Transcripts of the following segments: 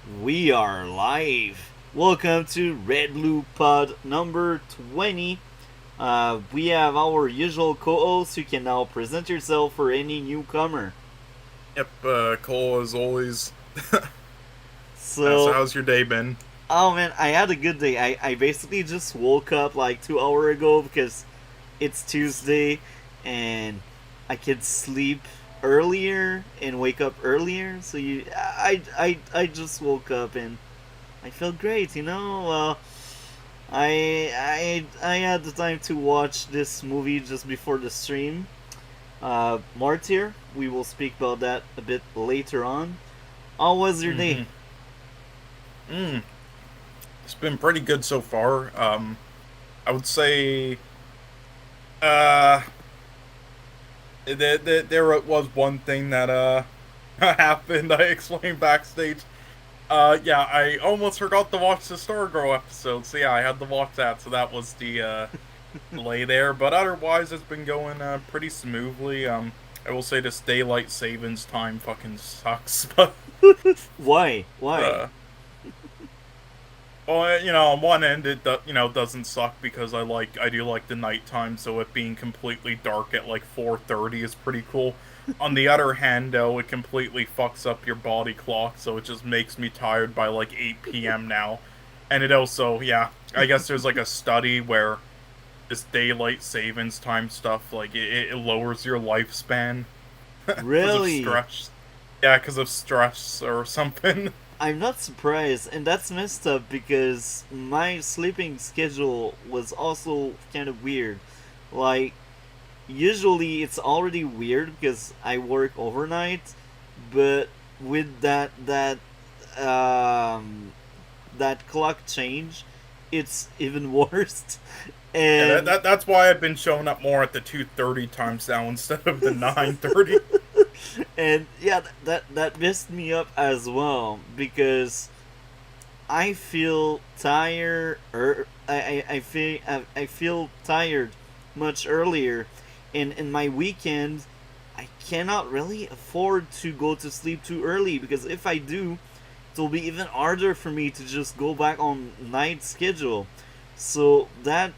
We are live. Welcome to RedBlue Pod number 20. We have our usual co-host. You can now present yourself for any newcomer. Yep, Cole, as always. So So, how's your day been? oh man, I had a good day. I basically just woke up like 2 hours ago because it's Tuesday and I could sleep earlier and wake up earlier. I just woke up and I felt great, you know? I had the time to watch this movie just before the stream. Martyr. We will speak about that a bit later on. How was your day? Mm-hmm. Mm. It's been pretty good so far. I would say, uh, there was one thing that happened. I explained backstage. Yeah, I almost forgot to watch the Stargirl episode. So yeah, I had to watch that. So that was the delay there. But otherwise, it's been going pretty smoothly. I will say this daylight savings time fucking sucks, but. Why? Why? Uh, Well, on one end it doesn't suck because I do like the nighttime, so it being completely dark at like 4:30 is pretty cool. On the other hand, though, it completely fucks up your body clock, so it just makes me tired by like 8 p.m. now. And it also, yeah, I guess there's like a study where this daylight savings time stuff it lowers your lifespan because of Really? stress. Yeah, because of stress or something. I'm not surprised, and that's messed up because my sleeping schedule was also kind of weird. Like, usually it's already weird because I work overnight, but with um, that clock change, it's even worse. Yeah, And that's why I've been showing up more at the 2:30 times now instead of the 9:30. and yeah, that messed me up as well because I feel tired. I feel tired much earlier, and in my weekend, I cannot really afford to go to sleep too early because if I do, it will be even harder for me to just go back on night schedule. So that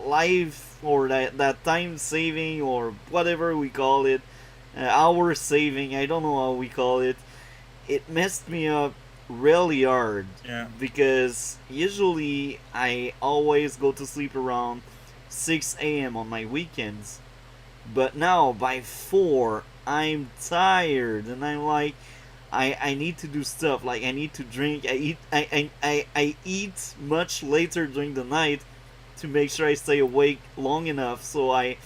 life or that time saving or whatever we call it, hour saving, I don't know how we call it, it messed me up really hard Yeah. because usually I always go to sleep around 6 a.m. on my weekends. But now by 4, I'm tired and I'm like, I need to do stuff. Like, I need to drink. I eat much later during the night to make sure I stay awake long enough so I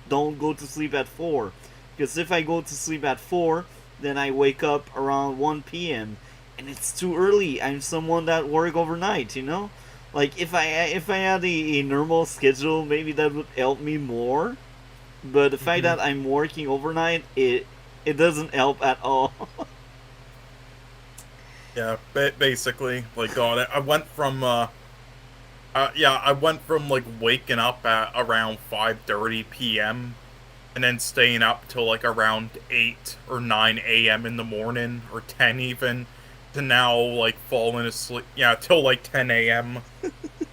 don't go to sleep at 4. Because if I go to sleep at 4, then I wake up around 1 p.m. and it's too early. I'm someone that work overnight, you know? Like, if I had a normal schedule, maybe that would help me more. But the fact Hmm. that I'm working overnight, it doesn't help at all. Yeah. Basically, like God, I went from yeah, I went from like waking up at around 5:30 p.m. and then staying up till like around 8 or 9 a.m. in the morning or 10 even to now like falling asleep. Yeah, till like 10 a.m.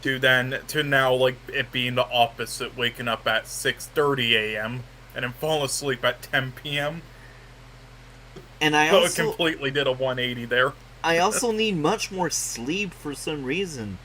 to now like it being the opposite, waking up at 6:30 a.m. and then falling asleep at 10 p.m. And I So it also completely did a 180 there. I also need much more sleep for some reason.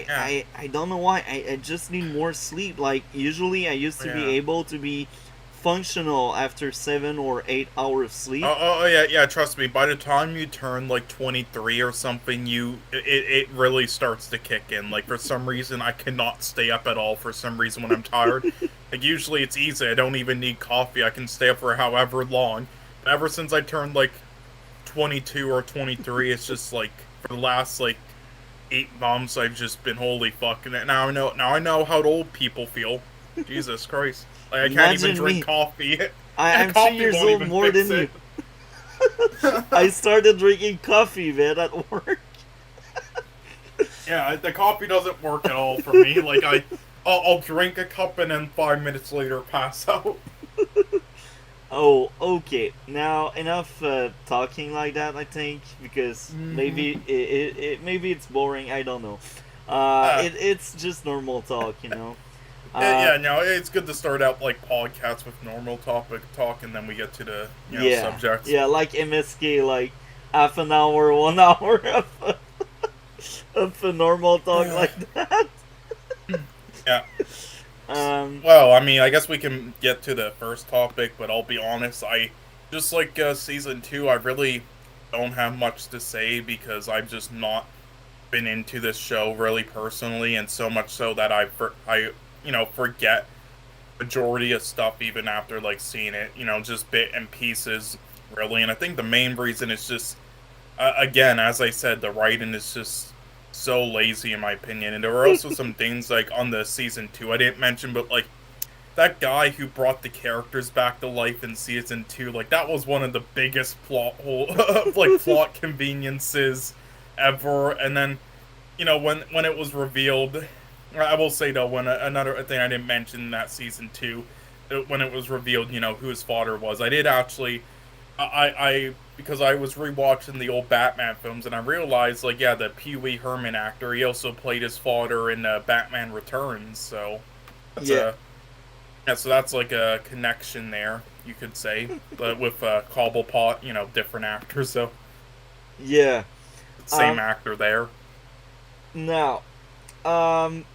Yeah. I don't know why. I just need more sleep. Like, usually I used to be Yeah. able to be functional after 7 or 8 hours sleep. Oh yeah, yeah, trust me, by the time you turn like 23 or something, it really starts to kick in. Like for some reason I cannot stay up at all for some reason when I'm tired. Like usually it's easy. I don't even need coffee. I can stay up for however long. But ever since I turned like 22 or 23, it's just like for the last like 8 months I've just been holy fuck. And now I know how old people feel. Jesus Christ. Like I can't even Imagine drink me. coffee. Yeah, I'm three coffee years won't old even more fix than you. it. I started drinking coffee, man, at work. Yeah, the coffee doesn't work at all for me. I'll drink a cup and then 5 minutes later pass out. Oh, okay. Now enough talking like that. I think because Hmm. maybe it's boring. I don't know. It's just normal talk, you know. Uh, Yeah, no, it's good to start out like podcasts with normal topic talk, and then we get to the yeah, subjects. yeah, like MSK, like half an hour, 1 hour of a normal talk like that. Yeah. Um, Well, I mean, I guess we can get to the first topic, but I'll be honest, I just like season two. I really don't have much to say because I've just not been into this show really personally, and so much so that I forget majority of stuff even after like seeing it, just bit and pieces really. And I think the main reason is just again, as I said, the writing is just so lazy in my opinion. And there were also some things like on the season two I didn't mention, but like that guy who brought the characters back to life in season two, like that was one of the biggest plot hole like plot conveniences ever. And then when it was revealed, I will say though, when another thing I didn't mention in that season two, when it was revealed, who his father was, I did actually, I because I was rewatching the old Batman films and I realized like yeah, the Pee Wee Herman actor, he also played his father in Batman Returns, so that's yeah, a yeah, so that's like a connection there, you could say, but with Cobblepot, different actors, so yeah. same Um, actor there. now, um,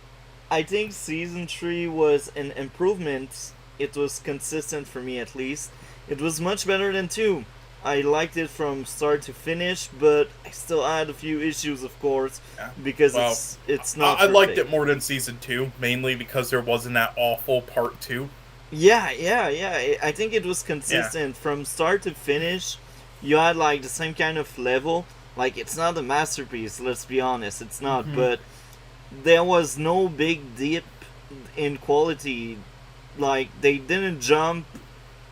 I think season three was an improvement. It was consistent for me at least. It was much better than two. I liked it from start to finish, but I still had a few issues, of course, Yeah. because Well, it's not I liked perfect. it more than season two, mainly because there wasn't that awful part two. Yeah, yeah, yeah. I think it was Yeah. consistent from start to finish. You had like the same kind of level. Like it's not a masterpiece. Let's be honest, it's not. Hmm. But there was no big dip in quality. Like they didn't jump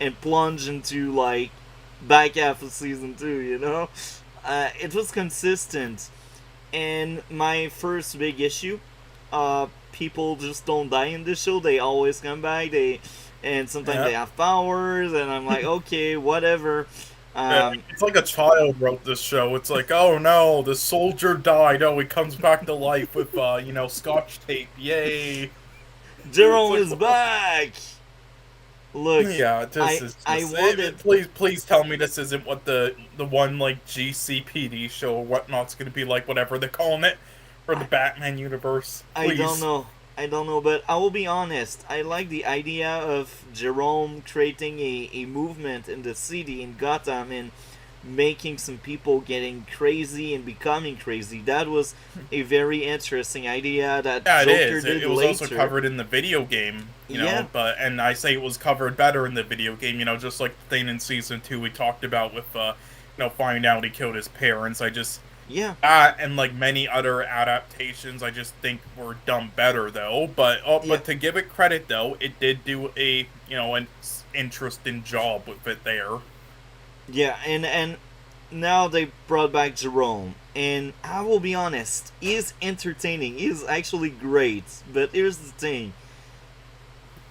and plunge into like back half of season two. You know, it was consistent. And my first big issue, people just don't die in this show. They always come back. And sometimes Yeah. they have powers, and I'm like, okay, whatever. Yeah, Um, it's like a child wrote this show. It's like, oh no, the soldier died. Oh, he comes back to life with, scotch tape. Yay! It's Jerome like, is back. Look, yeah, this is I just. wanted. Please tell me this isn't what the one like GCPD show or whatnot's gonna be like. Whatever they're calling it for the I, Batman universe. I don't Please. know. I don't know, but I will be honest. I like the idea of Jerome creating a movement in the city in Gotham and making some people getting crazy and becoming crazy. That was a very interesting idea that Yeah, it Joker is. did It was also later. covered in the video game, Yeah, but and I say it was covered better in the video game, just like the thing in season two we talked about with finding out he killed his parents. I just yeah, that and like many other adaptations I just think were done better though. yeah, But to give it credit though, it did do a an interesting job with it there. yeah, and now they brought back Jerome, and I will be honest, he's entertaining. He's actually great. But here's the thing: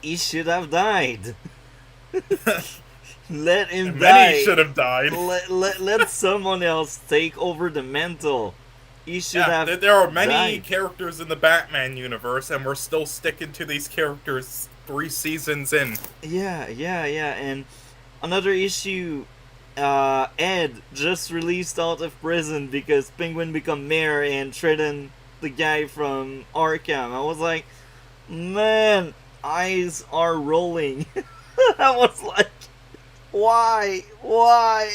he should have died. Let him Many die. should have died. Let someone else take over the mantle. He should Yeah, have there are many died. characters in the Batman universe, and we're still sticking to these characters 3 seasons in. Yeah, yeah, yeah. And another issue, Ed just released out of prison because Penguin become mayor and threatened the guy from Arkham. I was like, man, eyes are rolling. I was like, why, why?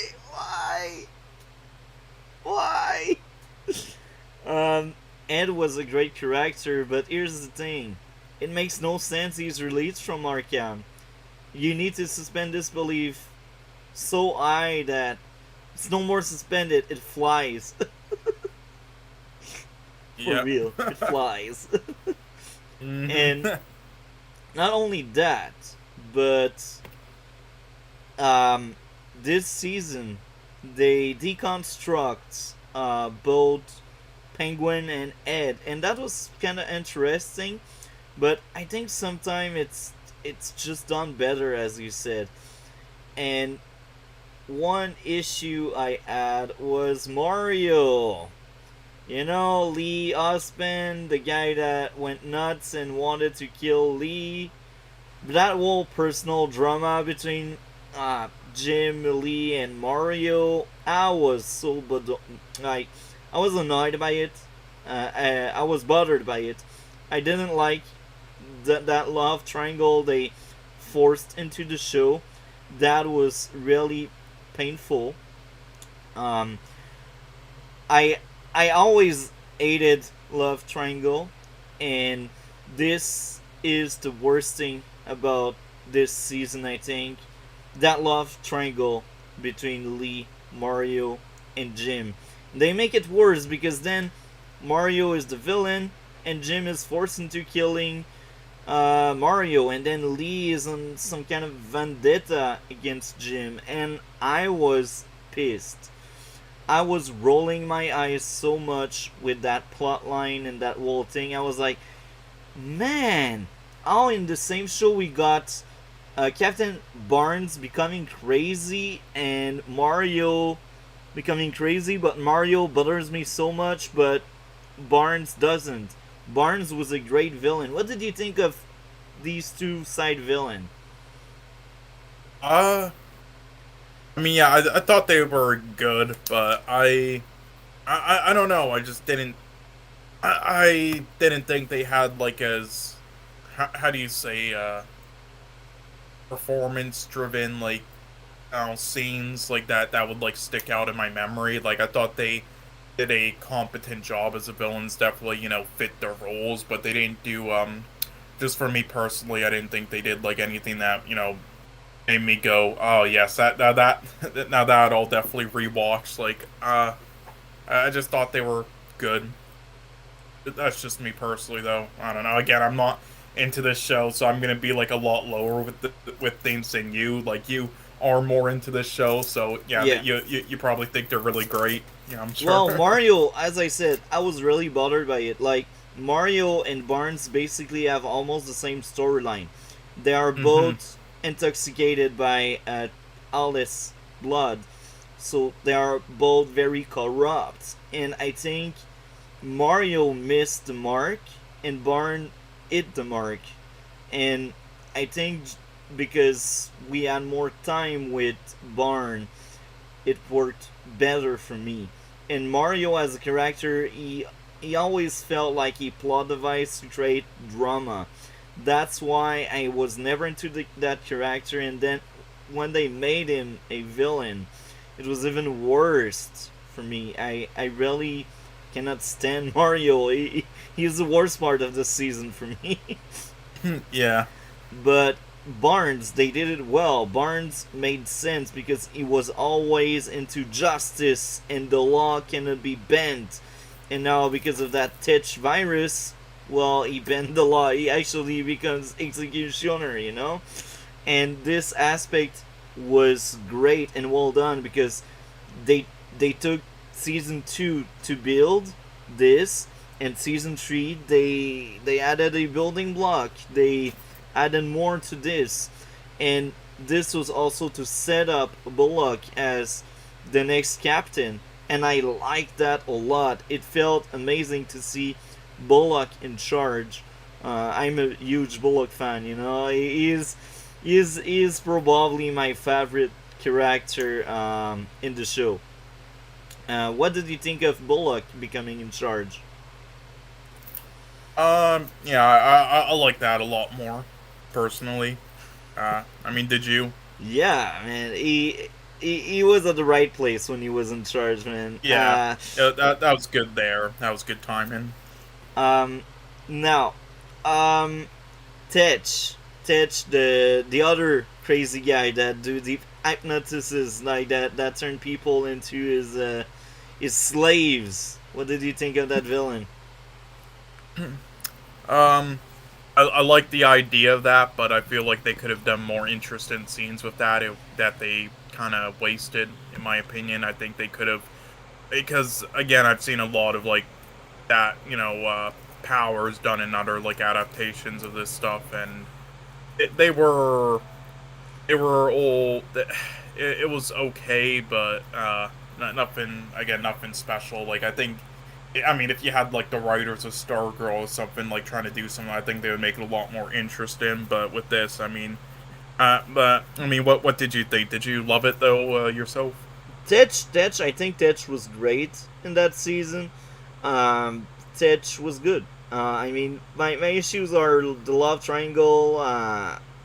Ed was a great character, but here's the thing: it makes no sense he's released from Arkham. You need to suspend disbelief so high that it's no more suspended, it flies. For Yep. real, it flies. And Hmm. not only that, but um, this season they deconstruct both Penguin and Ed, and that was kind of interesting. But I think sometimes it's just done better, as you said. And one issue I had was Mario. You know, Lee Osmond, the guy that went nuts and wanted to kill Lee. That whole personal drama between Jim, Lee, and Mario, I was like, I was annoyed by it. I was bothered by it. I didn't like that love triangle they forced into the show. That was really painful. Um, I I always hated love triangle, and this is the worst thing about this season. I think that love triangle between Lee, Mario, and Jim. They make it worse because then Mario is the villain and Jim is forced into killing Mario, and then Lee is on some kind of vendetta against Jim, and I was pissed. I was rolling my eyes so much with that plot line and that whole thing. I was like, man, all in the same show we got Captain Barnes becoming crazy and Mario becoming crazy, but Mario bothers me so much, but Barnes doesn't. Barnes was a great villain. What did you think of these two side villain? Uh, I mean, yeah, I thought they were good, but I don't know. I just didn't. I didn't think they had like as how do you say performance driven like scenes like that would like stick out in my memory. Like I thought they did a competent job as the villains. Definitely fit their roles, but they didn't do just for me personally. I didn't think they did like anything that made me go, oh yes, that now that I'll definitely rewatch. Like I just thought they were good. That's just me personally, though. I don't know. Again, I'm not into this show, so I'm gonna be like a lot lower with things than you. Like you are more into this show, so yeah, Yeah. you probably think they're really great. Yeah, I'm sure. Well, Mario, as I said, I was really bothered by it. Like, Mario and Barnes basically have almost the same storyline. They are hmm both intoxicated by Alice blood, so they are both very corrupt. And I think Mario missed the mark, and Barn hit the mark. And I think because we had more time with Barn, it worked better for me. And Mario as a character, he always felt like he plot device to create drama. That's why I was never into that character. And then when they made him a villain, it was even worse for me. I really cannot stand Mario. He's the worst part of the season for me. Yeah. But Barnes, they did it well. Barnes made sense because he was always into justice and the law cannot be bent. And now, because of that Titch virus, well, he bent the law. He actually becomes executioner, you know? And this aspect was great and well done because they they took season 2 to build this, and season 3 they added a building block. They added more to this, and this was also to set up Bullock as the next captain, and I liked that a lot. It felt amazing to see Bullock in charge. I'm a huge Bullock fan, you know. He is probably my favorite character in the show. What did you think of Bullock becoming in charge? Yeah, I like that a lot more, personally. I mean, did you? Yeah, man, he was at the right place when he was in charge, man. Yeah, that was good there. That was good timing. Um, now, um, Tetch, the other crazy guy that do the hypnotises like that turn people into his slaves. What did you think of that villain? Um, I like the idea of that, but I feel like they could have done more interesting scenes with that. That they kind of wasted, in my opinion. I think they could have, because again, I've seen a lot of like that, powers done in other like adaptations of this stuff, and they were They were all. It was okay, but nothing. Again, nothing special. Like I think. I mean, if you had like the writers of Stargirl or something like trying to do something, I think they would make it a lot more interesting. But with this, I mean, but I mean, what did you think? Did you love it though yourself? Tetch, I think Tetch was great in that season. Tetch was good. I mean, my issues are the love triangle.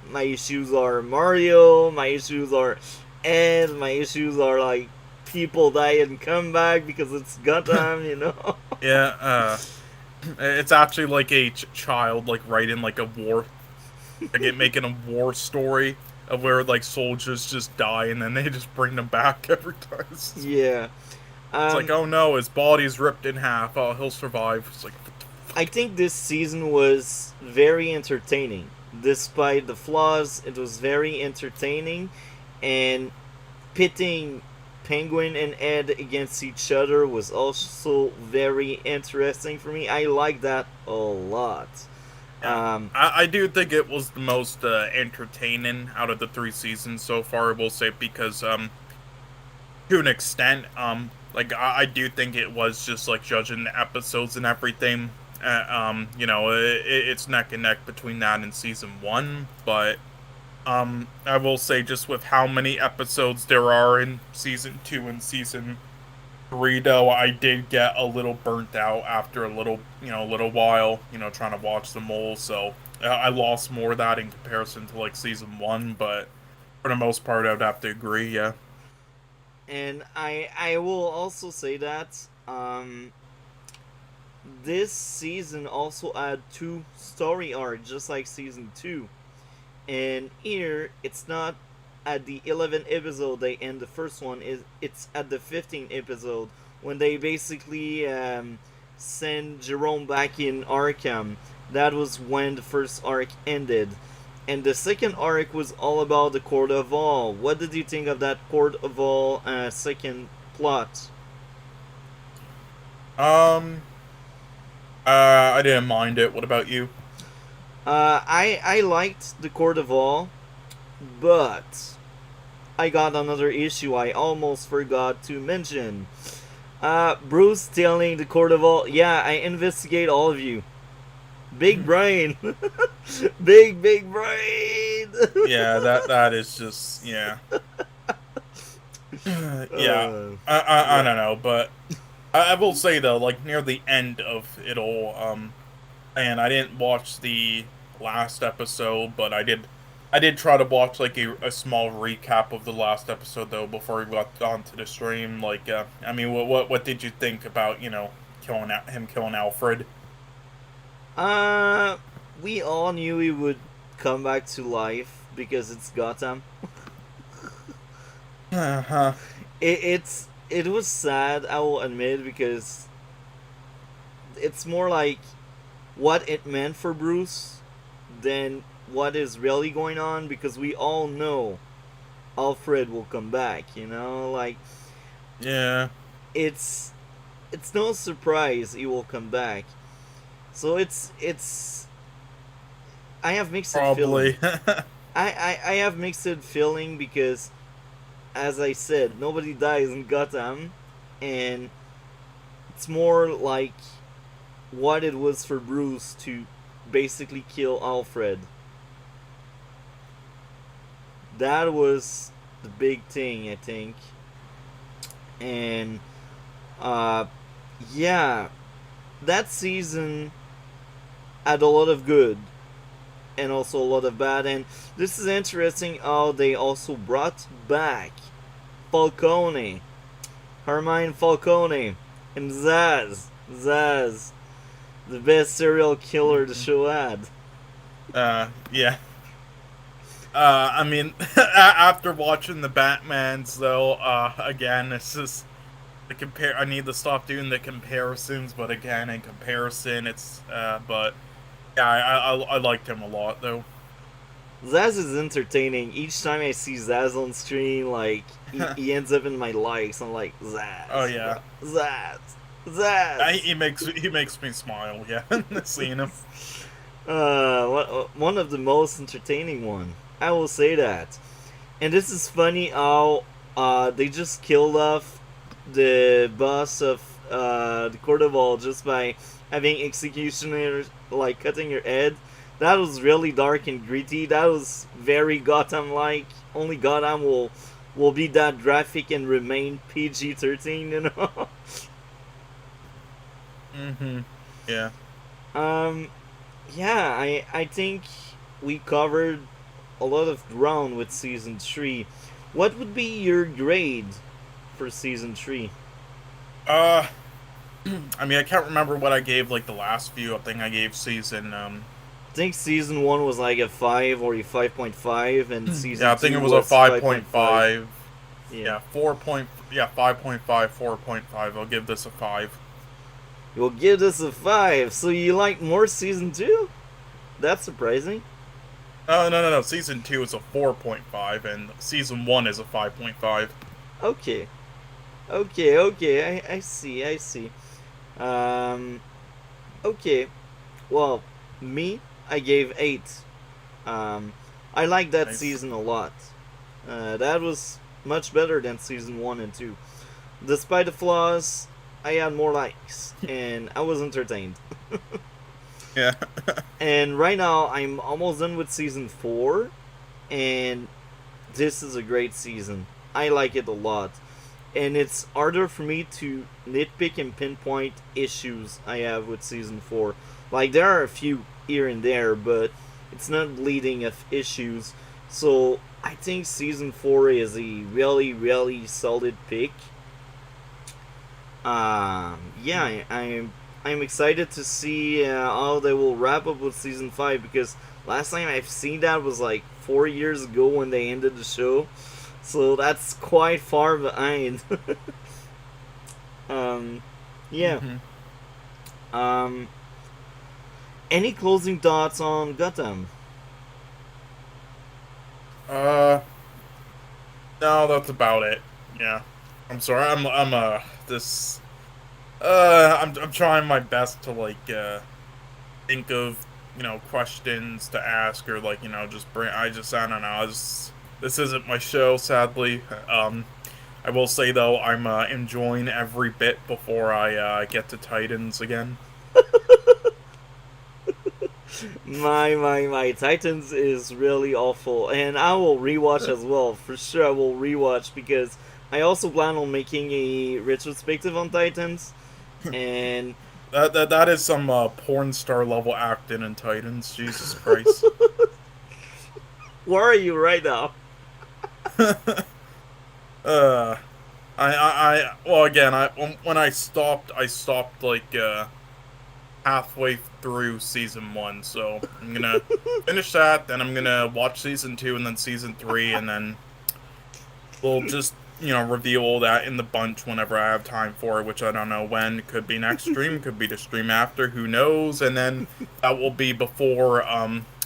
My issues are Mario. My issues are Ed. My issues are like people die and come back because it's Gotham, you know. Yeah, it's actually like a child like writing like a war, like making a war story of where like soldiers just die and then they just bring them back every time. Yeah. It's like, Um, oh no, his body's ripped in half. Oh, he'll survive. It's like, what the I fuck? think this season was very entertaining. Despite the flaws, it was very entertaining, and pitting Penguin and Ed against each other was also very interesting for me. I like that a lot. Yeah, Um, I do think it was the most entertaining out of the three seasons so far. I will say because to an extent, like I do think it was just like judging the episodes and everything. You know, it's neck and neck between that and season one, but I will say just with how many episodes there are in season two and season three, though, I did get a little burnt out after a little, a little while, trying to watch them all. So I lost more of that in comparison to like season one, but for the most part, I'd have to agree. Yeah. and I will also say that this season also had two story arcs, just like season two. And here, it's not at the 11th episode they end the first one. It's at the 15th episode when they basically send Jerome back in Arkham. That was when the first arc ended. And the second arc was all about the Court of All. What did you think of that Court of All second plot? Um. I didn't mind it. What about you? I liked the Court of All, but I got another issue I almost forgot to mention. Bruce telling the Court of All, yeah, I investigate all of you. Big brain. Big brain. Yeah, that is just yeah. Yeah. I Yeah. don't know, but I will say though, like near the end of it all, and I didn't watch the last episode, but I did try to watch like a small recap of the last episode though before we got onto the stream. Like, I mean, what did you think about killing Alfred? Uh, we all knew he would come back to life because it's Gotham. Uh huh. It was sad, I will admit, because it's more like what it meant for Bruce than what is really going on, because we all know Alfred will come back, you know? Like, Yeah. it's it's no surprise he will come back. So it's I have mixed feeling. Probably. I have mixed feeling because, as I said, nobody dies in Gotham, and it's more like what it was for Bruce to basically kill Alfred. That was the big thing, I think. And uh yeah, that season had a lot of good and also a lot of bad, and this is interesting how they also brought back Falcone, Hermine Falcone, and Zaz, the best serial killer the show had. Yeah. I mean, after watching the Batmans, though, again, it's just the compare. I need to stop doing the comparisons, but again, in comparison, but yeah, I liked him a lot, though. Zaz is entertaining. Each time I see Zaz on screen, like he ends up in my likes. I'm like Oh Zaz, yeah, Zaz, Zaz. he makes me smile. Yeah, seeing him. One of the most entertaining one. I will say that. And this is funny how they just killed off the boss of the Court of All just by having executioners like cutting your head. That was really dark and gritty. That was very Gotham like. Only Gotham will be that graphic and remain PG-13, you know. Mm-hmm. Yeah. um, yeah, I think we covered a lot of ground with season 3. What would be your grade for season 3? Uh, I mean, I can't remember what I gave like the last few. I think I gave season I think season 1 was like a 5 or a 5.5, and yeah, season I think 2 it was a was 5.5. 5.5. Yeah. Yeah, 5.5, 4.5. I'll give this a 5. You'll give this a 5. So you like more season 2? That's surprising. No. Season 2 is a 4.5 and season 1 is a 5.5. Okay. Okay. I see. Um, okay. Well, me, I gave 8. Um, I like that Nice. season a lot. That was much better than season 1 and 2. Despite the flaws, I had more likes, and I was entertained. Yeah. And right now, I'm almost done with season 4, and this is a great season. I like it a lot. And it's harder for me to nitpick and pinpoint issues I have with season 4. Like, there are a few here and there, but it's not leading of issues. So, I think season 4 is a really solid pick. Yeah, I'm excited to see how they will wrap up with season 5, because last time I've seen that was like 4 years ago when they ended the show, so that's quite far behind. um, yeah. Mm-hmm. Um, any closing thoughts on Gotham? Uh, no, that's about it. Yeah. I'm sorry. This. I'm trying my best to like think of questions to ask or like just bring. I don't know. This isn't my show, sadly. I will say though I'm enjoying every bit before I get to Titans again. My Titans is really awful, and I will rewatch as well. For sure, I will rewatch, because I also plan on making a retrospective on Titans, and That is some porn star level acting in Titans. Jesus Christ. where are you right now? uh, well again when I stopped like halfway through season 1, so I'm gonna finish that, then I'm gonna watch season 2 and then season 3, and then we'll just reveal all that in the bunch whenever I have time for it, which I don't know when. Could be next stream, could be the stream after, who knows? And then that will be before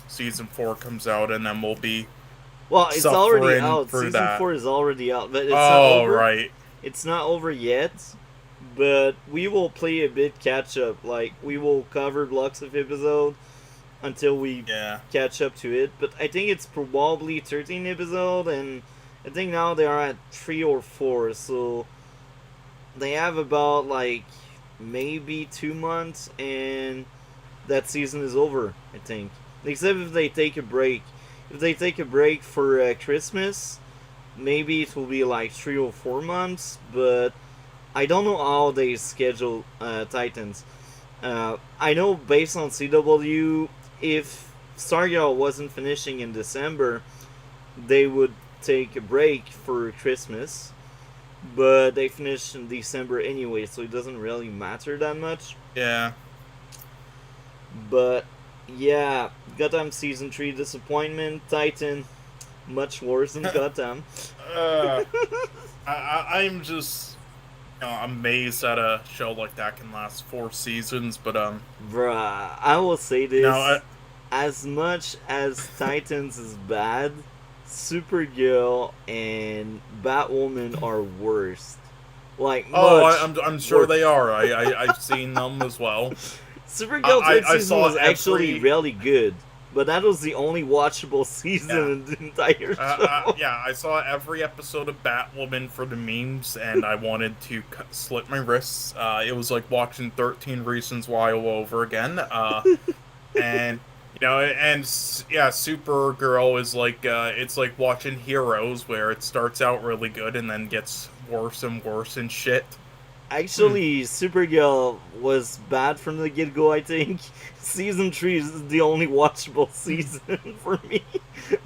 season 4 comes out, and then we'll be Well, it's already suffering out. through Season that. 4 is already out, but it's not Oh over. right. It's not over yet, but we will play a bit catch up. Like, we will cover blocks of episode until we Yeah. catch up to it. But I think it's probably 13 episode, and I think now they are at 3 or 4. So they have about like maybe 2 months, and that season is over, I think. Except if they take a break. If they take a break for Christmas, maybe it will be like 3 or 4 months, but I don't know how they schedule Titans. I know based on CW, if Stargirl wasn't finishing in December, they would take a break for Christmas, but they finish in December anyway, so it doesn't really matter that much. Yeah. But yeah, Gotham season 3 disappointment. Titan much worse than Gotham. uh, I'm just amazed that a show like that can last 4 seasons, but Bruh, I will say this. no, As much as Titans is bad, Supergirl and Batwoman are worst. Like, I'm sure worse. they are. I've seen them as well. Supergirl third I season saw was actually every really good. but that was the only watchable season Yeah. in the entire show. Yeah, I saw every episode of Batwoman for the memes, and I wanted to slit my wrists. It was like watching 13 Reasons Why all over again. And yeah, Supergirl is like it's like watching Heroes, where it starts out really good and then gets worse and worse and shit. Actually, Supergirl was bad from the get go, I think. Season 3 is the only watchable season for me.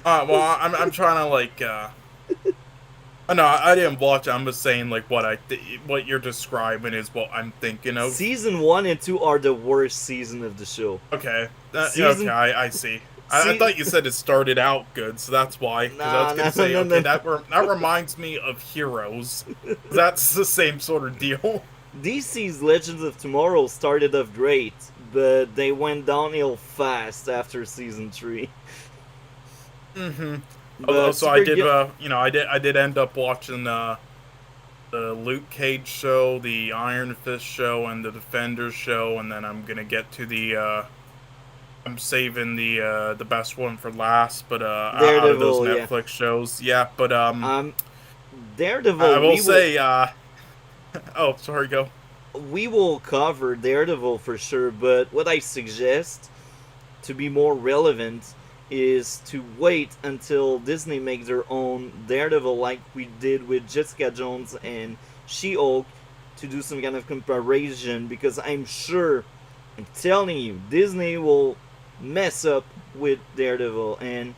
Well, I'm trying to like. No, I didn't watch it. I'm just saying like what you're describing is what I'm thinking of. Season 1 and 2 are the worst season of the show. Okay, Season- okay, I see. I thought you said it started out good, so that's why. Because I was gonna say, okay, that reminds me of Heroes. That's the same sort of deal. DC's Legends of Tomorrow started off great, but they went downhill fast after season 3. Mm-hmm. But So I did, I did end up watching the Luke Cage show, the Iron Fist show, and the Defenders show, and then I'm gonna get to the. I'm saving the best one for last, but out of those Netflix shows, yeah. But Daredevil. I will say, oh, sorry, go. We will cover Daredevil for sure, but what I suggest to be more relevant is to wait until Disney makes their own Daredevil, like we did with Jessica Jones and She-Hulk, to do some kind of comparison, because I'm telling you, Disney will mess up with Daredevil and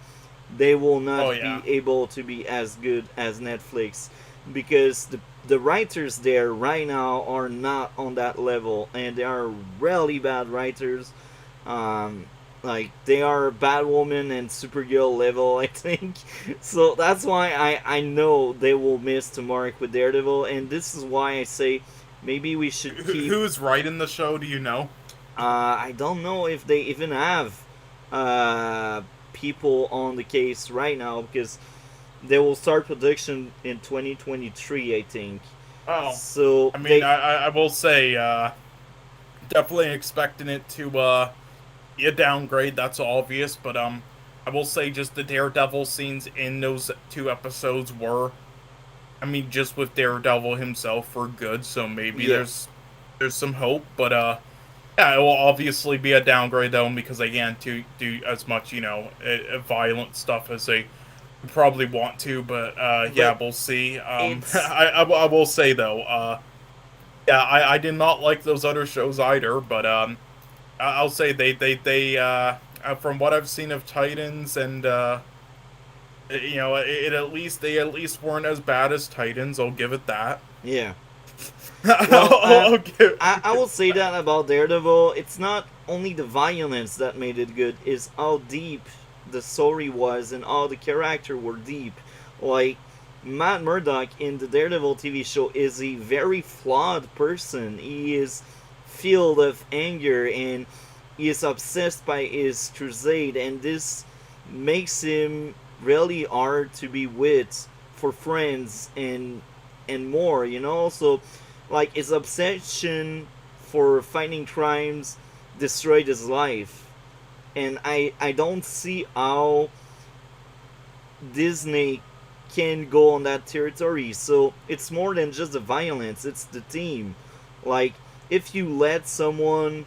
they will not be able to be as good as Netflix, because the writers there right now are not on that level, and they are really bad writers. Like, they are Batwoman and Supergirl level, I think. So that's why I know they will miss the mark with Daredevil, and this is why I say maybe we should keep... Who's writing the show, do you know? I don't know if they even have people on the case right now, because they will start production in 2023, I think. Oh, so I mean, I will say, definitely expecting it to be a downgrade. That's obvious, but I will say just the Daredevil scenes in those 2 episodes were, I mean, just with Daredevil himself, were good. So maybe there's some hope, but yeah, it will obviously be a downgrade though, because they can't do as much, violent stuff as they probably want to, but yeah, we'll see. I will say though, yeah, I did not like those other shows either, but I'll say they from what I've seen of Titans, and they at least weren't as bad as Titans. I'll give it that. Yeah. Well, I will say that about Daredevil. It's not only the violence that made it good, it's how deep the story was and all the characters were deep. Like, Matt Murdock in the Daredevil TV show is a very flawed person. He is filled of anger and he is obsessed by his crusade, and this makes him really hard to be with for friends and more, So, like, his obsession for fighting crimes destroyed his life. And I don't see how Disney can go on that territory. So it's more than just the violence, it's the theme. Like, if you let someone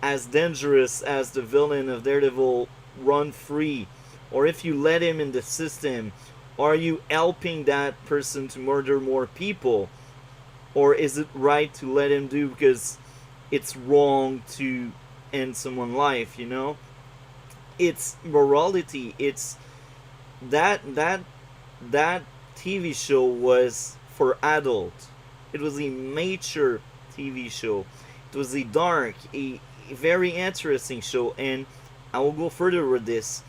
as dangerous as the villain of Daredevil run free, or if you let him in the system, are you helping that person to murder more people? Or is it right to let him do because it's wrong to end someone's life, It's morality. It's that TV show was for adults. It was a mature TV show. It was a dark, a very interesting show, and I will go further with this.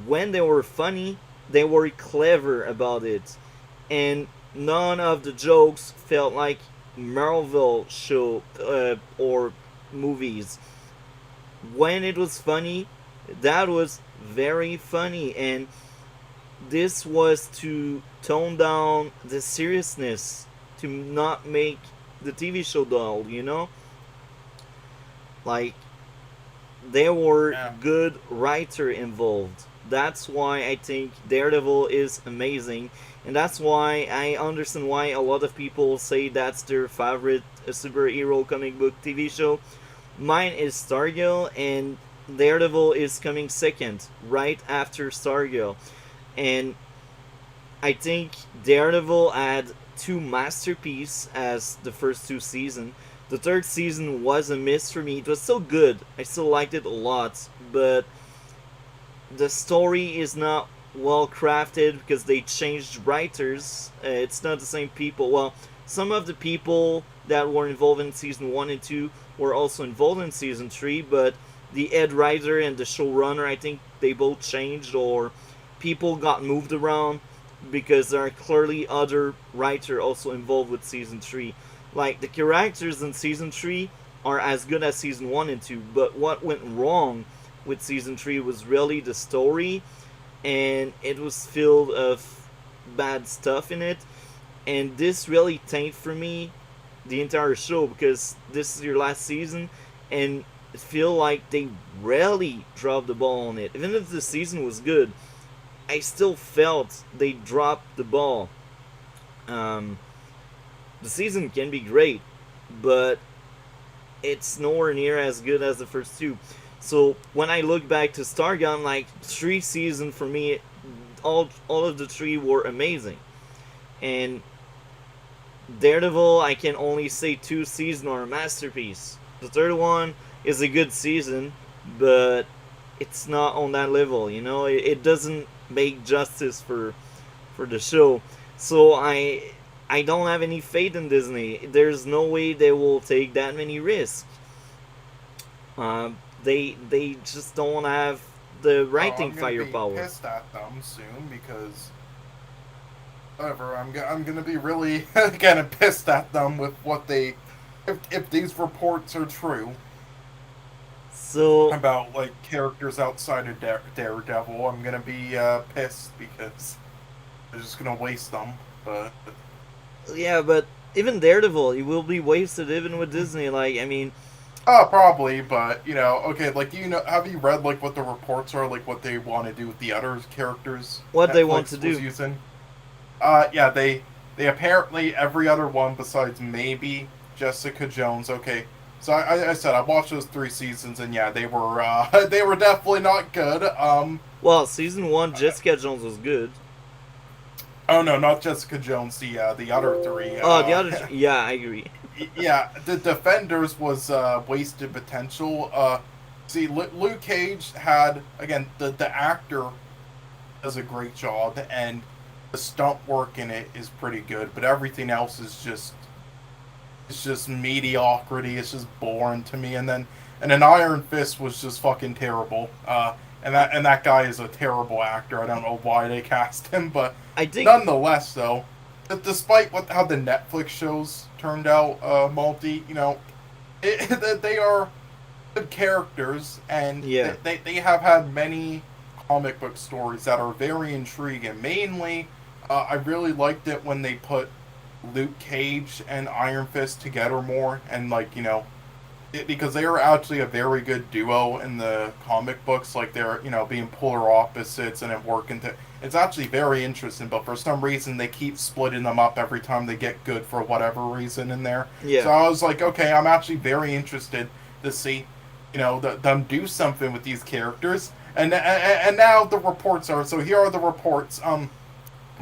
When they were funny, they were clever about it, and none of the jokes felt like Marvel show or movies. When it was funny, that was very funny, and this was to tone down the seriousness, to not make the TV show dull, Like, there were Yeah. good writer involved. That's why I think Daredevil is amazing, and that's why I understand why a lot of people say that's their favorite superhero comic book TV show. Mine is Stargirl, and Daredevil is coming second, right after Stargirl. And I think Daredevil had two masterpieces as the first two seasons. The third season was a miss for me. It was still good. I still liked it a lot, but the story is not well crafted because they changed writers. It's not the same people. Well, some of the people that were involved in season 1 and 2 were also involved in season 3, but the head writer and the showrunner, I think they both changed, or people got moved around because there are clearly other writers also involved with season 3. Like, the characters in season 3 are as good as season 1 and 2, but what went wrong with season 3 was really the story, and it was filled of bad stuff in it, and this really tanked for me the entire show because this is your last season, and I feel like they really dropped the ball on it. Even if the season was good, I still felt they dropped the ball. Um, the season can be great, but it's nowhere near as good as the first two. So when I look back to Stargirl, like 3 seasons for me, all of the three were amazing. And Daredevil, I can only say 2 seasons are a masterpiece. The third one is a good season, but it's not on that level. You know, it doesn't make justice for the show. So I don't have any faith in Disney. There's no way they will take that many risks. They just don't have the writing I'm firepower. gonna be pissed at them soon because whatever. I'm gonna be really kind of pissed at them with what they if these reports are true So about like characters outside of Daredevil. I'm gonna be pissed because they're just gonna waste them. But yeah, but even Daredevil, it will be wasted even with Disney. Like, I mean, oh, probably, but okay, like have you read like what the reports are, like what they want to do with the other characters what they Netflix want to was do. using? Yeah, they apparently every other one besides maybe Jessica Jones. Okay, so I said I watched those 3 seasons, and yeah, they were they were definitely not good. Well, season 1, Jessica Jones was good. Oh no, not Jessica Jones. The other three. Oh, the other, yeah, I agree. Yeah, the Defenders was wasted potential. See, Luke Cage had again the actor does a great job, and the stunt work in it is pretty good, but everything else is just mediocrity. It's just boring to me. And then Iron Fist was just fucking terrible. And that guy is a terrible actor. I don't know why they cast him, but I think nonetheless, though, despite how the Netflix shows turned out, Multi, they are good characters, and Yeah. they have had many comic book stories that are very intriguing. Mainly, I really liked it when they put Luke Cage and Iron Fist together more, and because they are actually a very good duo in the comic books. Like they're being polar opposites and it working to. It's actually very interesting, but for some reason they keep splitting them up every time they get good for whatever reason in there. Yeah. So I was like, okay, I'm actually very interested to see, them do something with these characters. And now the reports are. So here are the reports.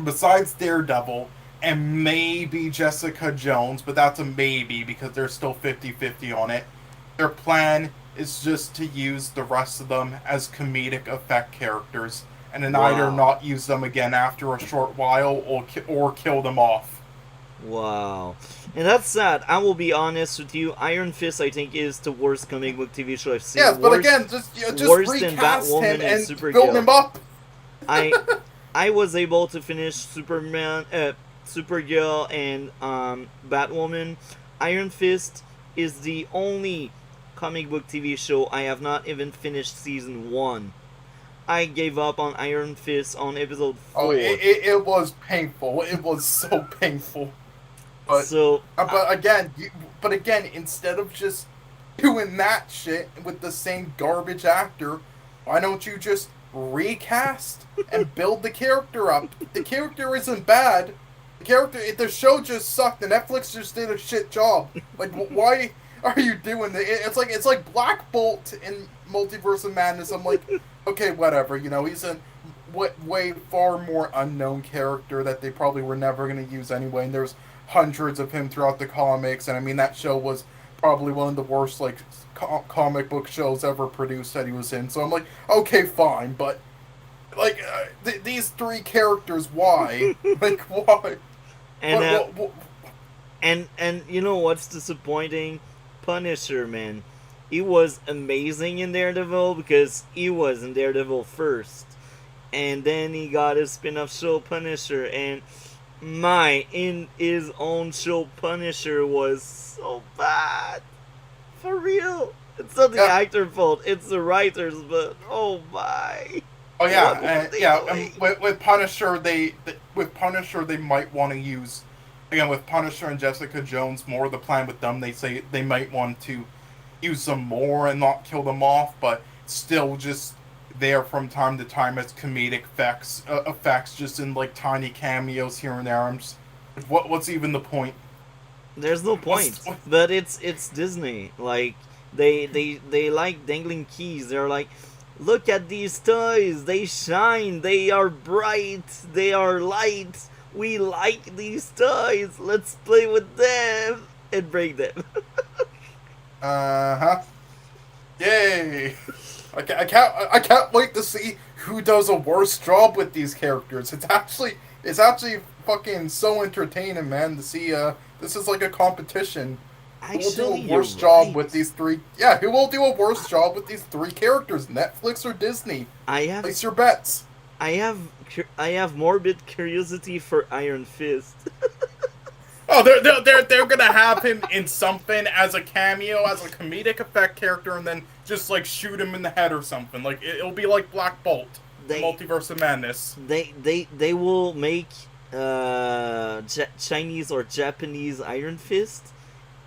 Besides Daredevil and maybe Jessica Jones, but that's a maybe because they're still 50-50 on it. Their plan is just to use the rest of them as comedic effect characters, and then either not use them again after a short while or kill them off. Wow. And that's sad. I will be honest with you. Iron Fist, I think, is the worst comic book TV show I've seen. Yes, but worse, again, just worse than recast Batwoman him and Supergirl. build him up. I was able to finish Supergirl, and Batwoman. Iron Fist is the only comic book TV show I have not even finished season 1. I gave up on Iron Fist on episode 4. Oh, it was painful. It was so painful. But so, but again, instead of just doing that shit with the same garbage actor, why don't you just recast and build the character up? The character isn't bad. The show just sucked. The Netflix just did a shit job. Like, why are you doing that? It's like Black Bolt in Multiverse of Madness. I'm like, okay, whatever. You know, he's a way far more unknown character that they probably were never going to use anyway. And there's hundreds of him throughout the comics. And I mean, that show was probably one of the worst like comic book shows ever produced that he was in. So I'm like, okay, fine, but like these three characters, why? Like, why? And and you know what's disappointing? Punisher, man. He was amazing in Daredevil because he was in Daredevil first. And then he got his spin-off show Punisher, and in his own show Punisher was so bad. For real. It's not the actor fault, it's the writers, but oh my. Oh yeah, with Punisher they might want to use, again, with Punisher and Jessica Jones, more the plan with them, they say they might want to use them more and not kill them off, but still just there from time to time as comedic effects just in like tiny cameos here and there. I'm just, what's even the point? There's no point. But it's Disney. Like they like dangling keys. They're like, look at these toys. They shine. They are bright. They are light. We like these toys. Let's play with them and break them. Uh-huh. Yay! I can't wait to see who does a worse job with these characters. It's actually fucking so entertaining, man, to see this is like a competition. Who will do a worse job with these three? Yeah, who will do a worse job with these three characters? Netflix or Disney? Place your bets. I have morbid curiosity for Iron Fist. Oh, they're gonna have him in something as a cameo, as a comedic effect character, and then just like shoot him in the head or something. Like it'll be like Black Bolt, Multiverse of Madness. They will make Chinese or Japanese Iron Fist,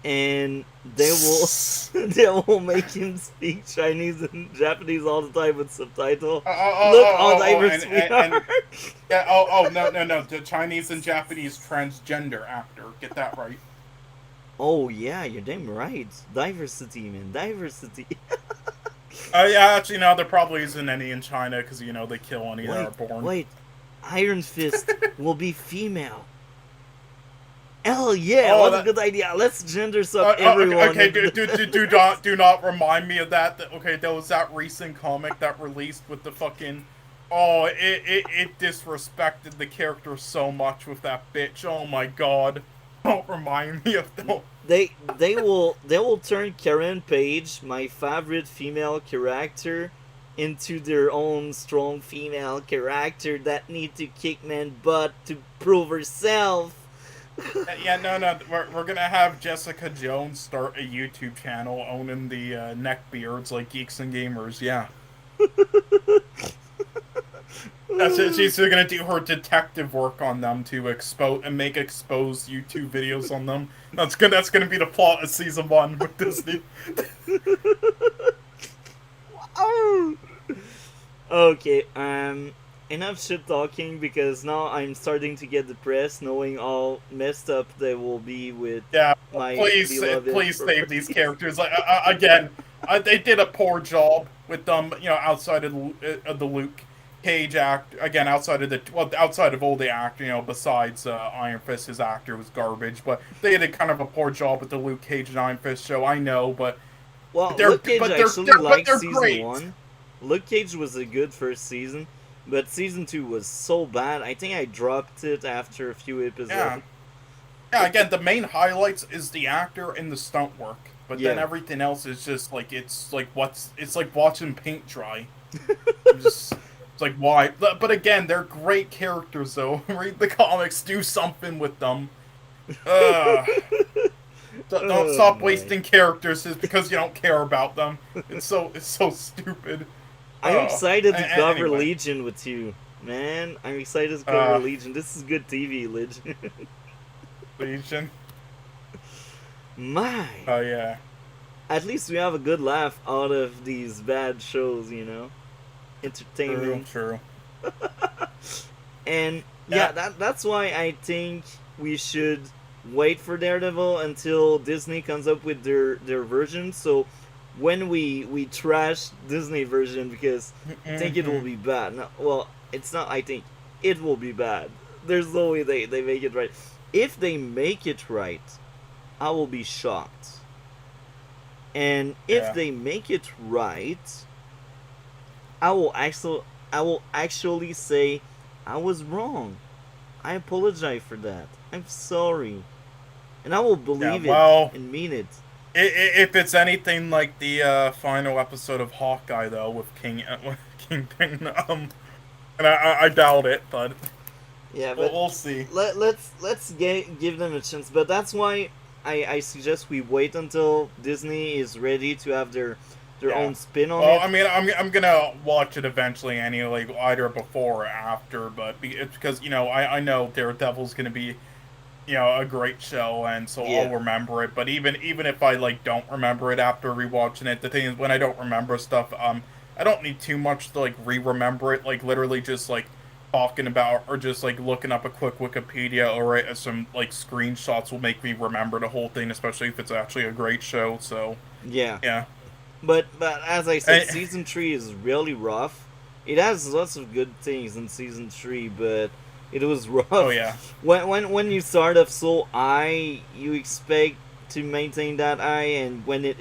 and they will make him speak Chinese and Japanese all the time with subtitle. Look how diverse we are. No, the Chinese and Japanese transgender actor. Get that right. Oh yeah, you're damn right. Diversity, man, diversity. Yeah, actually, no, there probably isn't any in China because they kill any that are born. Wait, Iron Fist will be female. Hell yeah, what a good idea. Let's gender sub everyone. Okay, do not remind me of that. Okay, there was that recent comic that released with the fucking... Oh, it disrespected the character so much with that bitch. Oh my god. Don't remind me of that. They will turn Karen Page, my favorite female character, into their own strong female character that need to kick man butt to prove herself. Yeah, no, we're gonna have Jessica Jones start a YouTube channel owning the neckbeards like Geeks and Gamers, yeah. That's it. She's gonna do her detective work on them to expose YouTube videos on them. That's gonna be the plot of season 1 with Disney. Okay, enough shit talking because now I'm starting to get depressed knowing how messed up they will be with my please save these characters. Again, they did a poor job with them, outside of the Luke Cage act. Again, outside of all the actor, besides Iron Fist, his actor was garbage, but they did kind of a poor job with the Luke Cage and Iron Fist show, I know, but... Well, Luke Cage actually liked season 1. Luke Cage was a good first season. But season 2 was so bad, I think I dropped it after a few episodes. Yeah, again, the main highlights is the actor and the stunt work. But then everything else is just like, it's like watching paint dry. It's like, why? But again, they're great characters, though. Read the comics, do something with them. Don't stop wasting characters just because you don't care about them. It's so stupid. I'm excited to cover Legion with you, man. I'm excited to cover Legion. This is good TV, Legion. Legion. My. Oh yeah. at least we have a good laugh out of these bad shows, you know, True, entertainment. true. And yeah, Yeah, that's why I think we should wait for Daredevil until Disney comes up with their version. So when we trash Disney version, because I think it will hmm be bad. No, well, it's not. I think it will be bad. There's no way they make it right. If they make it right, I will be shocked. And if yeah, they make it right, I will actually say I was wrong. I apologize for that. I'm sorry. And I will yeah. believe it Well, and mean it. if it's anything like the final episode of Hawkeye, though, with with Kingpin, and I doubt it, but Yeah, but we'll see. give them a chance. But that's why I suggest we wait until Disney is ready to have their Yeah. own spin on Well, it. I mean, I'm gonna watch it eventually anyway, either before or after. But it's because I know Daredevil's gonna be a great show, and so I'll Yeah, remember it. But even if I like don't remember it after rewatching it, the thing is when I don't remember stuff, I don't need too much to like re-remember it. Like literally just like talking about or just like looking up a quick Wikipedia or some like screenshots will make me remember the whole thing, especially if it's actually a great show. So yeah. yeah. But as I said, And, season 3 is really rough. It has lots of good things in season 3, but it was oh rough. yeah. When you start off so high, you expect to maintain that high, and when it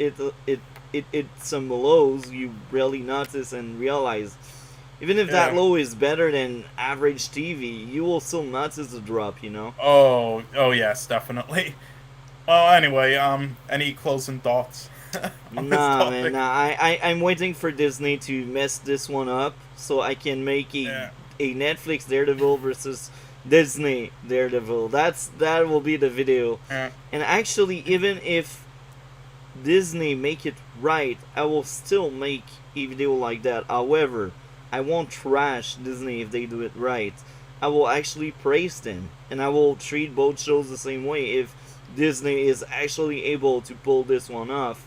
some lows, you really notice and realize. Even if that Yeah. low is better than average TV, you will still notice a drop. You know. Oh yes, definitely. Well, anyway, any closing thoughts on this Nah, man, topic? nah. I'm waiting for Disney to mess this one up so I can make Yeah, a Netflix Daredevil versus Disney Daredevil. That will be the video. yeah, And actually, even if Disney make it right, I will still make a video like that. However, I won't trash Disney if they do it right. I will actually praise them, and I will treat both shows the same way if Disney is actually able to pull this one off.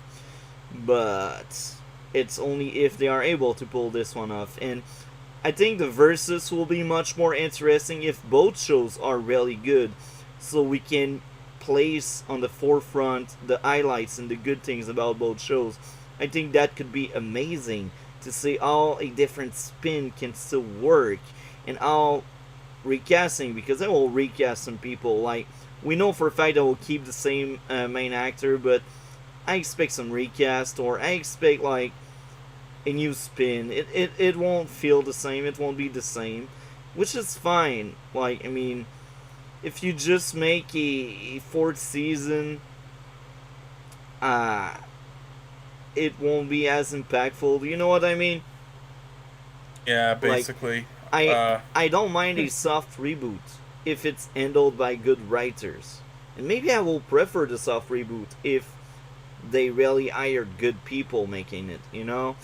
But it's only if they are able to pull this one off. And I think the versus will be much more interesting if both shows are really good, so we can place on the forefront the highlights and the good things about both shows. I think that could be amazing to see how a different spin can still work, and how recasting, because I will recast some people. Like, we know for a fact I will keep the same main actor, but I expect some recast, or I expect like a new spin. It won't feel the same. It won't be the same, which is fine. Like, I mean, if you just make a fourth season, uh, it won't be as impactful. You know what I mean? yeah. Like, Basically, I uh, I don't mind a soft reboot if it's handled by good writers, and maybe I will prefer the soft reboot if they really hired good people making it. You know,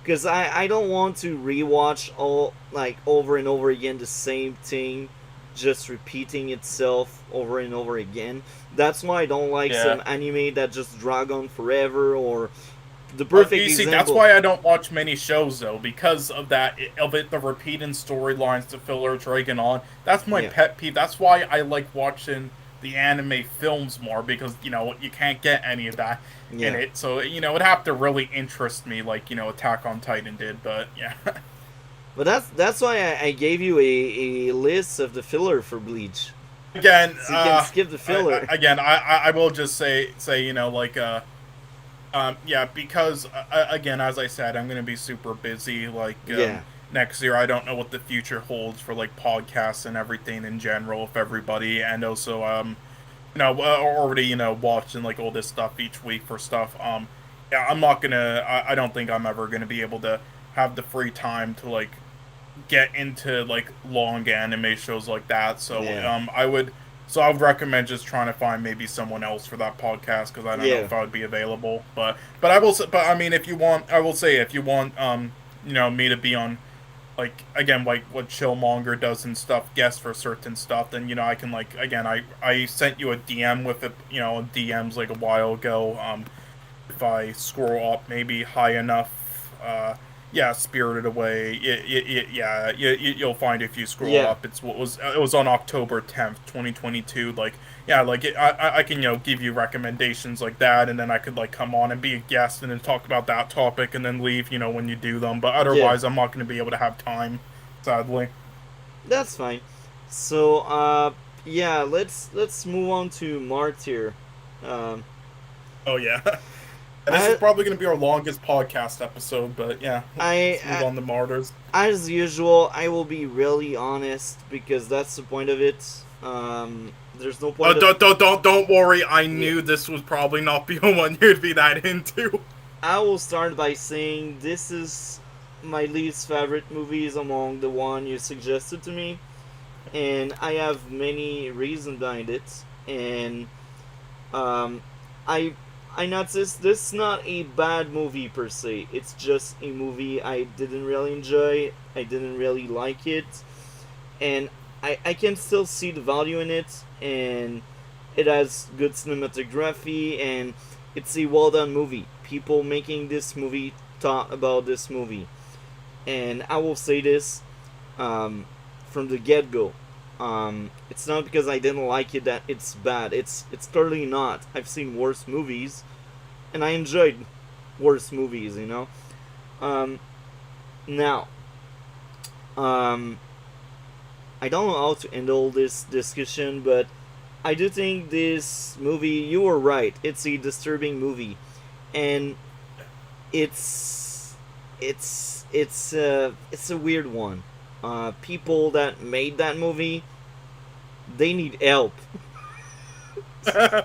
because I don't want to rewatch all like over and over again the same thing, just repeating itself over and over again. That's why I don't like yeah. some anime that just drag on forever, or the perfect You see, that's example. why I don't watch many shows though, because of that of it, the repeating storylines, the filler dragging on. That's my Yeah, pet peeve. That's why I like watching the anime films more because you can't get any of that in yeah. it. So it'd have to really interest me, like Attack on Titan did. But yeah, But that's why I gave you a list of the filler for Bleach, again, so you can skip the filler. I will just say like yeah, because again, as I said, I'm gonna be super busy. Like Yeah, next year, I don't know what the future holds for like podcasts and everything in general, if everybody, and also already watching like all this stuff each week for stuff. Yeah, I'm not gonna. I don't think I'm ever gonna be able to have the free time to like get into like long anime shows like that. So yeah, I would recommend just trying to find maybe someone else for that podcast because I don't know yeah, if I would be available. But I will. But I mean, if you want, I will say if you want me to be on like again like what Chillmonger does and stuff, guest for certain stuff, then I can like again I sent you a DM with it DMs like a while ago. if I scroll up maybe high enough, yeah, Spirited Away. Yeah, you'll find if you scroll Yeah, up. It was on October 10th, 2022. Like, yeah, like I can give you recommendations like that, and then I could like come on and be a guest and then talk about that topic and then leave. When you do them. But yeah, otherwise, I'm not going to be able to have time, sadly. that's fine. So, yeah, let's move on to Martyr. Um, Oh yeah. And this is I, probably going to be our longest podcast episode, but yeah, let's move I, on to Martyrs. as usual, I will be really honest because that's the point of it. There's no point of. Don't worry. I Yeah, knew this was probably not be the one you'd be that into. I will start by saying this is my least favorite movies among the one you suggested to me, and I have many reasons behind it. And um, I I noticed this is not a bad movie per se. It's just a movie I didn't really enjoy. I didn't really like it, and I can still see the value in it, and it has good cinematography, and it's a well done movie. People making this movie thought about this movie, and I will say this um, from the get go. It's not because I didn't like it that it's bad. It's totally not. I've seen worse movies, and I enjoyed worse movies. Um, now, um, I don't know how to handle this discussion, but I do think this movie. You were right. It's a disturbing movie, and it's it's a weird one. People that made that movie, they need help. Hey,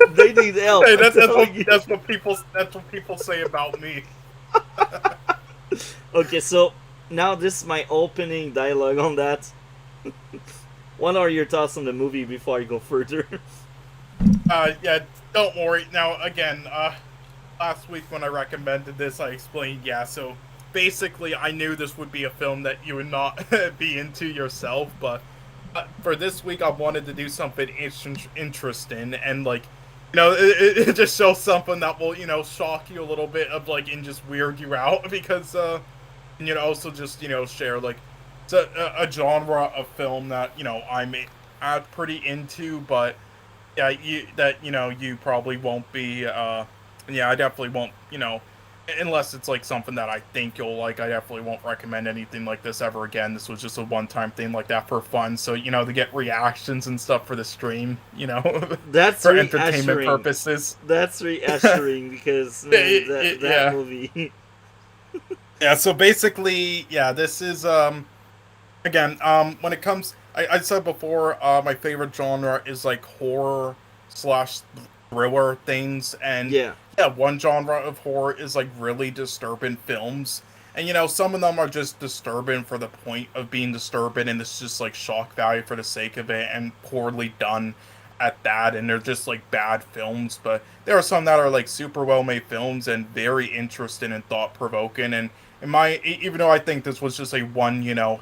They need help. I'm telling you. that's what people say about me. Okay, so now this is my opening dialogue on that. What are your thoughts on the movie before I go further? Yeah, don't worry. Now again, last week when I recommended this, I explained. Yeah, so basically, I knew this would be a film that you would not be into yourself, but for this week, I wanted to do something interesting and like, it just shows something that will shock you a little bit of like and just weird you out because and also just share like it's a genre of film that I'm pretty into, but yeah, you probably won't be. Yeah, I definitely won't. Unless it's like something that I think you'll like. I definitely won't recommend anything like this ever again. This was just a one-time thing like that for fun. So to get reactions and stuff for the stream. That's For entertainment reassuring. purposes. That's reassuring because man, that Yeah. movie. Yeah. So basically, yeah, this is again when it comes. I said before, my favorite genre is like horror slash thriller things, and Yeah, yeah, one genre of horror is like really disturbing films. And some of them are just disturbing for the point of being disturbing, and it's just like shock value for the sake of it, and poorly done at that. And they're just like bad films. But there are some that are like super well made films and very interesting and thought provoking. And even though I think this was just a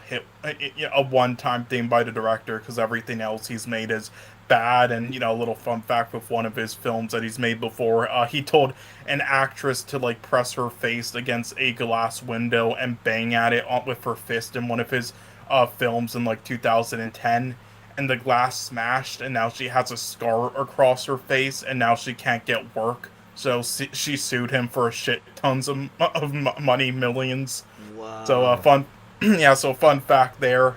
hit, a one time thing by the director, because everything else he's made is bad. And a little fun fact with one of his films that he's made before, he told an actress to like press her face against a glass window and bang at it with her fist in one of his films in like 2010, and the glass smashed, and now she has a scar across her face, and now she can't get work. So she sued him for a shit tons of money, millions. So wow. fun, yeah. So fun fact there.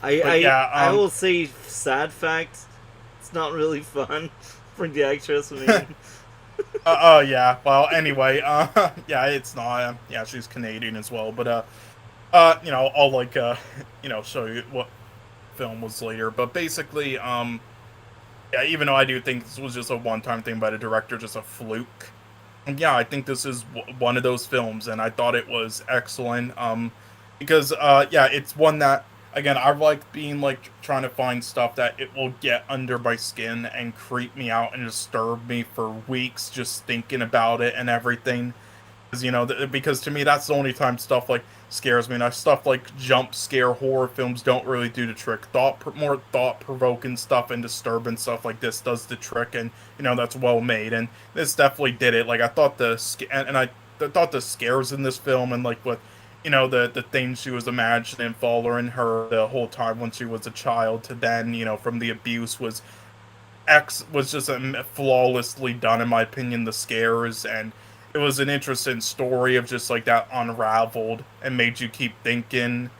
I But I yeah, I will say sad fact. It's not really fun for the actress. I mean, yeah. Well, anyway, yeah, it's not. Yeah, she's Canadian as well. But I'll like show you what film was later. But basically, yeah, even though I do think this was just a one-time thing by the director, just a fluke. And yeah, I think this is one of those films, and I thought it was excellent. Because yeah, it's one that again I like being like trying to find stuff that it will get under my skin and creep me out and disturb me for weeks just thinking about it and everything. 'Cause, because to me that's the only time stuff like scares me. And stuff like jump scare horror films don't really do the trick. More thought provoking stuff and disturbing stuff like this does the trick, and that's well made. And this definitely did it. Like I thought I thought the scares in this film and like what the things she was imagining following her the whole time when she was a child to then from the abuse was just flawlessly done in my opinion. The scares, and it was an interesting story of just like that unraveled and made you keep thinking,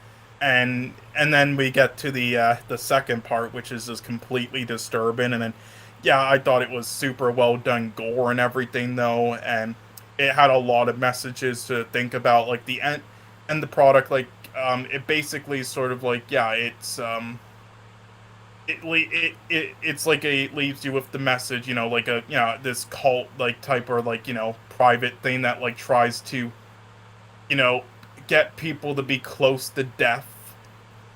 and then we get to the second part, which is just completely disturbing. And then yeah, I thought it was super well done gore and everything though, and it had a lot of messages to think about, like the end and the product. Like it basically sort of like, yeah, it's like it leaves you with the message, like a this cult like type or like private thing that like tries to get people to be close to death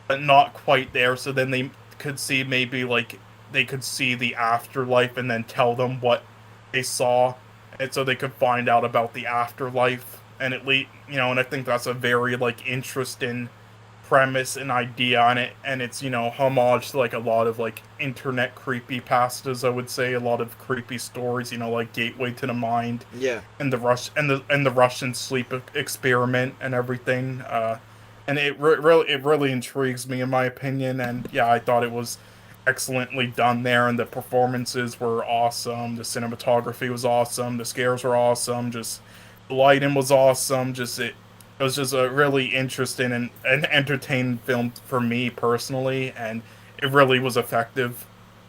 but not quite there, so then they could see, maybe like they could see the afterlife and then tell them what they saw, and so they could find out about the afterlife. And and I think that's a very like interesting premise and idea on it, and it's homage to like a lot of like internet creepy pastas, I would say, a lot of creepy stories, like Gateway to the Mind, Yeah. and the Russian sleep experiment and everything, and it really intrigues me in my opinion. And yeah, I thought it was excellently done there, and the performances were awesome, the cinematography was awesome, the scares were awesome, just the lighting was awesome. It was just a really interesting and entertaining film for me personally, and it really was effective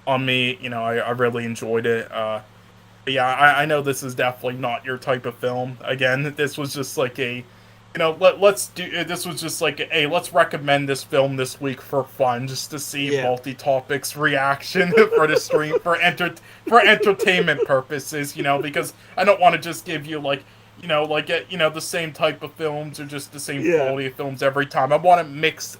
on me. I really enjoyed it. But yeah, I know this is definitely not your type of film. Again, this was just like a, this was just like let's recommend this film this week for fun, just to see Yeah. multi-topics reaction for the stream for entertainment purposes. Because I don't want to just give you like the same type of films or just the same Yeah. quality of films every time. I want to mix,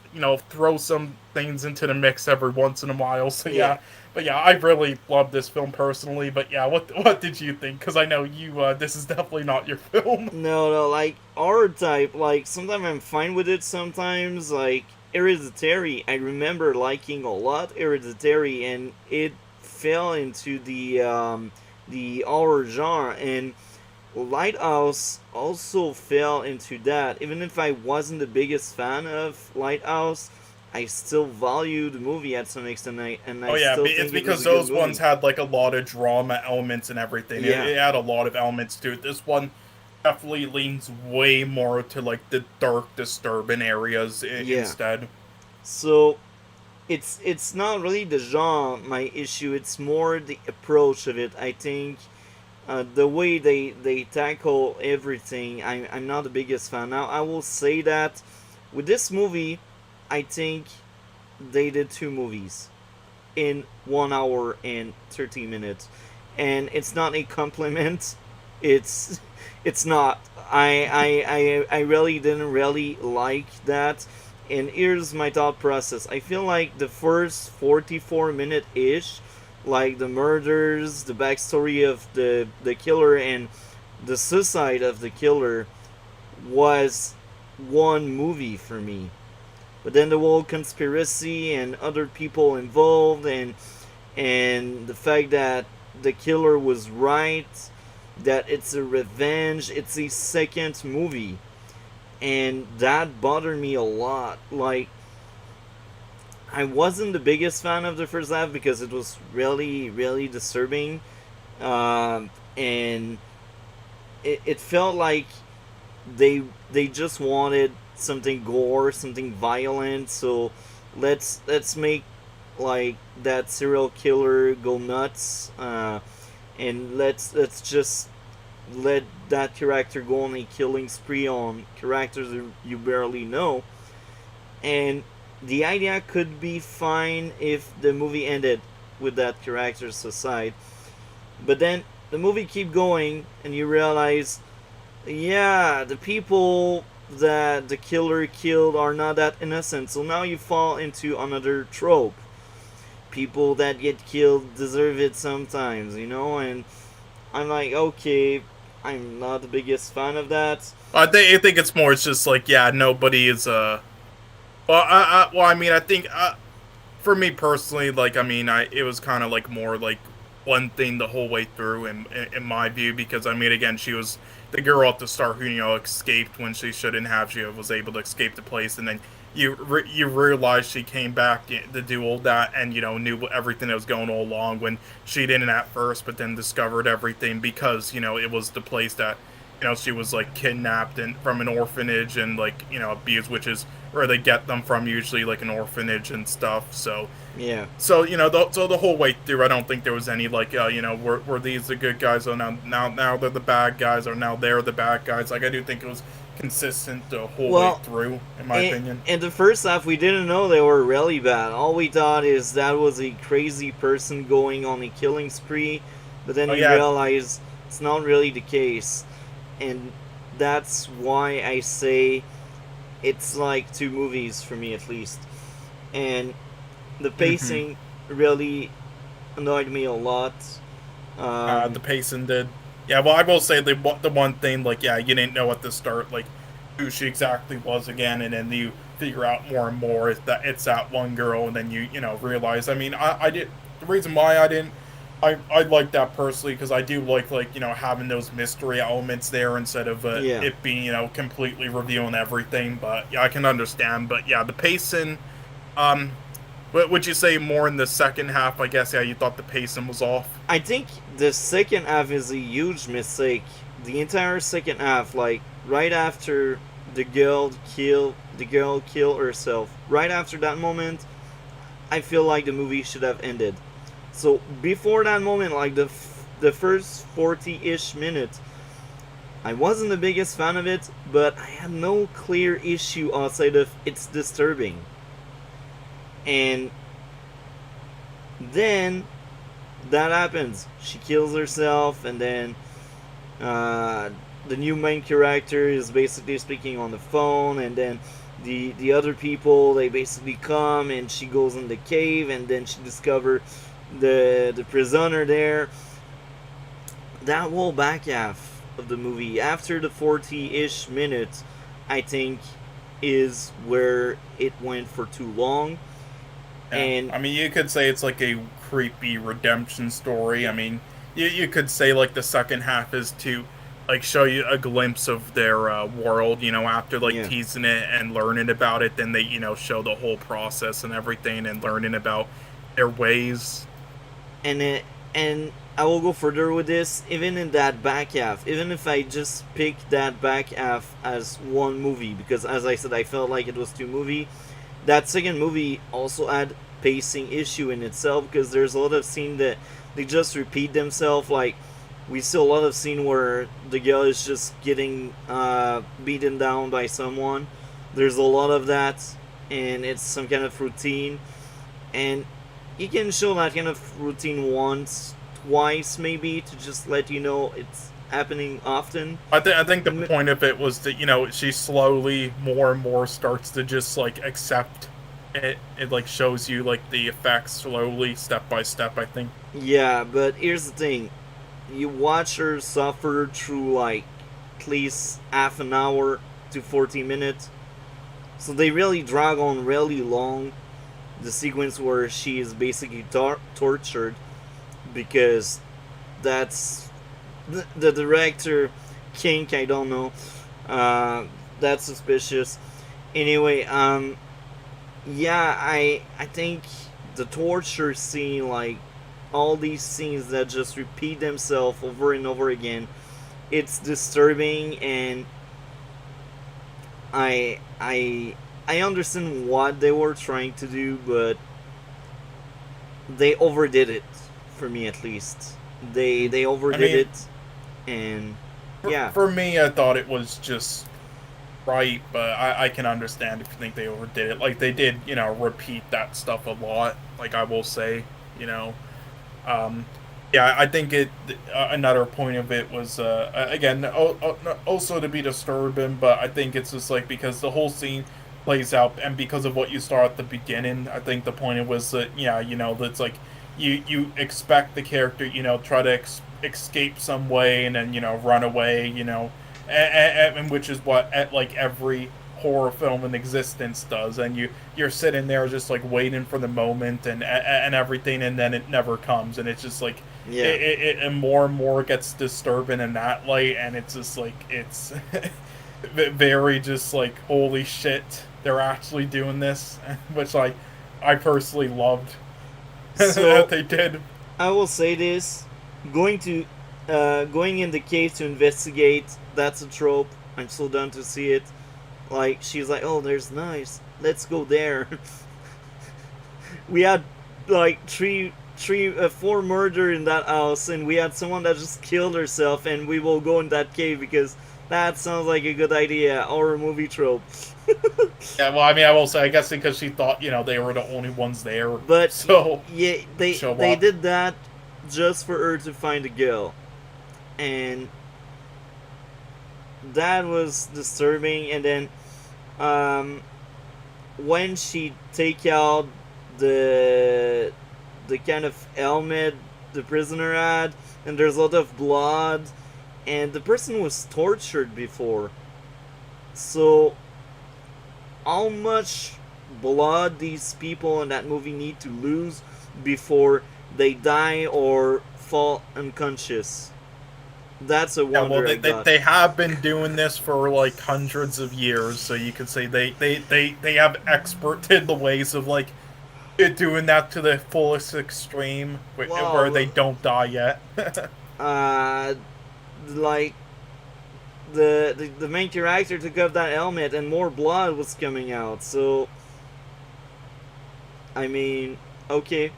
throw some things into the mix every once in a while. So yeah. But yeah, I really love this film personally. But yeah, what did you think? Because I know you, this is definitely not your film. No, like horror type. Like sometimes I'm fine with it. Sometimes like Hereditary, I remember liking a lot Hereditary, and it fell into the horror genre. And Lighthouse also fell into that. Even if I wasn't the biggest fan of Lighthouse, I still value the movie at some extent. Oh yeah, still it's think because it was a those good ones movie. had like a lot of drama elements and everything. Yeah. It had a lot of elements to it. This one definitely leans way more to like the dark, disturbing areas Yeah. instead. So it's not really the genre my issue. It's more the approach of it. I think the way they tackle everything, I'm not the biggest fan. Now I will say that with this movie, I think they did two movies in 1 hour and 30 minutes, and it's not a compliment. It's it's not. I really didn't really like that. And here's my thought process. I feel like the first 44 minute ish, like the murders, the backstory of the killer, and the suicide of the killer, was one movie for me. But then the whole conspiracy and other people involved, and the fact that the killer was right, that it's a revenge, it's a second movie, and that bothered me a lot. Like, I wasn't the biggest fan of the first half because it was really, really disturbing, and it felt like they just wanted something gore, something violent. So let's make like that serial killer go nuts, and let's just let that character go on a killing spree on characters you barely know. And the idea could be fine if the movie ended with that character's suicide, but then the movie keep going and you realize, yeah, the people that the killer killed are not that innocent. So now you fall into another trope. People that get killed deserve it sometimes, and I'm like, okay, I'm not the biggest fan of that. I think it's more. It's just like yeah, nobody is Well, I mean, I think for me personally, like I mean, it was kind of like more like one thing the whole way through in my view because I mean, again, she was the girl at the start who escaped when she shouldn't have. She was able to escape the place, and then you realize she came back to do all that and knew everything that was going all along when she didn't at first, but then discovered everything because it was the place that she was like kidnapped and from an orphanage and like abused, which is where they get them from usually, like an orphanage and stuff. So Yeah. so so the whole way through, I don't think there was any like were these the good guys or now they're the bad guys or now they're the bad guys. Like I do think it was consistent the whole way through, in my opinion. In the first half, we didn't know they were really bad. All we thought is that was a crazy person going on a killing spree, but then you realize it's not really the case. And that's why I say it's like two movies for me at least. And the pacing really annoyed me a lot. The pacing did. Yeah, well, I will say the one thing, like, yeah, you didn't know at the start, like, who she exactly was again, and then you figure out more and more that it's that one girl, and then you realize. I mean, I did the reason why I didn't. I like that personally because I do like having those mystery elements there instead of it being completely revealing everything. But yeah, I can understand. But yeah, the pacing. What would you say more in the second half? I guess you thought the pacing was off. I think the second half is a huge mistake. The entire second half, like right after the girl kill herself, right after that moment, I feel like the movie should have ended. So before that moment, like the first 40-ish minutes, I wasn't the biggest fan of it, but I had no clear issue outside of it's disturbing. And then that happens. She kills herself, and then the new main character is basically speaking on the phone, and then the other people, they basically come, and she goes in the cave, and then she discovers the prisoner there. That whole back half of the movie, after the 40-ish minutes, I think is where it went for too long. Yeah. And I mean, you could say it's like a creepy redemption story. I mean, you could say like the second half is to like show you a glimpse of their world, after like teasing it and learning about it, then they show the whole process and everything and learning about their ways. And I will go further with this. Even in that back half, even if I just pick that back half as one movie, because as I said, I felt like it was two movies. That second movie also had pacing issue in itself because there's a lot of scenes that they just repeat themselves. Like we see a lot of scene where the girl is just getting beaten down by someone. There's a lot of that, and it's some kind of routine. And you can show that kind of routine once, twice maybe, to just let you know it's happening often. I think the point of it was that she slowly more and more starts to just like accept it. It like shows you like the effects slowly, step by step, I think. Yeah, but here's the thing: you watch her suffer through like at least half an hour to 40 minutes, so they really drag on really long. The sequence where she is basically tortured, because that's the director kink, I don't know. That's suspicious. Anyway, yeah, I think the torture scene, like all these scenes that just repeat themselves over and over again, it's disturbing, and I understand what they were trying to do, but they overdid it, for me at least. They overdid it, and yeah. For me, I thought it was just right, but I can understand if you think they overdid it. Like, they did, repeat that stuff a lot, like I will say, Yeah, I think another point of it was, again, also to be disturbing, but I think it's just like because the whole scene plays out, and because of what you saw at the beginning, I think the point was that, it's like you expect the character, try to escape some way and then run away, and which is what like every horror film in existence does, and you're sitting there just like waiting for the moment and everything, and then it never comes, and it's just like Yeah. it and more gets disturbing in that light, and it's just like it's very just like holy shit, they're actually doing this, which I personally loved that So they did. I will say this: going to, going in the cave to investigate. That's a trope. I'm so done to see it. Like she's like, oh, there's knives. Let's go there. We had like four murder in that house, and we had someone that just killed herself, and we will go in that cave because that sounds like a good idea. Horror movie trope. Yeah, well, I mean, I will say, I guess because she thought they were the only ones there, But so yeah, show they up. did that just for her to find a girl, and that was disturbing. And then, when she take out the kind of helmet the prisoner had, and there's a lot of blood, and the person was tortured before. So, how much blood these people in that movie need to lose before they die or fall unconscious? That's a Yeah, well, wonder I they got. they have been doing this for like hundreds of years, so you could say they have experted the ways of like doing that to the fullest extreme, where they Wow, don't die yet. uh, like the main character took off that helmet and more blood was coming out. So I mean, okay.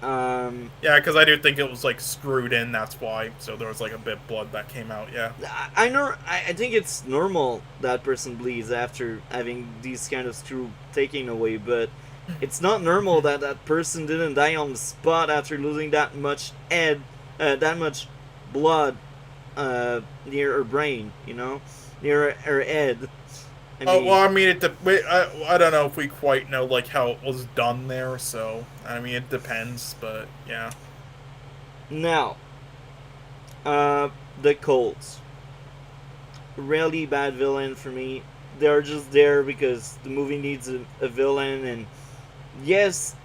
Um, Yeah, because I do think it was like screwed in. That's why. So there was like a bit of blood that came out. Yeah. I know. I think it's normal that person bleeds after having these kind of screw taken away, but it's not normal that that person didn't die on the spot after losing that much that much blood near her brain. Near her head. I Oh mean, well, I mean, I don't know if we quite know like how it was done there. So I mean, it depends. But yeah. now, uh, the Colts. Really bad villain for me. They're just there because the movie needs a villain, and yes,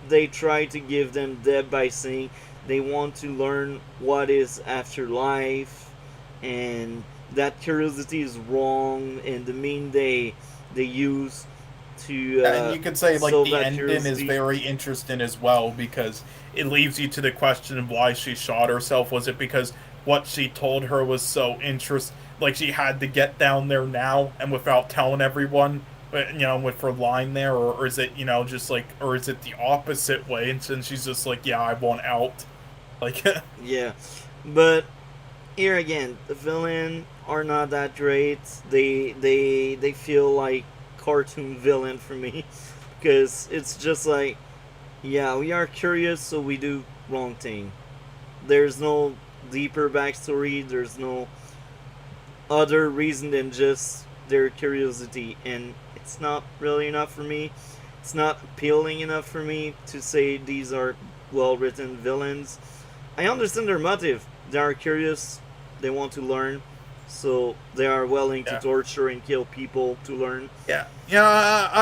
they try to give them depth by saying they want to learn what is afterlife, and that curiosity is wrong, and the mean they use to And you could say like solve the that ending is curiosity. very interesting as well because it leaves you to the question of why she shot herself. Was it because what she told her was so like she had to get down there now and without telling everyone, with her line there, or is it just like, or is it the opposite way? And since she's just like, yeah, I want out, like, Yeah, but here again, the villain are not that great. They feel like cartoon villain for me because it's just like, yeah, we are curious, so we do wrong thing. There's no deeper backstory. There's no other reason than just their curiosity, and it's not really enough for me. It's not appealing enough for me to say these are well written villains. I understand their motive. They are curious, they want to learn, so they are willing to yeah. torture and kill people to learn. Yeah,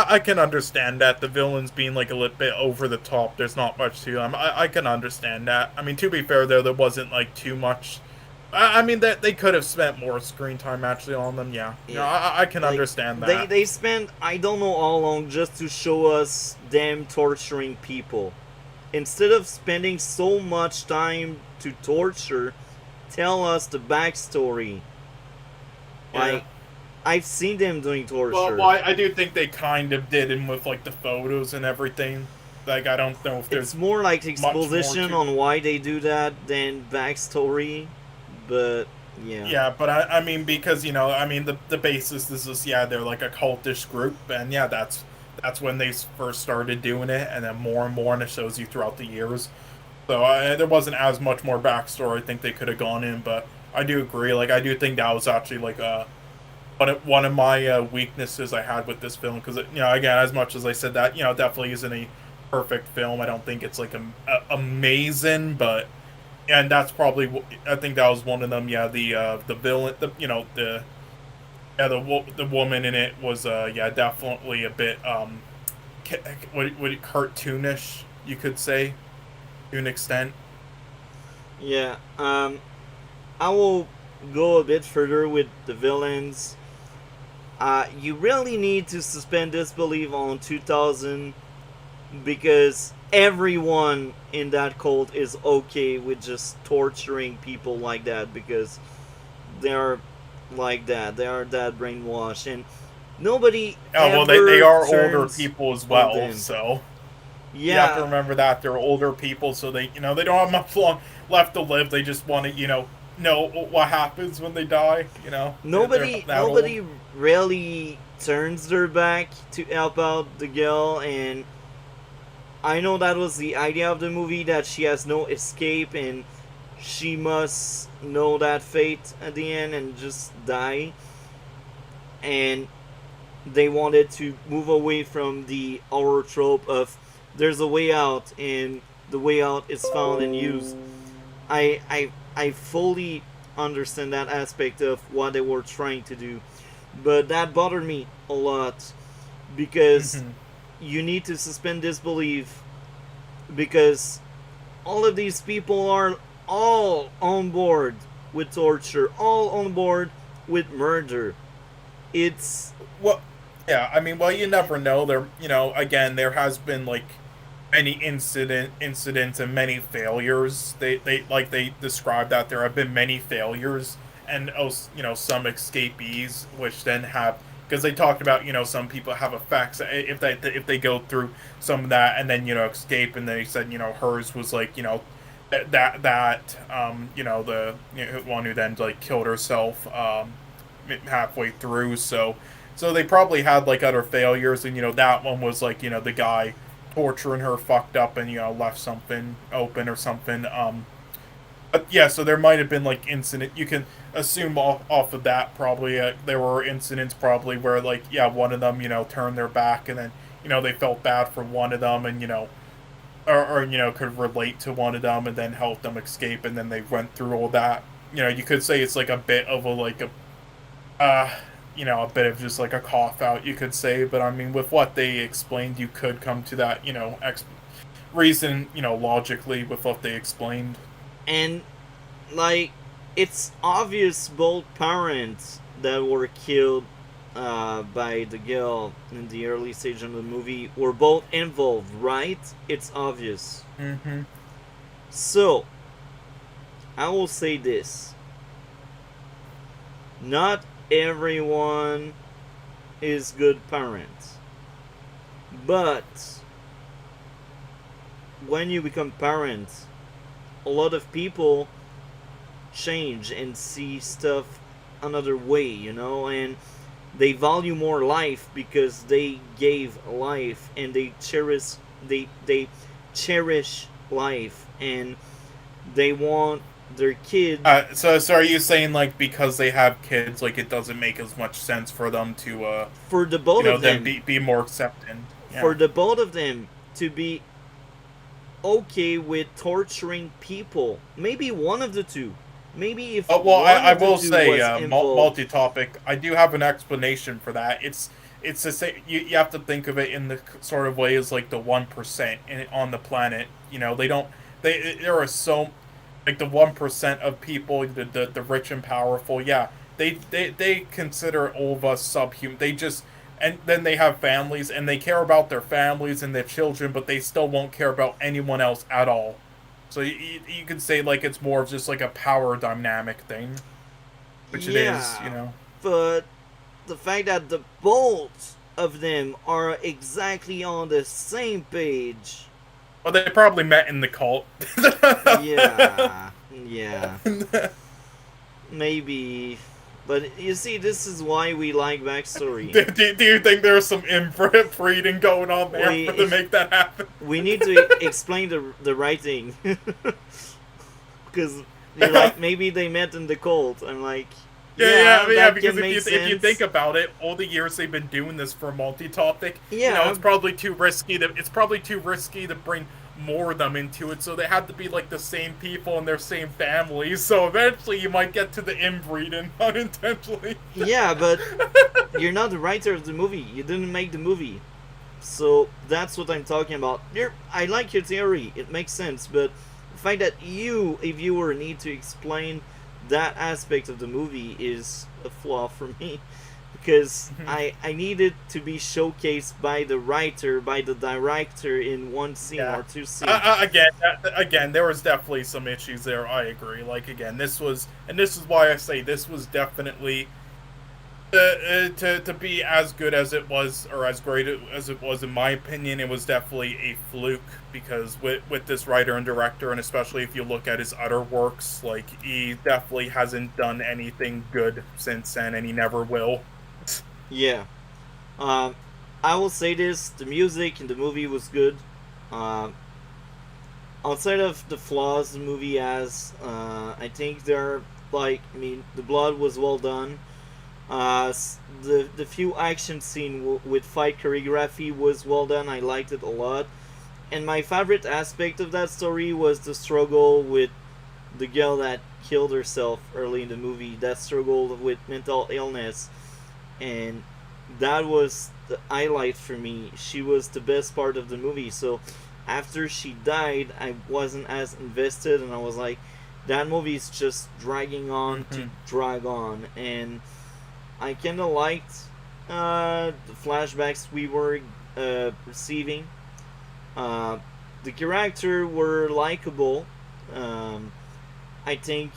I can understand that the villains being like a little bit over the top. There's not much to them. I can understand that. I mean, to be fair, there wasn't like too much. I mean that they could have spent more screen time actually on them. Yeah, Yeah. I can Like understand they that. they spend I don't know how long just to show us them torturing people. Instead of spending so much time to torture, tell us the backstory. Yeah. Like I've seen them doing Well, torture. I do think they kind of did him with like the photos and everything. Like I don't know if It's there's more like much more exposition to. on why they do that than backstory. But yeah. Yeah, but I mean because I mean the basis is just yeah they're like a cultish group and yeah that's when they first started doing it and then more and it shows you throughout the years. So there wasn't as much more backstory I think they could have gone in, but I do agree. Like I do think that was actually like one of my weaknesses I had with this film because again as much as I said that it definitely isn't a perfect film. I don't think it's like amazing, but and that's probably, I think that was one of them. Yeah, the villain, the woman in it was yeah, definitely a bit what cartoonish, you could say, to an extent. Yeah. I will go a bit further with the villains. You really need to suspend disbelief on 2000 because everyone in that cult is okay with just torturing people like that because they are like that. They are that brainwashed, and nobody Oh well, ever they are older turns people as on well, them. so you have to Yeah, remember that they're older people, so they don't have much long left to live. They just want to know what happens when they die. They're that old. nobody really turns their back to help out the girl, and I know that was the idea of the movie, that she has no escape and she must know that fate at the end and just die. And they wanted to move away from the horror trope of there's a way out and the way out is found and used. I fully understand that aspect of what they were trying to do, but that bothered me a lot because Mhm. you need to suspend disbelief because all of these people are all on board with torture, all on board with murder. It's Well, yeah. I mean, well, you never know. Again, there has been like many incidents and many failures. They described that there have been many failures and some escapees, which then have, because they talked about some people have effects if they go through some of that and then escape, and they said hers was like the one who then like killed herself halfway through. So they probably had like other failures, and that one was like the guy torturing her fucked up and left something open or something. But yeah, so there might have been like incident. You can assume off of that probably there were incidents probably where like yeah, one of them turned their back, and then they felt bad for one of them, and or could relate to one of them and then help them escape, and then they went through all that. You could say it's like a bit of a like a uh a bit of just like a cough out, you could say. But I mean, with what they explained, you could come to that reason logically with what they explained. and like it's obvious both parents that were killed by the girl in the early stage of the movie were both involved, right? It's obvious. Mm-hmm. So I will say this: not everyone is good parents, but when you become parents, a lot of people change and see stuff another way, and they value more life because they gave life and they cherish life, and they want their kid. So are you saying like because they have kids, like it doesn't make as much sense for them to For the both of then them, be more accepting? for Yeah. the both of them to be okay with torturing people. Maybe one of the two. Maybe if Well, one I of the will two say, was involved. multi-topic. I do have an explanation for that. It's the same. You have to think of it in the sort of way as like the 1% on the planet. They don't. There are so like the 1% of people, the rich and powerful. Yeah, they consider all of us subhuman. They just, and then they have families and they care about their families and their children, but they still won't care about anyone else at all. So you could say like it's more of just like a power dynamic thing, which it is. Yeah, but the fact that the both of them are exactly on the same page. Well, they probably met in the cult. Yeah, yeah, maybe. But you see, this is why we like backstory. Do you think there's some inbreeding going on there to make that happen? We need to explain the writing. Because you're like, maybe they met in the cult. I'm like, Yeah, that because can make if you sense. think about it, all the years they've been doing this for multi-topic, Yeah. it's probably too risky. It's probably too risky to bring more them into it, so they had to be like the same people and their same families. So eventually, you might get to the inbreeding unintentionally. Yeah, but you're not the writer of the movie. You didn't make the movie. So that's what I'm talking about. I like your theory. It makes sense, but the fact that you, a viewer, need to explain that aspect of the movie is a flaw for me. Because I need it to be showcased by the writer, by the director in one scene Yeah. or two scenes. Again, there was definitely some issues there. I agree. Like again, this is why I say this was definitely to be as good as it was, or as great as it was, in my opinion, it was definitely a fluke, because with this writer and director, and especially if you look at his other works, like, he definitely hasn't done anything good since then, and he never will. Yeah. Um, I will say this: the music in the movie was good. Um, Outside of the flaws the movie has, I think they're the blood was well done. The few action scene with fight choreography was well done. I liked it a lot. And my favorite aspect of that story was the struggle with the girl that killed herself early in the movie. That struggle with mental illness, and that was the highlight for me. She was the best part of the movie. So after she died, I wasn't as invested, and I was like, that movie is just dragging on to drag on, and I kind of liked the flashbacks we were receiving. The character were likable. I think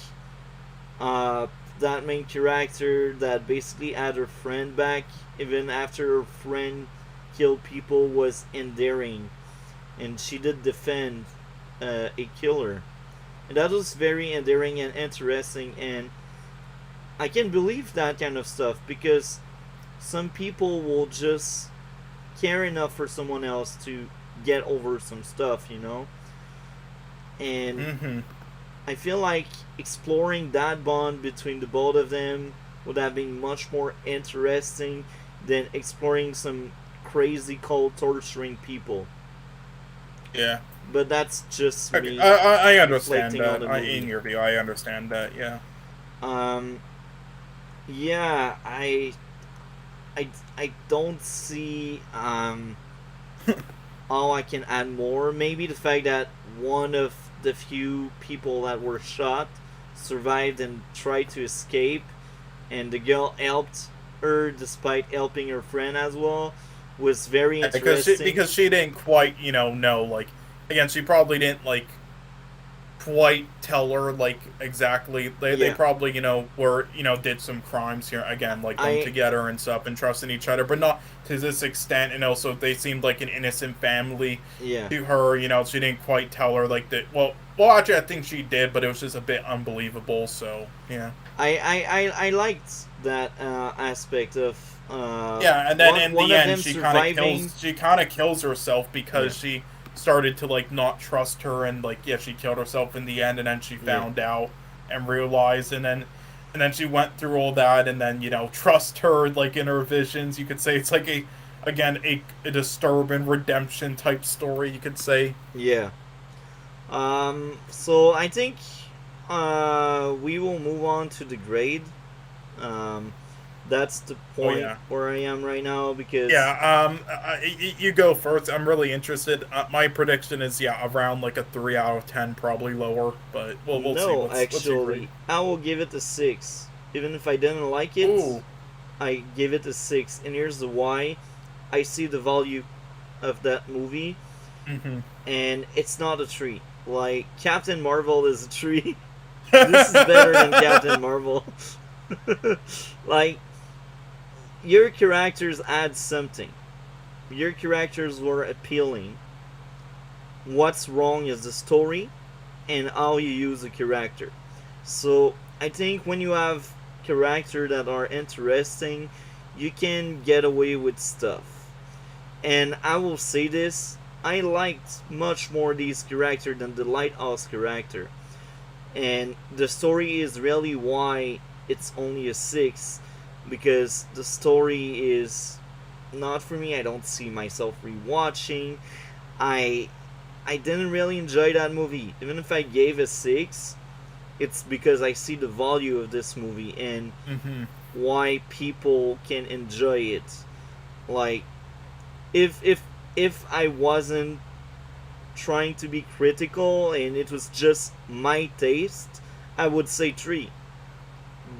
that main character that basically had her friend back even after her friend killed people was endearing, and she did defend a killer, and that was very endearing and interesting. And I can believe that kind of stuff, because some people will just care enough for someone else to get over some stuff, And I feel like exploring that bond between the both of them would have been much more interesting than exploring some crazy cold torturing people. Yeah. But that's just me. I understand reflecting on that. the movie. In your view, I understand that. Yeah. Yeah, I don't see how I can add more. Maybe the fact that one of the few people that were shot survived and tried to escape, and the girl helped her despite helping her friend as well, was very interesting. Because she didn't quite know, like, again, she probably didn't like quite tell her like exactly. They probably were did some crimes here again, like them together and stuff, and trusting each other, but not to this extent. And also they seemed like an innocent family to her. She didn't quite tell her like that. Well, actually, I think she did, but it was just a bit unbelievable. So yeah. I liked that aspect of and then in the end she kind of kills herself because she started to like not trust her, and like she killed herself in the end, and then she found out and realized, and then she went through all that, and then trust her like in her visions. You could say it's like a disturbing redemption type story, you could say. So I think we will move on to the grade. That's the point where I am right now, because you go first. I'm really interested. My prediction is around like a 3 out of 10, probably lower, but we'll see. No, actually, I will give it a 6. Even if I didn't like it, I give it a 6, and here's the why. I see the value of that movie, and it's not a 3. Like, Captain Marvel is a 3. This is better than Captain Marvel. Like, your characters add something. Your characters were appealing. What's wrong is the story and how you use a character. So I think when you have characters that are interesting, you can get away with stuff. And I will say this, I liked much more these characters than the Lighthouse character. And the story is really why it's only a 6, because the story is not for me. I don't see myself rewatching. I I didn't really enjoy that movie. Even if I gave a 6, it's because I see the value of this movie and Mm-hmm. why people can enjoy it. Like, if I wasn't trying to be critical and it was just my taste, I would say 3.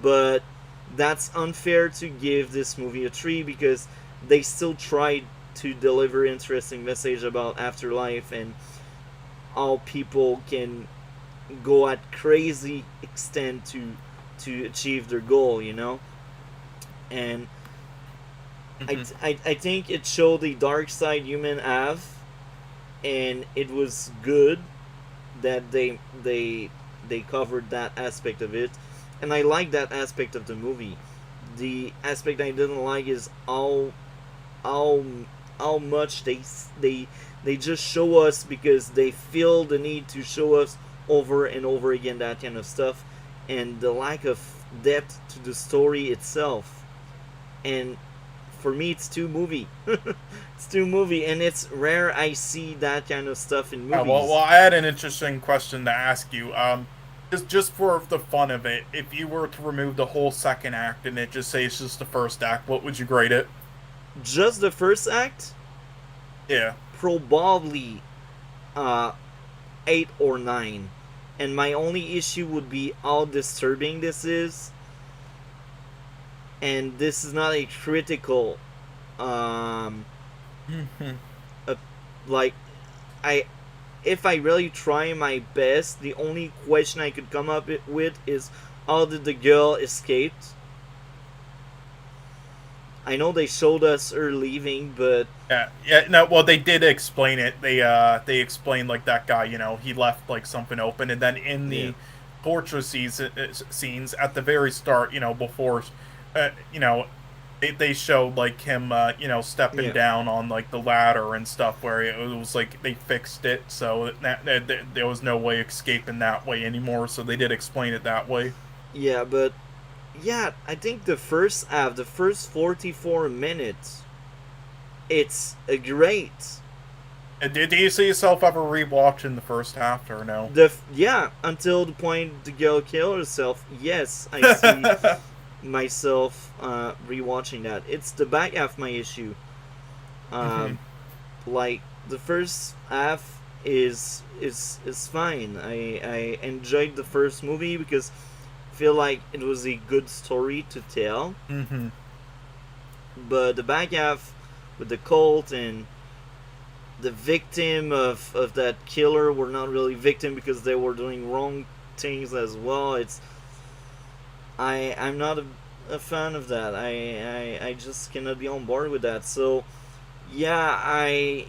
But that's unfair to give this movie a 3 because they still tried to deliver interesting message about afterlife and how people can go at crazy extent to achieve their goal, and Mm-hmm. I think it showed the dark side human have, and it was good that they covered that aspect of it, and I like that aspect of the movie. The aspect I didn't like is how how much they just show us because they feel the need to show us over and over again that kind of stuff, and the lack of depth to the story itself. And for me, it's too movie. It's too movie, and it's rare I see that kind of stuff in Well, movies. I had an interesting question to ask you. Just for the fun of it, if you were to remove the whole second act and it just say it's just the first act, what would you grade it? Just the first act, Yeah. probably uh 8 or 9, and my only issue would be how disturbing this is, and this is not a critical um Mm-hmm. uh, like I if I really try my best, the only question I could come up with is how did the girl escape. I know they showed us her leaving, but Yeah, yeah. No, well, they did explain it. They explained like that guy. He left like something open, and then in yeah, the torture scenes at the very start, before, uh, you know, they showed like him, stepping yeah, down on like the ladder and stuff, where it was like they fixed it, so there was no way escaping that way anymore. So they did explain it that way. yeah, but yeah, I think the first half, the first 44 minutes, it's a great. Do you see yourself ever rewatching the first half or no? Yeah, until the point the girl killed herself. Yes, I see myself rewatching that. It's the back half my issue. Hmm. Um, like the first half is fine. I enjoyed the first movie because I feel like it was a good story to tell. Hmm. But the back half with the cult and the victim of that killer were not really victim because they were doing wrong things as well. I'm not a fan of that. I just cannot be on board with that. So yeah, I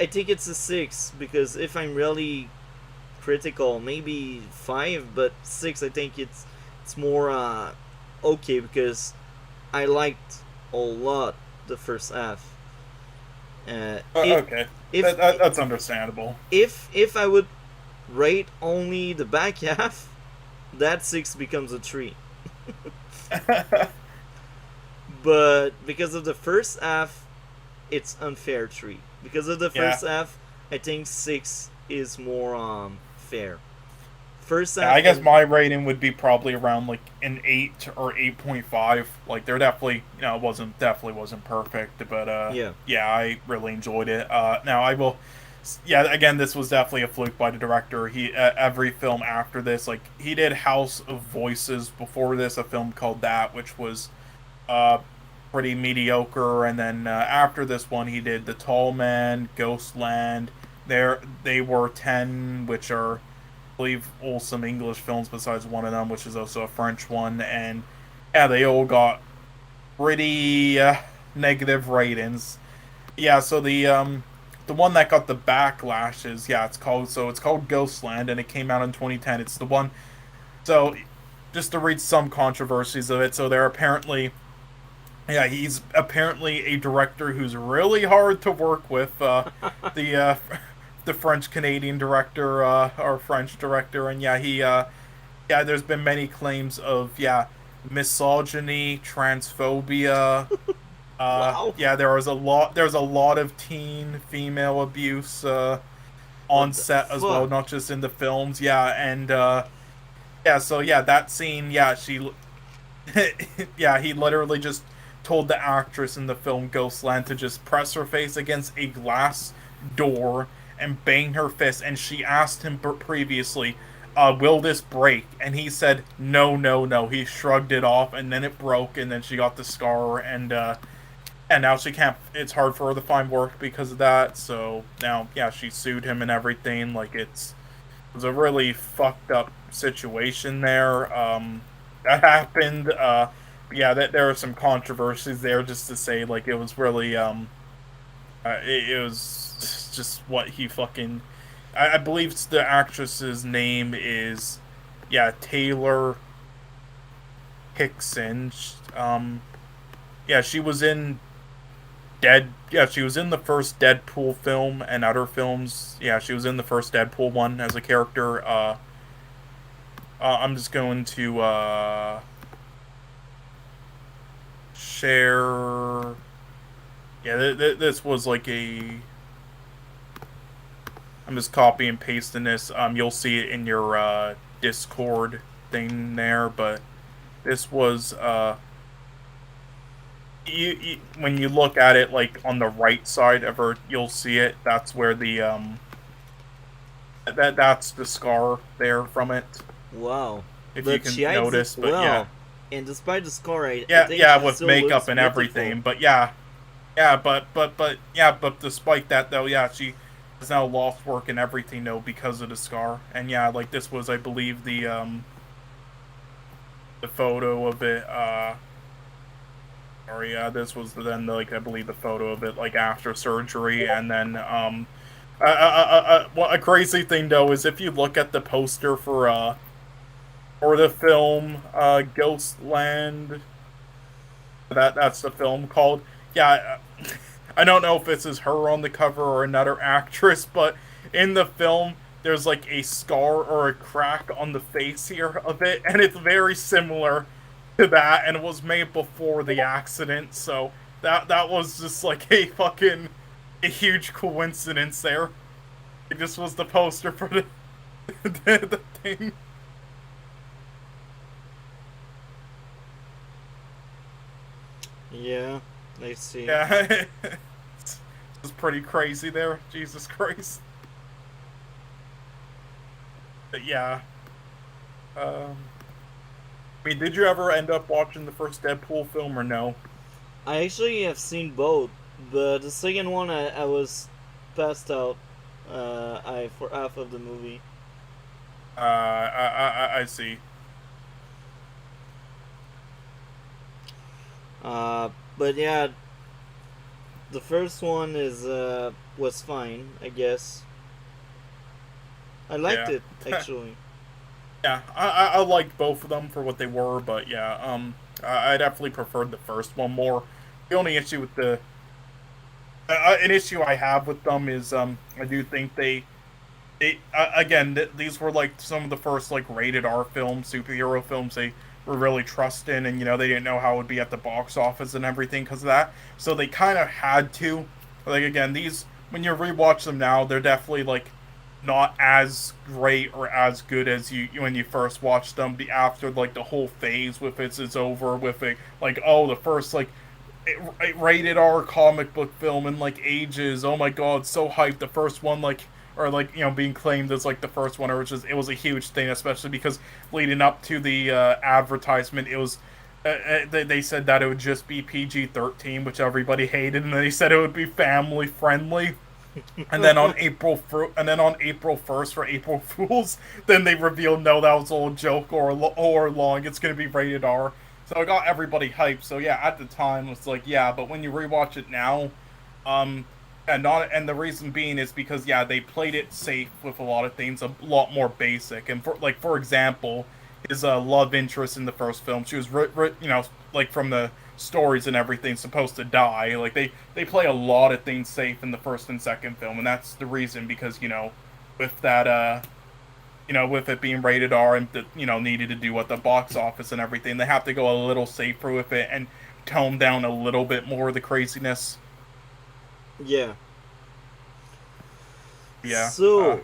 think it's a 6 because if I'm really critical, maybe 5, but 6 I think it's more okay because I liked a lot the first half. It Okay, if that's understandable. if I would rate only the back half, that 6 becomes a 3. But because of the first half, it's unfair 3. Because of the Yeah. first half, I think 6 is more fair. First Yeah, half I guess and my rating would be probably around like an 8 or 8.5. Like they're definitely, it wasn't perfect, but yeah, yeah, I really enjoyed it. Now I will, yeah, again, this was definitely a fluke by the director. He every film after this, like he did House of Voices before this, a film called that, which was uh pretty mediocre, and then after this one, he did The Tall Man, Ghostland. They were 10, which are believe all some English films besides one of them, which is also a French one, and yeah, they all got pretty negative ratings. Yeah, so the one that got the backlash is it's called Ghostland, and it came out in 2010. It's the one. So just to read some controversies of it, so they're apparently he's apparently a director who's really hard to work with. The the French Canadian director, or French director, and there's been many claims of misogyny, transphobia. wow, There's a lot of teen female abuse. on What the set as well, fuck? not just in the films. Yeah, and yeah, so yeah, that scene, yeah, she yeah, he literally just told the actress in the film Ghostland to just press her face against a glass door and bang her fist. And she asked him previously, will this break? And he said, no, no, no. He shrugged it off, and then it broke, and then she got the scar, and now she can't. It's hard for her to find work because of that. So now, yeah, she sued him and everything. Like it was a really fucked up situation there. That happened. Yeah, there are some controversies there. Just to say, like, it was really it was just what he fucking. I believe the actress's name is, yeah, Taylor Hickson. Yeah, she was in Yeah, she was in the first Deadpool film and other films. Yeah, she was in the first Deadpool one as a character. I'm just going to share. Yeah, this was like a. I'm just copy and pasting this. You'll see it in your Discord thing there, but this was when you look at it like on the right side of her, you'll see it. That's where the that's the scar there from it. Wow. If you But can she hides it notice, but yeah. well. And despite the scar, I Yeah, think yeah, she with still makeup looks and beautiful. everything. But yeah, yeah, but yeah, but despite that though, yeah, she has now lost work and everything though because of the scar. And yeah, like this was, I believe, the photo of it. Or yeah, this was then like I believe the photo of it like after surgery, and then what a crazy thing though is if you look at the poster for the film Ghostland. That's the film called. Yeah, I don't know if this is her on the cover or another actress, but in the film there's like a scar or a crack on the face here of it, and it's very similar to that, and it was made before the accident, so that was just like a huge coincidence there. This was the poster for the thing. Yeah, I see. Yeah, it's pretty crazy there. Jesus Christ. But yeah. I mean, did you ever end up watching the first Deadpool film or no? I actually have seen both, but the second one I was passed out. I for half of the movie. I see. But yeah, the first one is was fine, I guess. I liked Yeah. it actually. Yeah, I liked both of them for what they were, but yeah, I definitely preferred the first one more. The only issue with an issue I have with them is, I do think again, these were like some of the first like rated R films, superhero films they were really trusting, and they didn't know how it would be at the box office and everything because of that. So they kind of had to, like, again, these when you rewatch them now, they're definitely like not as great or as good as you when you first watched them. After like the whole phase with it is over with it, like, oh, the first like rated R comic book film in like ages. Oh my god, so hyped. The first one, like, or like, being claimed as like the first one, or it was a huge thing, especially because leading up to the advertisement, it was they said that it would just be PG-13, which everybody hated, and they said it would be family friendly. And then on April 1st for April Fools, then they revealed no, that was all a joke or long. It's gonna be rated R. So it got everybody hyped. So yeah, at the time it's like, yeah, but when you rewatch it now, and the reason being is because, yeah, they played it safe with a lot of things, a lot more basic. And for example, his love interest in the first film, she was like from the stories and everything, supposed to die. Like they play a lot of things safe in the first and second film, and that's the reason, because with that with it being rated R and needed to do what the box office and everything, they have to go a little safer with it and tone down a little bit more of the craziness. Yeah. Yeah. So,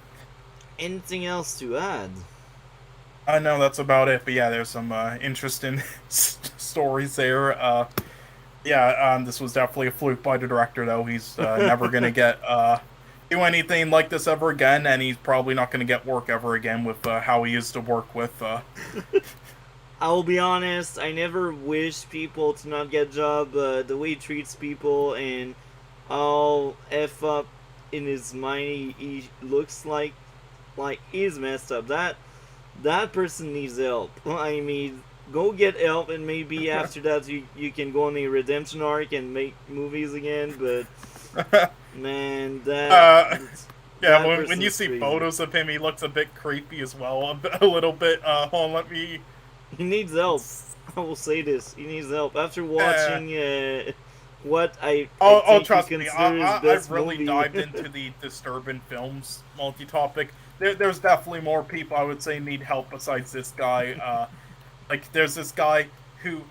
anything else to add? I know that's about it, but yeah, there's some interesting stories there. Yeah, this was definitely a fluke by the director, though. He's never gonna get do anything like this ever again, and he's probably not gonna get work ever again with how he used to work with. I'll be honest, I never wish people to not get job, but the way he treats people and all F up in his mind he looks like he's messed up. That person needs help. I mean, go get help, and maybe after that you can go on a redemption arc and make movies again. But man, Yeah, that when you person's see crazy. photos of him, he looks a bit creepy as well, a little bit. Hold on, let me. He needs help. I will say this. He needs help. After watching what I Oh, think trust he me, considers I've best really movie. dived into the disturbing films multi-topic. There's definitely more people I would say need help besides this guy. Like there's this guy who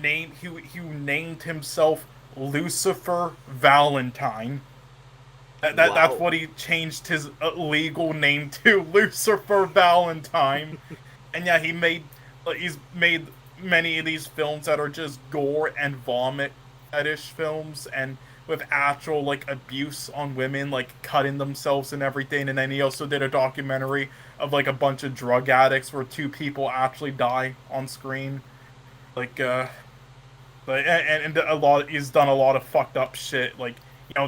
named himself Lucifer Valentine. That's Wow. what he changed his legal name to, Lucifer Valentine. And yeah, he's made many of these films that are just gore and vomit fetish films, and with actual like abuse on women, like cutting themselves and everything. And then he also did a documentary of like a bunch of drug addicts where two people actually die on screen. Like and a lot, he's done a lot of fucked up shit, like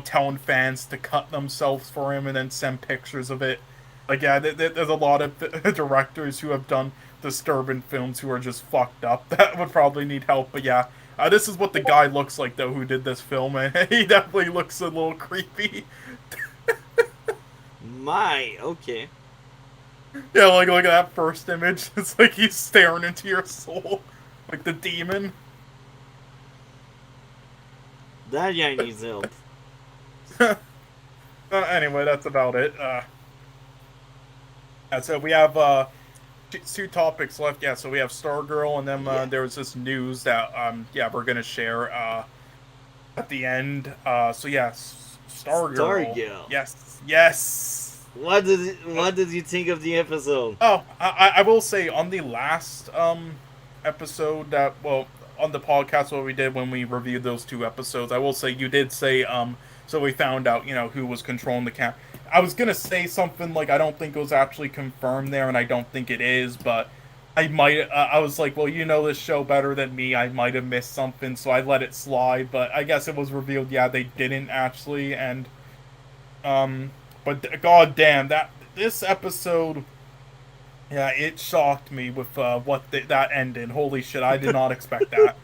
telling fans to cut themselves for him and then send pictures of it. Like yeah, there's a lot of directors who have done disturbing films who are just fucked up that would probably need help. But yeah, this is what the guy looks like though who did this film, and he definitely looks a little creepy. My, okay. Yeah, like look at that first image. It's like he's staring into your soul, like the demon. That guy needs help. Anyway, that's about it. So we have two topics left. Yeah, so we have Stargirl, and then Yeah. there was this news that yeah, we're gonna share at the end. So yeah, Stargirl. Stargirl. Yes. What did you think of the episode? Oh, I will say on the last episode that, well, on the podcast what we did when we reviewed those two episodes, I will say you did say so we found out who was controlling the camp. I was gonna say something like I don't think it was actually confirmed there, and I don't think it is, but I might. I was like, well, you know this show better than me. I might have missed something, so I let it slide. But I guess it was revealed. Yeah, they didn't actually, and but god damn that this episode. Yeah, it shocked me with that ended. Holy shit, I did not expect that.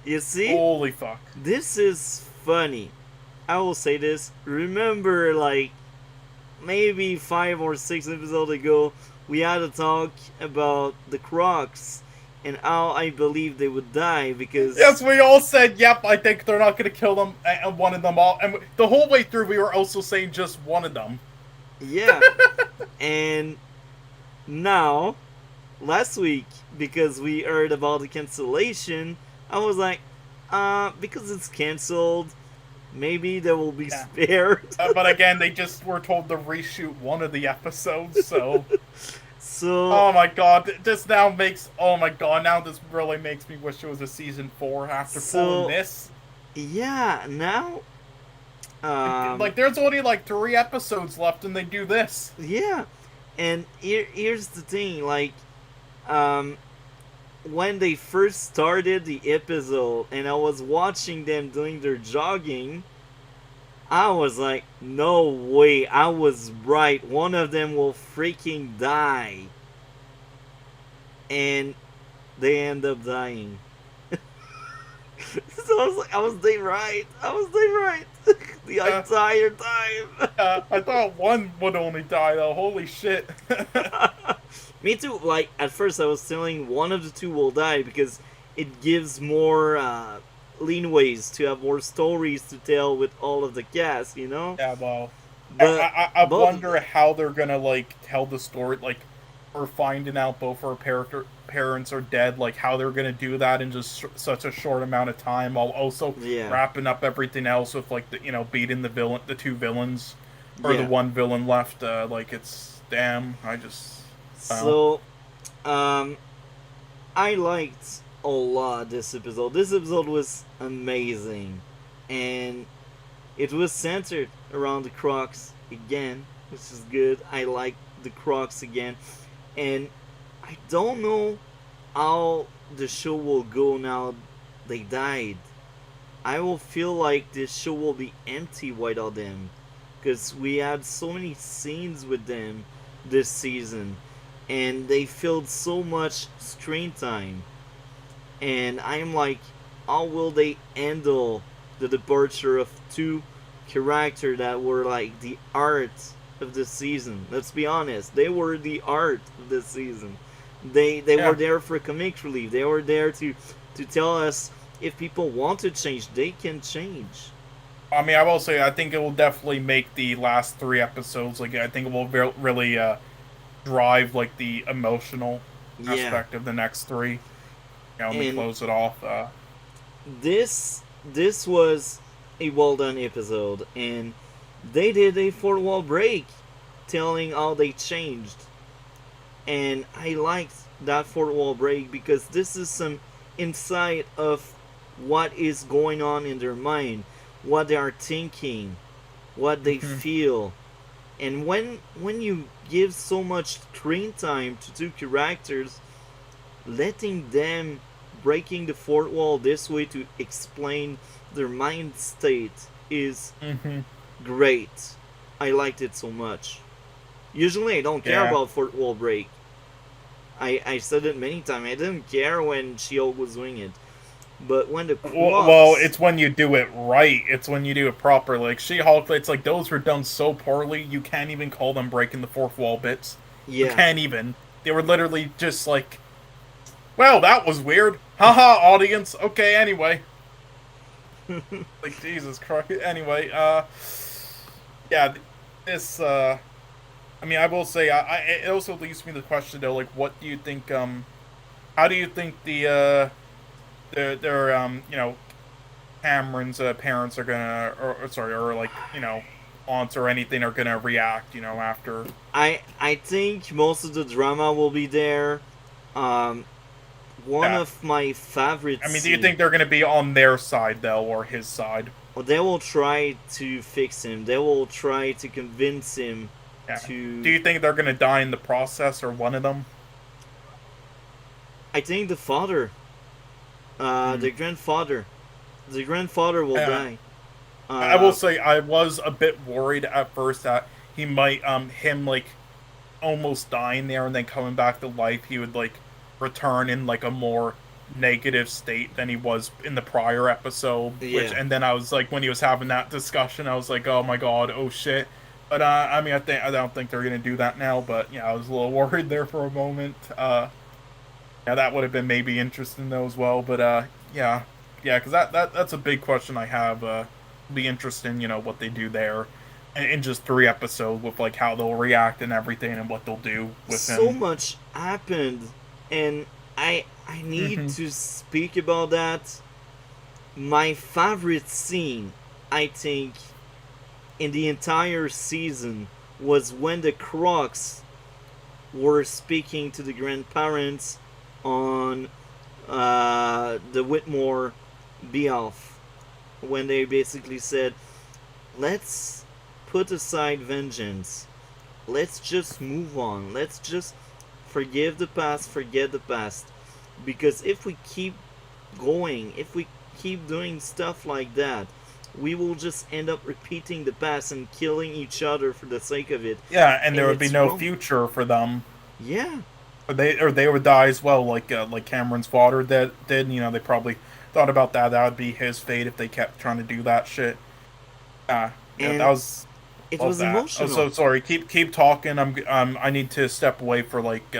You see, Holy fuck. this is funny. I will say this. Remember, like maybe 5 or 6 episodes ago, we had a talk about the Crocs and how I believe they would die because Yes, we all said, yep, I think they're not going to kill them, and one of them all. And the whole way through, we were also saying just one of them. yeah, and now last week because we heard about the cancellation, I was like, because it's canceled, maybe there will be spared. But again, they just were told to reshoot one of the episodes, so. So. Oh my god, this now makes. Oh my god, now this really makes me wish it was a season 4 after pulling this. Yeah, now. Like, there's only like 3 episodes left, and they do this. Yeah, and here's the thing, like, when they first started the episode, and I was watching them doing their jogging, I was like, no way, I was right. One of them will freaking die. And they end up dying. So I was like, I was right. The entire time. I thought one would only die though. Holy shit. Me too. Like, at first I was telling one of the two will die because it gives more leanways to have more stories to tell with all of the cast, Yeah, well, But I wonder how they're gonna like tell the story, like, or finding out both her parents are dead, like how they're gonna do that in just such a short amount of time, while also wrapping up everything else with like the beating the two villains. or the Yeah. one villain left. Like it's damn. I just wow. So, um, I liked a lot this episode. This episode was amazing, and it was centered around the Crocs again, which is good. I like the Crocs again, and I don't know how the show will go now they died. I will feel like this show will be empty without them, because we had so many scenes with them this season, and they filled so much screen time. And I'm like, how will they handle the departure of two characters that were like the art of the season? Let's be honest, they were the art of the season. They were Yeah. there for comic relief. They were there to tell us if people want to change, they can change. I mean, I will say I think it will definitely make the last 3 episodes. Like I think it will really drive like the emotional Yeah, aspect of the next 3. When we and close it off. this was a well done episode, and they did a fourth wall break, telling how they changed. And I liked that fourth wall break because this is some insight of what is going on in their mind, what they are thinking, what they Mhm. feel. And when you give so much screen time to two characters, letting them breaking the fourth wall this way to explain their mind state is Mhm. great. I liked it so much. Usually I don't care Yeah. about fourth wall break. I said it many times. I didn't care when She-Hulk was doing it. But when the Well, Crocs... it's when you do it right. It's when you do it properly. Like She-Hulk, it's like those were done so poorly. You can't even call them breaking the fourth wall bits. You Yeah. can't even. They were literally just like, well, that was weird. Haha, audience. Okay, anyway. Like Jesus Christ. Anyway, yeah, this. I mean, I will say, it also leaves me the question though, like, what do you think? How do you think their Cameron's parents are gonna, or sorry, or like, aunts or anything are gonna react, after. I think most of the drama will be there. Um, one Yeah. of my favorite I mean, do you think they're gonna be on their side though, or his side? they will try to fix him. They will try to convince him Yeah. to... Do you think they're gonna die in the process, or one of them? I think the father, Hmm. the grandfather, will Yeah. die. I will say I was a bit worried at first that he might him like almost dying there and then coming back to life, he would like return in like a more negative state than he was in the prior episode. Which, Yeah. and then I was like, when he was having that discussion, I was like, oh my god, oh shit. But I mean, I don't think they're gonna do that now. But yeah, I was a little worried there for a moment. Yeah, that would have been maybe interesting though as well. But yeah, because that's a big question I have. Be interesting, what they do there in just 3 episodes with like how they'll react and everything and what they'll do with so him. much happened, and I need Mhm. to speak about that. My favorite scene, I think, in the entire season was when the Crocs were speaking to the grandparents on the Whitmore behalf, when they basically said, let's put aside vengeance. Let's just move on. Let's just forgive the past, forget the past. Because if we keep going, if we keep doing stuff like that, we will just end up repeating the past and killing each other for the sake of it. Yeah, and there And would be it's no wrong. future for them. Yeah. Or they would die as well, like Cameron's father did. They probably thought about that. That would be his fate if they kept trying to do that shit. Yeah, that And was it love was that. Oh, so emotional. sorry. Keep talking. I need to step away for like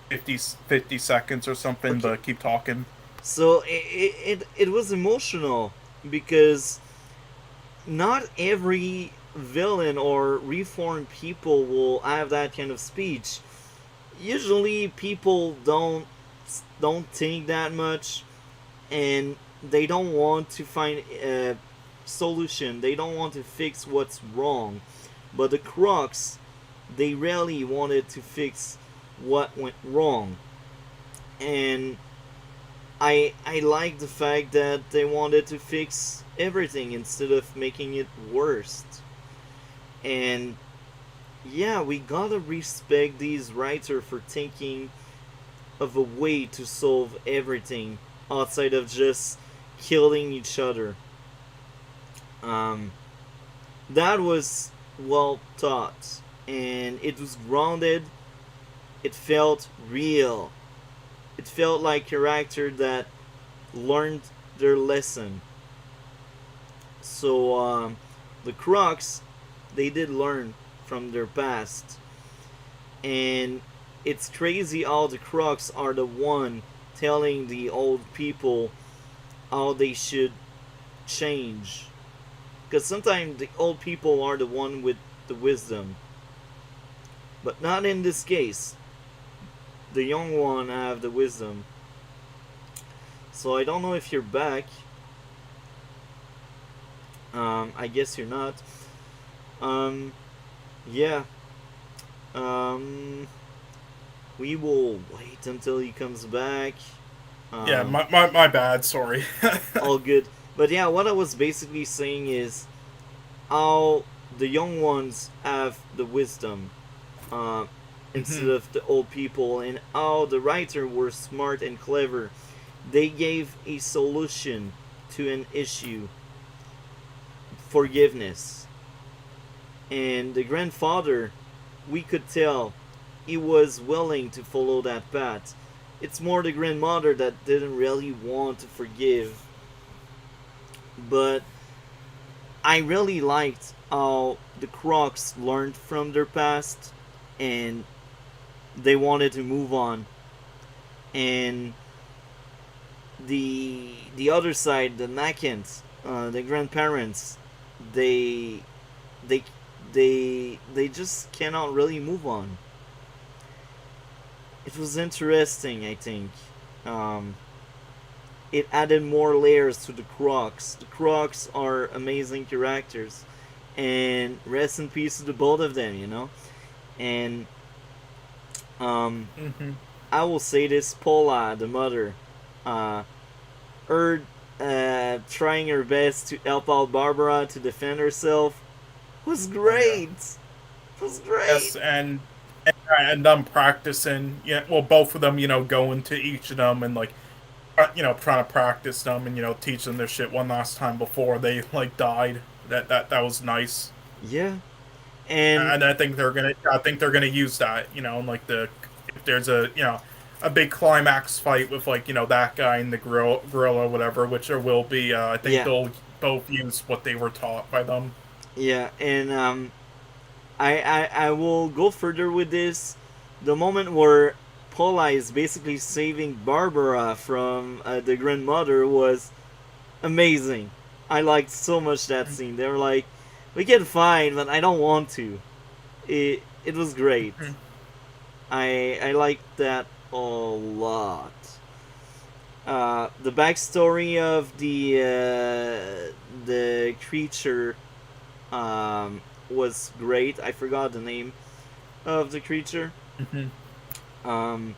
50 seconds or something, Okay. but keep talking. So it was emotional because not every villain or reformed people will have that kind of speech. Usually people don't think that much, and they don't want to find a solution. They don't want to fix what's wrong. But the Crocs, they really wanted to fix what went wrong. And I like the fact that they wanted to fix everything instead of making it worse. And yeah, we gotta respect these writers for thinking of a way to solve everything outside of just killing each other. Um, that was well thought, and it was grounded. It felt real. It felt like character that learned their lesson. So the Crocs, they did learn from their past, and it's crazy how the Crocs are the one telling the old people how they should change. Because sometimes the old people are the one with the wisdom, but not in this case. The young one have the wisdom. So I don't know if you're back. I guess you're not. Um, yeah. Um, we will wait until he comes back. Yeah, my bad, sorry. All good. But yeah, what I was basically saying is how the young ones have the wisdom instead of the old people, and how the writers were smart and clever. They gave a solution to an issue: forgiveness. And the grandfather, we could tell he was willing to follow that path. It's more the grandmother that didn't really want to forgive. But I really liked how the Crocs learned from their past and they wanted to move on. And the other side, the Nakans, the grandparents, they they they just cannot really move on. It was interesting, I think. Um, it added more layers to the Crocs. The Crocs are amazing characters, and rest in peace to the both of them, you know. And I will say this: Paula, the mother, uh, her trying her best to help out Barbara to defend herself was great. It was great. Yes, and them practicing. Yeah, well, both of them, going to each of them and like, trying to practice them and teach them their shit one last time before they like died. That was nice. Yeah, and And I think they're gonna use that. And like if there's a big climax fight with like that guy and the gorilla, whatever, which there will be. I think yeah, they'll both use what they were taught by them. yeah, and I will go further with this. The moment where Paula is basically saving Barbara from the grandmother was amazing. I liked so much that scene. They were like, "We can fight, but I don't want to." It was great. I liked that a lot. The backstory of the creature was great. I forgot the name of the creature. Um,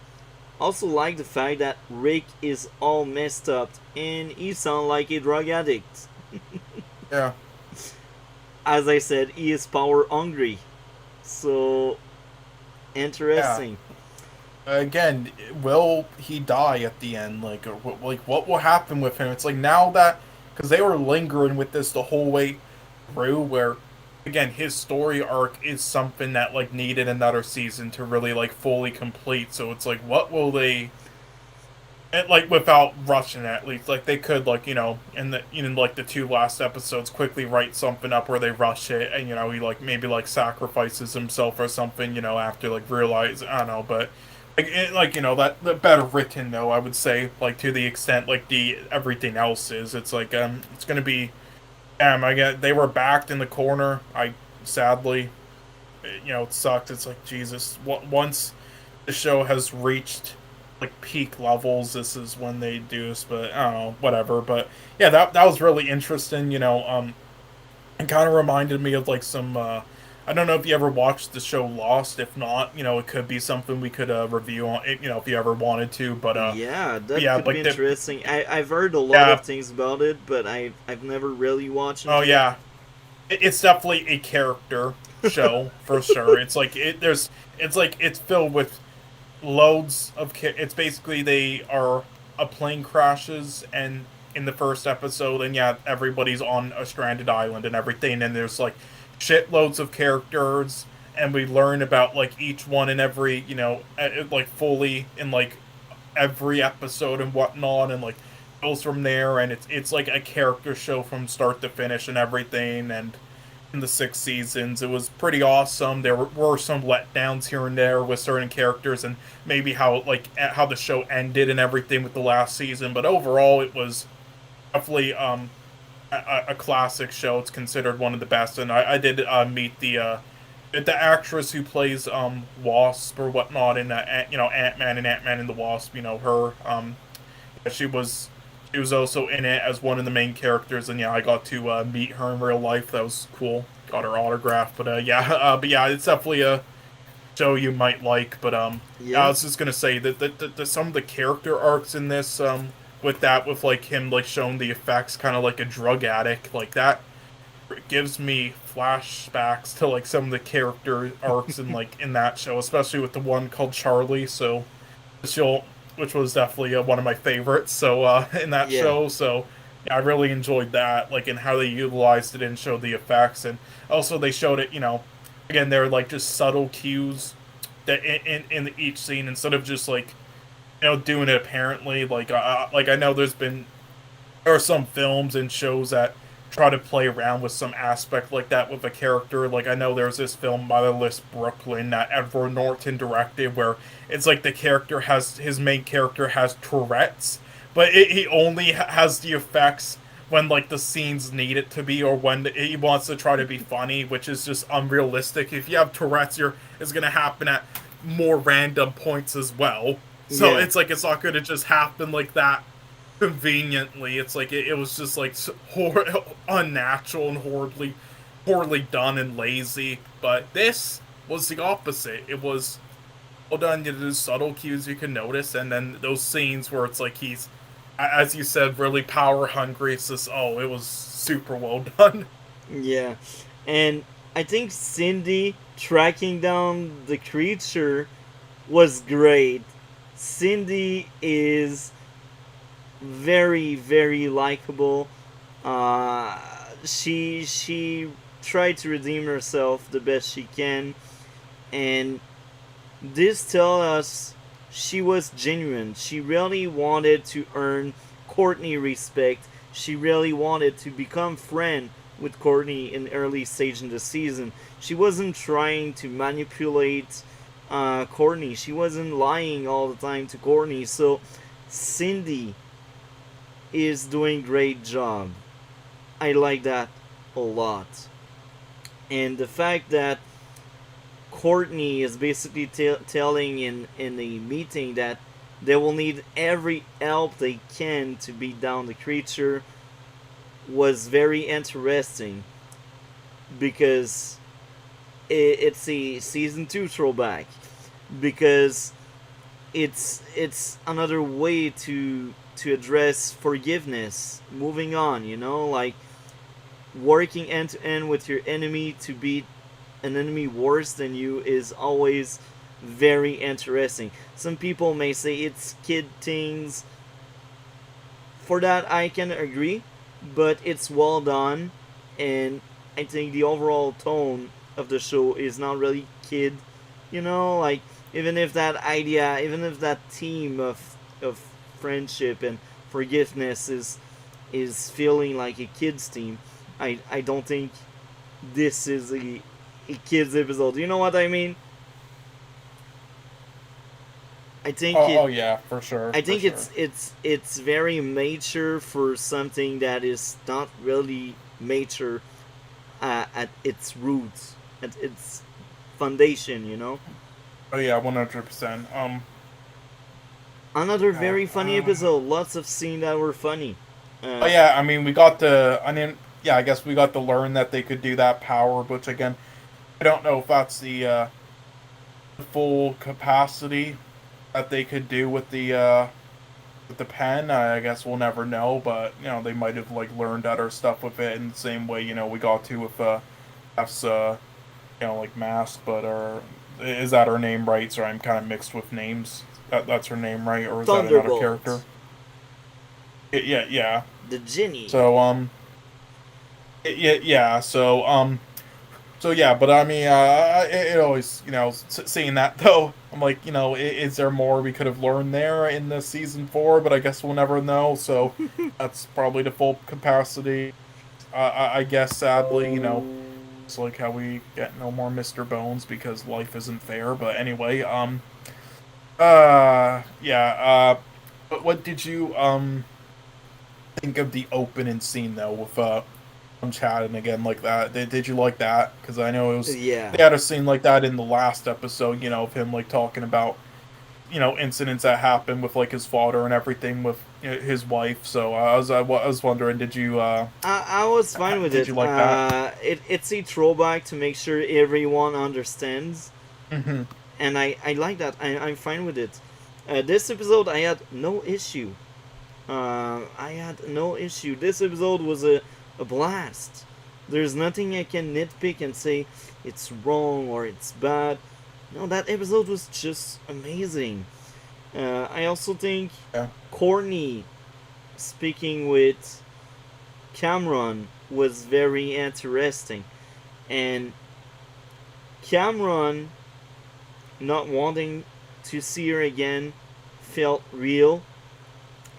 also like the fact that Rick is all messed up and he sounds like a drug addict. Yeah. As I said, he is power hungry. So interesting. Again, will he die at the end? Like, what will happen with him? It's like now that because they were lingering with this the whole way through, where again his story arc is something that like needed another season to really like fully complete. So it's like, what will they? And like without rushing it, at least like they could like in like the two last episodes quickly write something up where they rush it and he like maybe like sacrifices himself or something after like realize I don't know, but like that better written though I would say like to the extent like the everything else is it's like it's gonna be I get they were backed in the corner. I sadly it sucked. It's like Jesus. Once the show has reached like peak levels, this is when they do this. But I don't know, whatever. But yeah, that was really interesting. It kind of reminded me of like some I don't know if you ever watched the show Lost. If not, it could be something we could review on. If you ever wanted to. Yeah, that Yeah, could be like the interesting. I've heard a lot yeah. of things about it, but I've never really watched Oh into it. yeah, it's definitely a character show for sure. It's like it's filled with loads of it's basically they are a plane crashes and in the first episode and yeah everybody's on a stranded island and everything and there's like shitloads of characters and we learn about like each one and every like fully in like every episode and whatnot and like goes from there and it's like a character show from start to finish and everything and in the 6 seasons. It was pretty awesome. There were some letdowns here and there with certain characters and maybe how the show ended and everything with the last season. But overall, it was definitely a classic show. It's considered one of the best. And I did meet the actress who plays Wasp or whatnot in Ant-Man and Ant-Man and the Wasp. Her she was she was also in it as one of the main characters, and yeah, I got to meet her in real life. That was cool. Got her autograph, but yeah, it's definitely a show you might like. I Yeah, was just gonna say that the some of the character arcs in this, with like him like showing the effects, kind of like a drug addict, like that gives me flashbacks to like some of the character arcs in that show, especially with the one called Charlie. So she'll which was definitely one of my favorites. So in that yeah, show, so yeah, I really enjoyed that, like in how they utilized it and showed the effects, and also they showed it. Again, they're like just subtle cues that in each scene instead of just like doing it apparently. Like I know there are some films and shows that try to play around with some aspect like that with a character. Like I know there's this film by the list Brooklyn that Edward Norton directed where it's like his main character has Tourette's, but he only has the effects when like the scenes need it to be or when he wants to try to be funny, which is just unrealistic. If you have Tourette's, it's gonna happen at more random points as well. So yeah. it's like it's not gonna just happen like that conveniently. It's like it was just like unnatural and poorly done and lazy. But this was the opposite. It was well done. There's subtle cues you can notice, and then those scenes where it's like he's, as you said, really power hungry. It's just it was super well done. Yeah, and I think Cindy tracking down the creature was great. Cindy is very, very likable. Uh, she tried to redeem herself the best she can, and this tells us she was genuine. She really wanted to earn Courtney respect. She really wanted to become friend with Courtney in early stage in the season. She wasn't trying to manipulate Courtney. She wasn't lying all the time to Courtney. So Cindy is doing great job. I like that a lot. And the fact that Courtney is basically telling in the meeting that they will need every help they can to beat down the creature was very interesting because it's a season 2 throwback because it's another way to address forgiveness, moving on, like working end to end with your enemy to beat an enemy worse than you is always very interesting. Some people may say it's kid things. For that, I can agree, but it's well done, and I think the overall tone of the show is not really kid. Like even if that theme of friendship and forgiveness is feeling like a kid's team, I don't think this is a kids episode. You know what I mean? I think Oh yeah, for sure. I For think sure. it's very mature for something that is not really mature at its roots, at its foundation. Oh yeah, 100%. Another very funny episode. Lots of scenes that were funny. Oh yeah, I mean we got to. I mean, yeah, I guess we got to learn that they could do that power, which again, I don't know if that's the full capacity that they could do with the pen. I guess we'll never know, but they might have like learned other stuff with it in the same way we got to with F's like Mask. But is that her name right? Sorry, I'm kind of mixed with names. That's her name, right? Or is that another character? Thunderbolt. Yeah. The genie. So yeah. So yeah, but I mean, it always, seeing that though, I'm like, is there more we could have learned there in the season 4? But I guess we'll never know. So that's probably the full capacity. I guess sadly, it's like how we get no more Mr. Bones because life isn't fair. But anyway, yeah. But what did you think of the opening scene though with chatting again like that? Did you like that? Because I know Yeah. they had a scene like that in the last episode, of him like talking about incidents that happened with like his father and everything with his wife. So I was wondering, did you I was fine with did it. you like that? It's a throwback to make sure everyone understands, Mm-hmm. and I like that. I'm fine with it. This episode, I had no issue. I had no issue. This episode was a blast. There's nothing I can nitpick and say it's wrong or it's bad. No, that episode was just amazing. I also think Yeah. Courtney speaking with Cameron was very interesting. And Cameron not wanting to see her again felt real.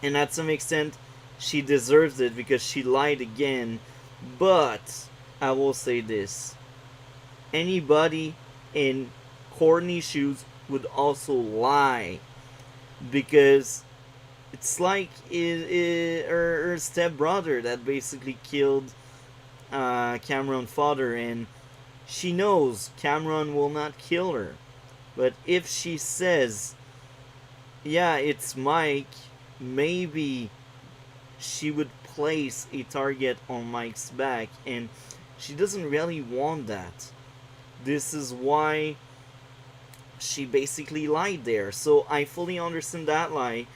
And at some extent, she deserves it because she lied again. But I will say this: anybody in Courtney's shoes would also lie, because it's like her stepbrother that basically killed Cameron's father, and she knows Cameron will not kill her. But if she says, yeah, it's Mike, maybe she would place a target on Mike's back, and she doesn't really want that. This is why she basically lied there. So I fully understand that lie,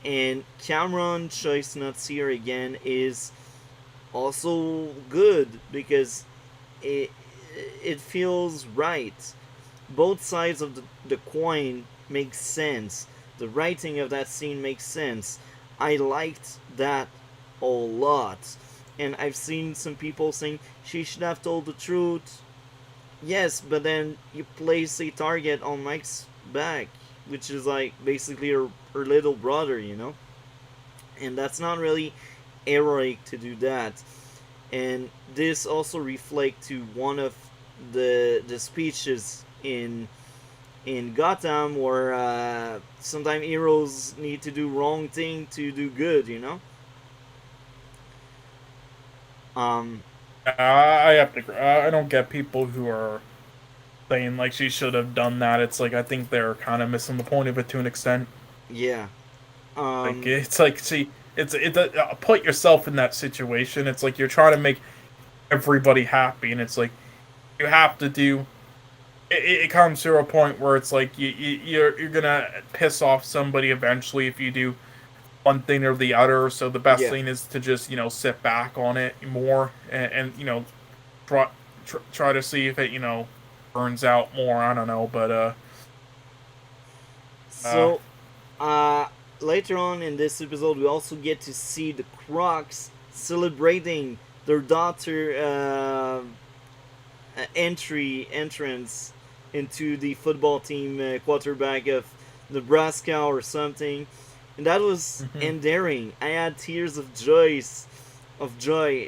and Cameron's choice not to see her again is also good because it it feels right. Both sides of the coin make sense. The writing of that scene makes sense. I liked that a lot. And I've seen some people saying she should have told the truth. Yes, but then you place a target on Mike's back, which is like basically her little brother. And that's not really heroic to do that. And this also reflects to one of the speeches in Gotham, where sometimes heroes need to do wrong thing to do good. Um, I have to agree. I don't get people who are saying like she should have done that. It's like I think they're kind of missing the point of it to an extent. yeah. Like Um, it's like see, put yourself in that situation. It's like you're trying to make everybody happy, and it's like you have to do. It comes to a point where it's like you're gonna piss off somebody eventually if you do one thing or the other. So the best yeah. thing is to just sit back on it more and try try to see if it burns out more. I don't know, but uh So, uh, later on in this episode, we also get to see the Crocs celebrating their daughter entrance into the football team, quarterback of Nebraska or something, and that was mhm. endearing. I had tears of joy.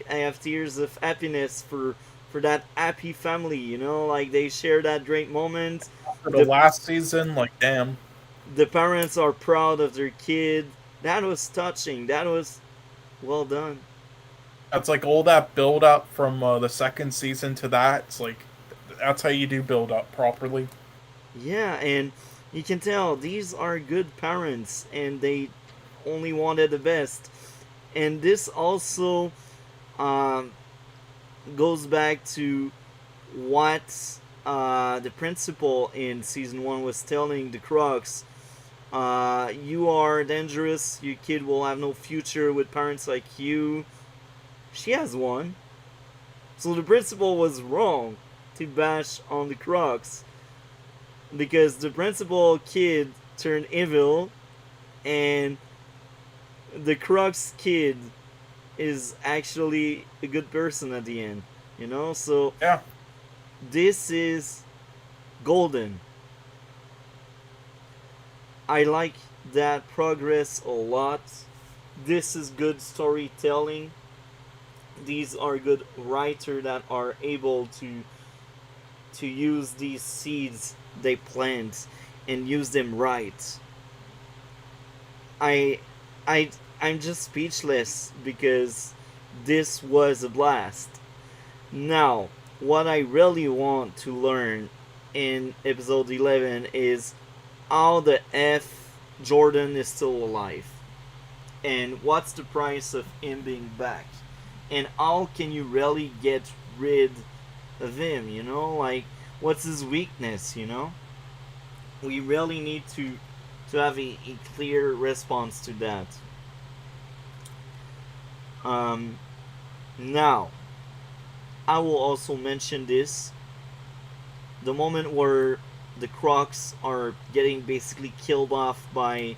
I have tears of happiness for that happy family. Like they share that great moment. For the The last season, like damn, the parents are proud of their kid. That was touching. That was well done. that's like all that build up from the second season to that. It's like that's how you do build up properly. Yeah, and you can tell these are good parents and they only wanted the best. And this also um, goes back to what the principal in season 1 was telling the Crocs, you are dangerous, your kid will have no future with parents like you. She has one. So the principal was wrong to bash on the Crocs, because the principal kid turned evil, and the Crocs kid is actually a good person at the end. You know? So Yeah. this is golden. I like that progress a lot. This is good storytelling. These are good writers that are able to use these seeds they plant and use them right. I I I'm just speechless because this was a blast. Now, what I really want to learn in episode 11 is how the F Jordan is still alive. And what's the price of him being back? And how can you really get rid of him, you know? Like, what's his weakness, you know? We really need to have a clear response to that. Um, Now, I will also mention this. The moment where the Crocs are getting basically killed off by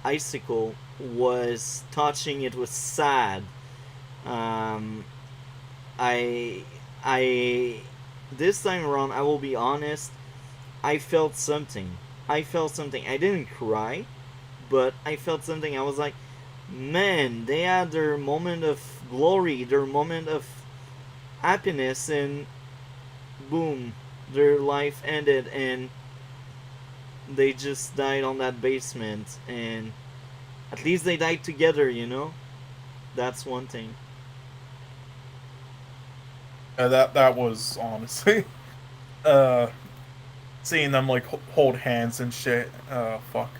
Icicle was touching. It was sad. Um, I this time around, I will be honest, I felt something. I felt something. I didn't cry, but I felt something. I was like, man, they had their moment of glory, their moment of happiness, and boom, their life ended, and they just died on that basement. And at least they died together, you know? That's one thing. That was honestly, uh, seeing them like hold hands and shit. Fuck.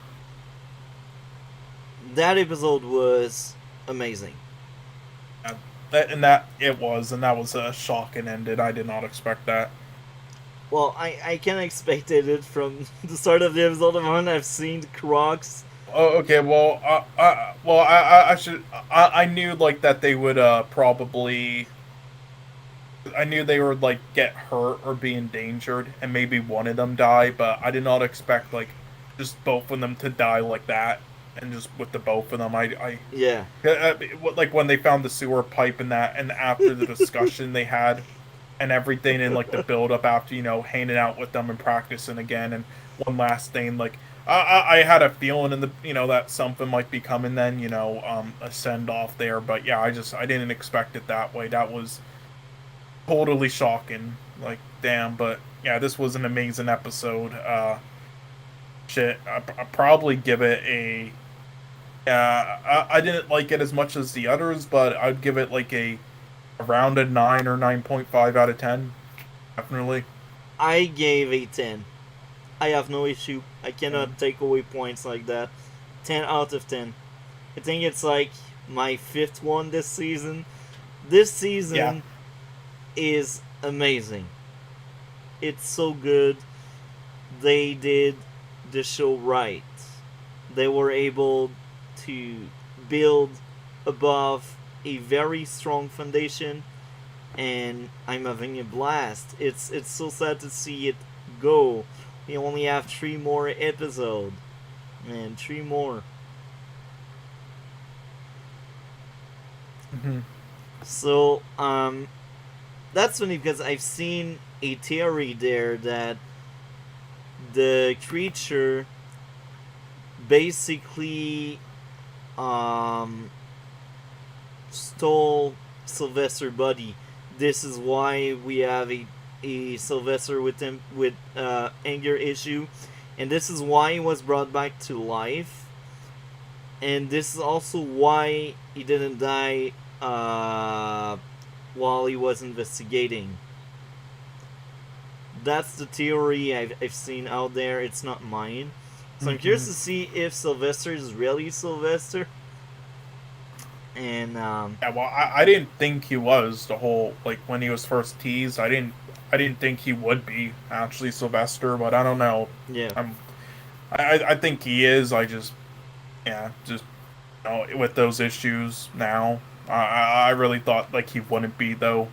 That episode was amazing. That it was, and that was a shocking ending. I did not expect that. Well, I kind of expected it from the start of the episode. One, I've seen the Crocs. Oh, okay. Well, I should. I knew like that they would probably. I knew they would like get hurt or be endangered, and maybe one of them die. But I did not expect like just both of them to die like that, and just with the both of them. Yeah. Like when they found the sewer pipe and that, and after the discussion they had, and everything, and like the build up after hanging out with them and practicing again, and one last thing like. I had a feeling in the that something might be coming then a send off there, but yeah, I didn't expect it that way. That was totally shocking. Like, damn, but yeah, this was an amazing episode. Shit, I probably give it a. I didn't like it as much as the others, but I'd give it like a around a 9 or 9.5 out of 10. Definitely. I gave a 10. I have no issue. I cannot take away points like that. 10 out of 10. I think it's like my 5th one this season. This season is amazing. It's so good. They did the show right. They were able to build above a very strong foundation, and I'm having a blast. It's so sad to see it go. We only have 3 more episodes. Man, 3 more. Mm-hmm. So, that's funny because I've seen a theory there that the creature basically stole Sylvester's body. This is why we have a Sylvester with him with anger issue, and this is why he was brought back to life, and this is also why he didn't die while he was investigating. That's the theory I've seen out there. It's not mine. So I'm curious to see if Sylvester is really Sylvester. And Yeah, well, I didn't think he was the whole like when he was first teased. I didn't think he would be actually Sylvester, but I don't know. yeah, I'm I think he is. I just just with those issues now. I really thought like he wouldn't be though.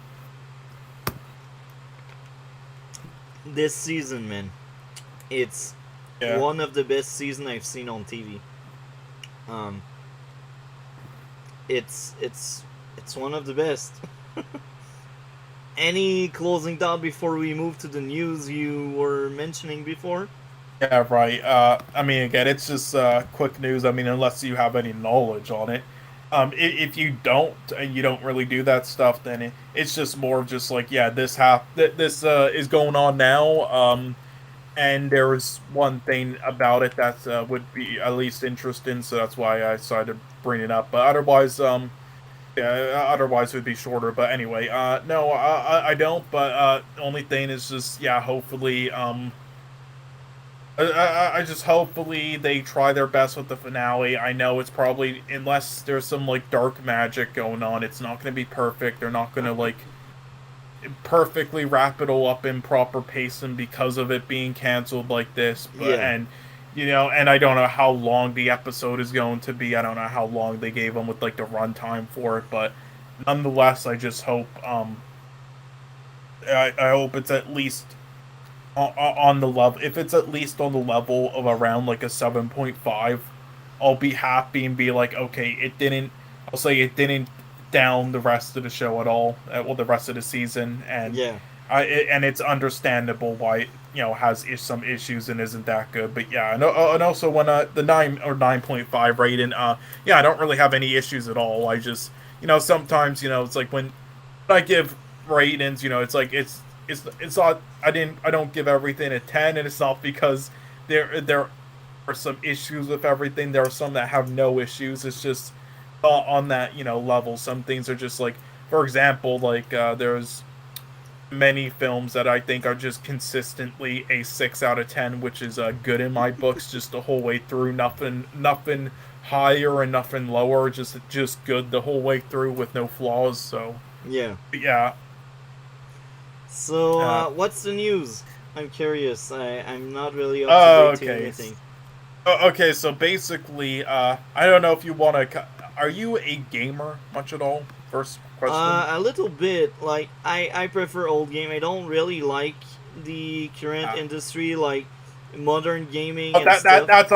this season, man, it's Yeah. one of the best season I've seen on TV. Um, it's one of the best. Any closing thought before we move to the news you were mentioning before? Yeah, right. I mean, again, it's just quick news. I mean, unless you have any knowledge on it. If you don't and you don't really do that stuff, then it's just more of just like, yeah, this is going on now. And there's one thing about it that would be at least interesting, so that's why I decided to bring it up. But otherwise, yeah, otherwise it would be shorter. But anyway, no, I don't. But the only thing is just, yeah, hopefully, I just hopefully they try their best with the finale. I know it's probably, unless there's some like dark magic going on, it's not going to be perfect. They're not going to like perfectly wrap it all up in proper pacing because of it being canceled like this. But Yeah. and and I don't know how long the episode is going to be. I don't know how long they gave them with like the runtime for it, but nonetheless, I just hope I hope it's at least on the level. If it's at least on the level of around like a 7.5, I'll be happy and be like, okay, it didn't. I'll say it didn't down the rest of the show at all. Well, the rest of the season, and Yeah. and it's understandable why it, has some issues and isn't that good. But yeah, and also when the 9 or 9.5 rating, yeah, I don't really have any issues at all. I just sometimes it's like when I give ratings, it's like it's not I don't give everything a 10, and it's not because there are some issues with everything. There are some that have no issues. It's just on that level. Some things are just like, for example, like there's many films that I think are just consistently a 6 out of 10, which is good in my books, just the whole way through. Nothing higher and nothing lower. Just good the whole way through with no flaws. So Yeah. yeah. So, Uh, what's the news? I'm curious. I'm not really up to date to okay. anything. Okay, so basically, I don't know if you want to. Are you a gamer much at all? First question. A little bit. Like, I prefer old game. I don't really like the current industry, like modern gaming and stuff. That's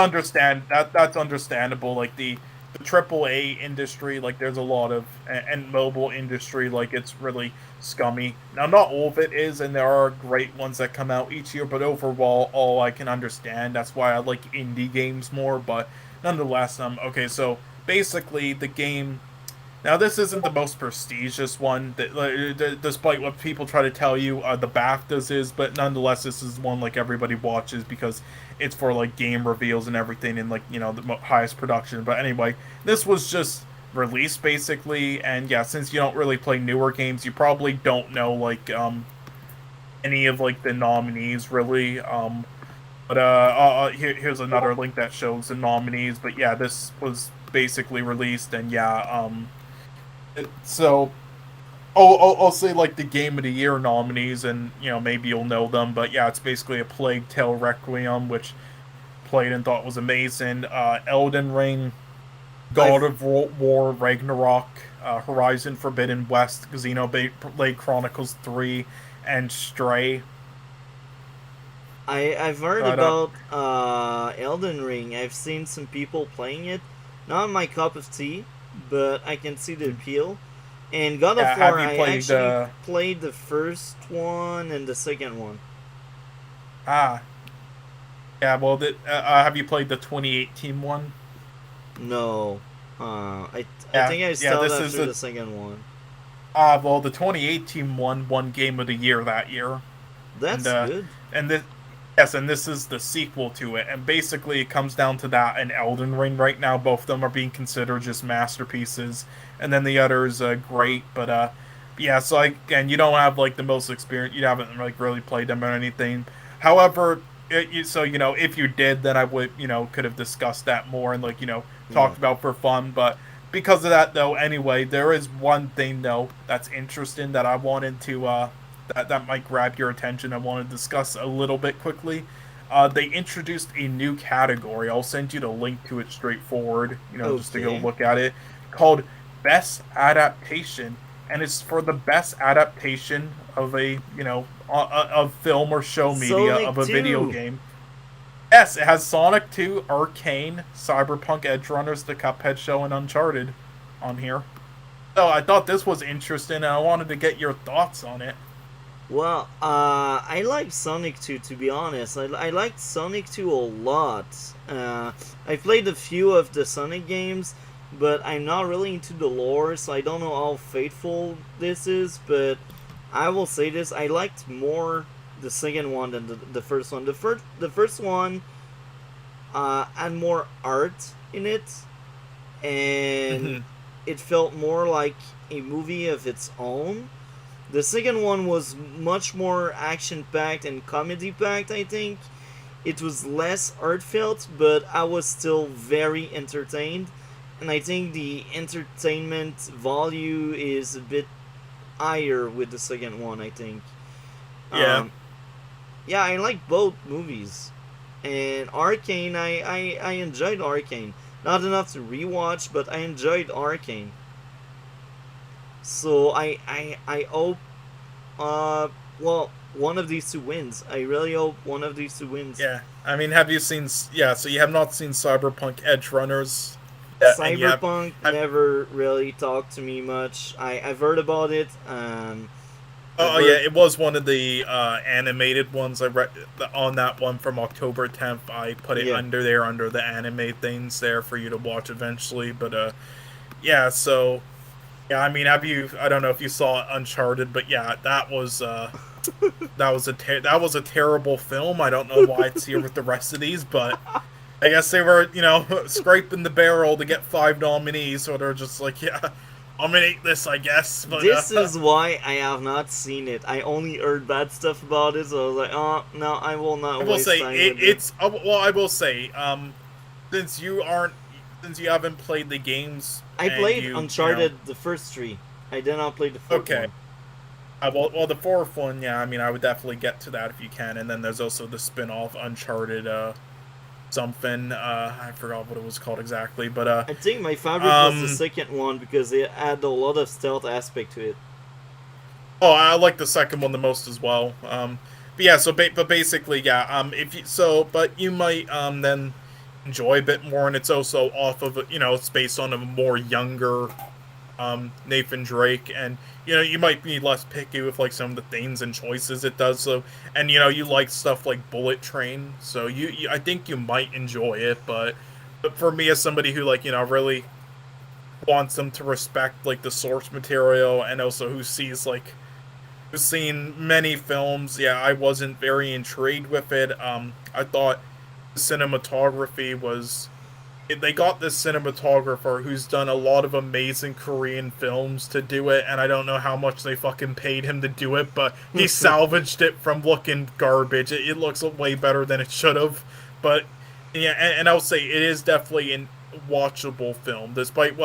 understandable. Like the AAA industry, like there's a lot of and mobile industry, like it's really scummy. Now, not all of it is, and there are great ones that come out each year. But overall, all I can understand. That's why I like indie games more. But nonetheless, okay. So basically, the game. Now, this isn't the most prestigious one, despite what people try to tell you the BAFTAs is, but nonetheless, this is one like everybody watches because it's for like game reveals and everything, and like the highest production. But anyway, this was just released basically, and yeah, since you don't really play newer games, you probably don't know like any of like the nominees really. But here's another link that shows the nominees. But yeah, this was basically released, and yeah, so I'll say like the Game of the Year nominees, and maybe you'll know them. But yeah, it's basically a Plague Tale Requiem, which played and thought was amazing. Elden Ring, God of War Ragnarok, Horizon Forbidden West, Xenoblade Chronicles 3, and Stray. I've heard about Elden Ring. I've seen some people playing it. Not my cup of tea, but I can see the appeal. And God of War, I actually played the first one and the second one. Yeah, well, have you played the 2018 one? No. I think I stopped after the second one. Well, the 2018 one won Game of the Year that year. That's good. And this is the sequel to it. And basically, it comes down to that and Elden Ring right now. Both of them are being considered just masterpieces. And then the other is great, but yeah. So again, you don't have like the most experience. You haven't like really played them or anything. However, if you did, then I would could have discussed that more and like talked about for fun. But because of that, though, anyway, there is one thing, though, that's interesting that I wanted to, that might grab your attention. I want to discuss a little bit quickly. They introduced a new category. I'll send you the link to it straightforward, just to go Okay. look at it, called Best Adaptation. And it's for the best adaptation of of film or show media Sonic of a video 2. game. Yes, it has Sonic 2, Arcane, Cyberpunk Edgerunners, The Cuphead Show, and Uncharted on here. So I thought this was interesting, and I wanted to get your thoughts on it. Well, I like Sonic 2, to be honest. I liked Sonic 2 a lot. I played a few of the Sonic games, but I'm not really into the lore, so I don't know how faithful this is, but I will say this, I liked more the second one than the first one. The first one had more art in it, and it felt more like a movie of its own. The second one was much more action-packed and comedy-packed, I think. It was less heartfelt, but I was still very entertained. And I think the entertainment value is a bit higher with the second one, I think. Yeah. Yeah, I like both movies. And Arcane, I enjoyed Arcane. Not enough to rewatch, but I enjoyed Arcane. So I hope, well, one of these two wins. I really hope one of these two wins. Yeah, I mean, have you seen? Yeah, so you have not seen Cyberpunk Edgerunners. Cyberpunk never really talked to me much. I've heard about it. Oh yeah, it was one of the animated ones I read on that one from October 10th. I put it under the anime things there for you to watch eventually. But yeah, so yeah, I mean, I don't know if you saw Uncharted, but yeah, that was that was a terrible film. I don't know why it's here with the rest of these, but I guess they were, scraping the barrel to get 5 nominees, so they're just like, yeah, nominate this, I guess. But this is why I have not seen it. I only heard bad stuff about it, so I was like, oh no, I will not. I will say well, I will say, since you haven't played the games, I played Uncharted the first 3. I did not play the fourth one. Well, the fourth one, yeah, I mean, I would definitely get to that if you can, and then there's also the spin-off Uncharted, something, I forgot what it was called exactly, but I think my favorite was the second one because it had a lot of stealth aspect to it. Oh, I like the second one the most as well. But yeah, but basically, yeah, but you might then enjoy a bit more, and it's also off of it's based on a more younger Nathan Drake, and you might be less picky with like some of the things and choices it does. So, and you like stuff like Bullet Train, so you I think you might enjoy it. But for me, as somebody who really wants them to respect like the source material, and also who's seen many films, yeah, I wasn't very intrigued with it. I thought the cinematography was. They got this cinematographer who's done a lot of amazing Korean films to do it, and I don't know how much they fucking paid him to do it, but he salvaged it from looking garbage. It looks way better than it should have. But yeah, and I'll say it is definitely a watchable film, despite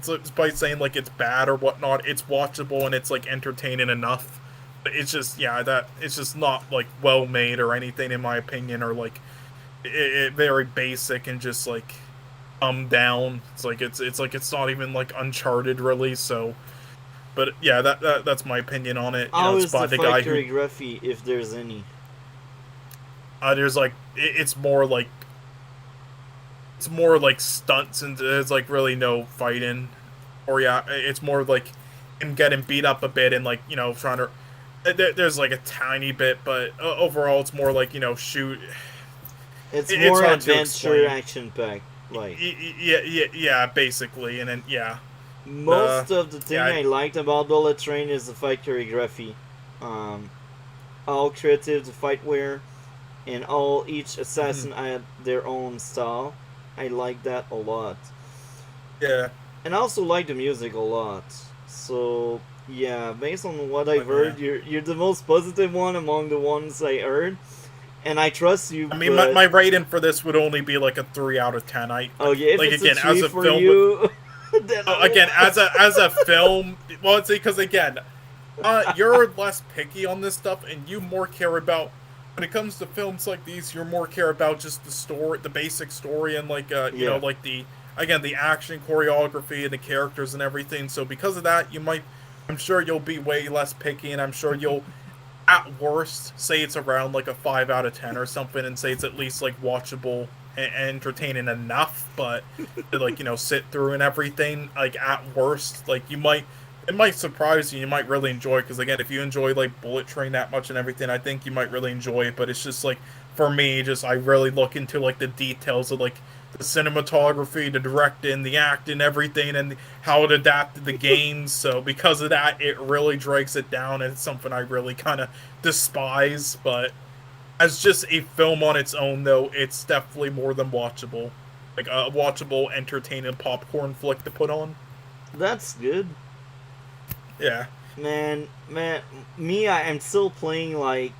despite saying like it's bad or whatnot. It's watchable and it's like entertaining enough. But it's just it's just not like well made or anything in my opinion, or like it very basic and just like down. It's like it's not even like Uncharted really. So, but yeah, that's my opinion on it. How is the fight choreography, if there's any? There's like it's more like stunts, and there's like really no fighting, or yeah, it's more like him getting beat up a bit and like trying to. There's like a tiny bit, but overall it's more like shoot. It's more adventure action packed. Like yeah, basically, and then yeah. Most of the thing I liked about Bullet Train is the fight choreography, how creative the fight were, and each assassin had their own style. I like that a lot. Yeah. And I also like the music a lot. So yeah, based on what I've heard, you're the most positive one among the ones I heard. And I trust you. I mean, my rating for this would only be like a 3 out of 10. Oh yeah, if like it's again a 3 as a for film. You, Then Again, as a film, well, it's because again, you're less picky on this stuff, and you more care about when it comes to films like these. You're more care about just the story, the basic story, and like yeah. like the action choreography and the characters and everything. So because of that, I'm sure you'll be way less picky, and I'm sure you'll, at worst, say it's around like a 5 out of 10 or something, and say it's at least like watchable and entertaining enough, but to, like, sit through and everything. Like at worst, like it might surprise you. You might really enjoy it because again, if you enjoy like Bullet Train that much and everything, I think you might really enjoy it. But it's just like for me, just I really look into like the details of like the cinematography, the directing, the acting, everything, and how it adapted the games. So because of that, it really drags it down, and it's something I really kind of despise. But as just a film on its own, though, it's definitely more than watchable. Like a watchable, entertaining popcorn flick to put on. That's good. Yeah. Man, me, I am still playing, like,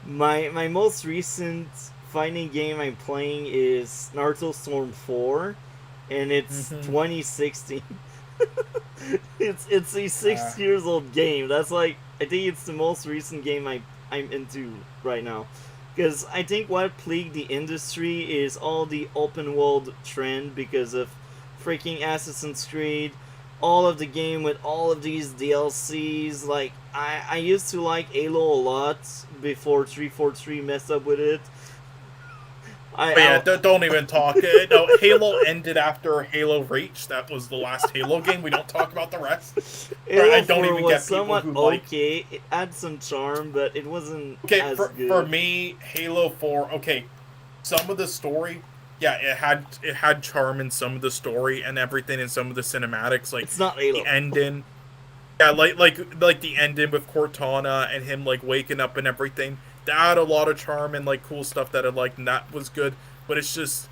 my most recent fighting game I'm playing is Naruto Storm 4, and it's 2016. it's a 6 years old game. That's like, I think it's the most recent game I'm into right now. Because I think what plagued the industry is all the open world trend because of freaking Assassin's Creed, all of the game with all of these DLCs. Like, I used to like Halo a lot before 343 messed up with it. Don't even talk. No, Halo ended after Halo Reach. That was the last Halo game. We don't talk about the rest. Halo I don't 4 even was get people somewhat who like. okay. It had some charm, but it wasn't as good. For me, Halo 4. Okay, some of the story, yeah, it had charm in some of the story and everything in some of the cinematics. Like it's not Halo. The ending. Yeah, like the ending with Cortana and him like waking up and everything. That had a lot of charm and like cool stuff that I liked, and that was good. But it's just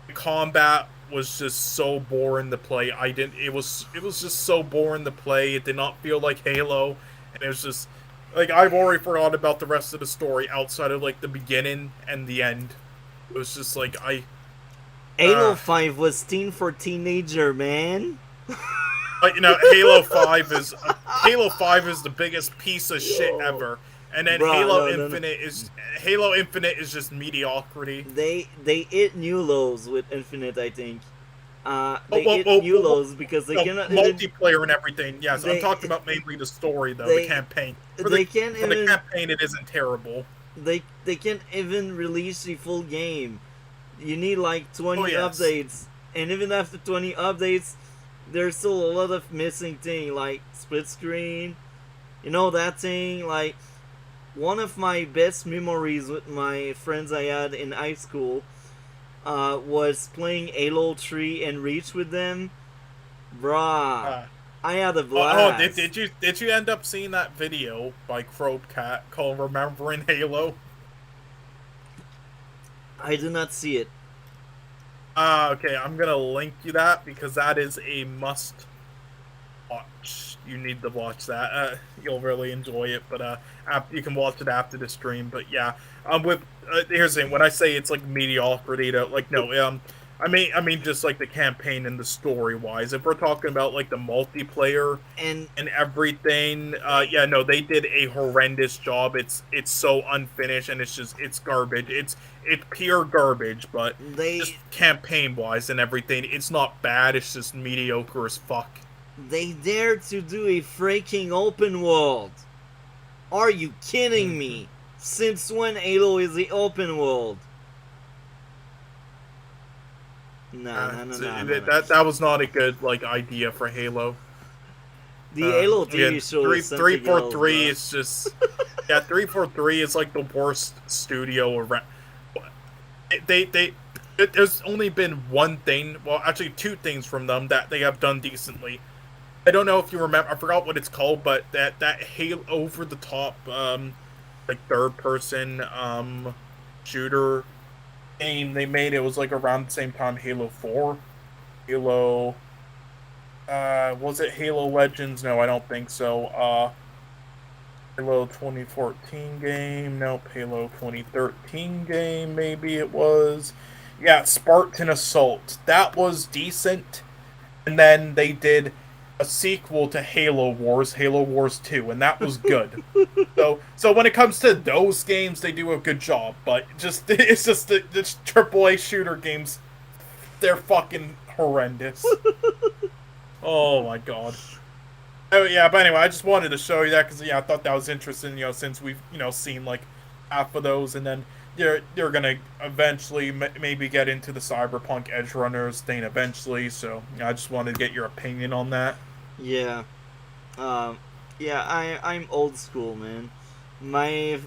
the combat was just so boring to play. It was just so boring to play. It did not feel like Halo, and it was just like I've already forgot about the rest of the story outside of like the beginning and the end. It was just like Halo 5 was teen for teenager, man. But Halo 5 is the biggest piece of shit ever. And then Halo Infinite is just mediocrity. They hit new lows with Infinite, I think. They hit new lows because they cannot multiplayer and everything. Yes, I'm talking about mainly the story though, the campaign. The campaign, it isn't terrible. They can't even release the full game. You need like 20 updates, and even after 20 updates, there's still a lot of missing things like split screen. That thing like. One of my best memories with my friends I had in high school was playing Halo 3 and Reach with them. Bruh, I had a blast. Did you end up seeing that video by Crobecat called Remembering Halo? I did not see it. Okay, I'm gonna link you that because that is a must watch. You need to watch that. You'll really enjoy it. But you can watch it after the stream. But yeah, here's the thing. When I say it's like mediocrity, I mean just like the campaign and the story wise. If we're talking about like the multiplayer and everything, they did a horrendous job. It's so unfinished and it's garbage. It's pure garbage. But just campaign wise and everything, it's not bad. It's just mediocre as fuck. They dared to do a freaking open world. Are you kidding me? Since when Halo is the open world? No. That was not a good idea for Halo. The Halo TV show is 343 is just 343 is like the worst studio around. There's only been one thing, well actually two things from them that they have done decently. I don't know if you remember, I forgot what it's called, but that Halo over the top third person shooter game they made, it was like around the same time Halo 4. Halo was it Halo Legends? No, I don't think so. Halo 2014 game, nope, Halo 2013 game, maybe it was. Yeah, Spartan Assault. That was decent. and then they did a sequel to Halo Wars 2, and that was good. So when it comes to those games, they do a good job. But it's just the AAA shooter games, they're fucking horrendous. Oh my god. Oh yeah, but anyway, I just wanted to show you that because I thought that was interesting. Since we've seen like half of those, and then you're gonna eventually maybe get into the Cyberpunk Edge Runners thing eventually. So I just wanted to get your opinion on that. Yeah. I'm old school, man. My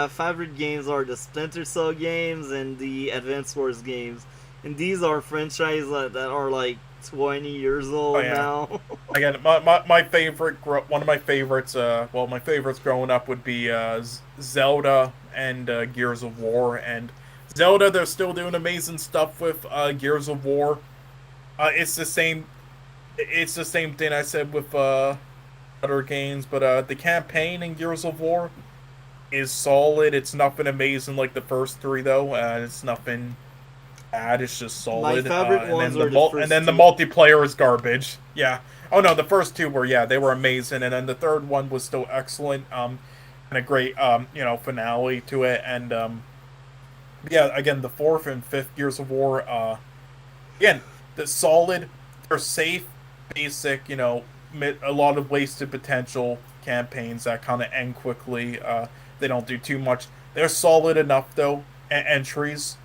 favorite games are the Splinter Cell games and the Advance Wars games, and these are franchises that are like 20 years old now. Again, my favorite, one of my favorites, my favorites growing up would be Zelda and Gears of War. And Zelda, they're still doing amazing stuff with Gears of War. It's the same thing I said with other games, but the campaign in Gears of War is solid. It's nothing amazing like the first three, though. It's nothing bad. It's just solid. My favorite ones are the first and then the two. multiplayer is garbage. Yeah. Oh no, the first two were they were amazing, and then the third one was still excellent. And a great finale to it, and again the fourth and fifth Gears of War. Again, the solid. They're safe, basic. A lot of wasted potential campaigns that kind of end quickly. They don't do too much. They're solid enough though. Entries.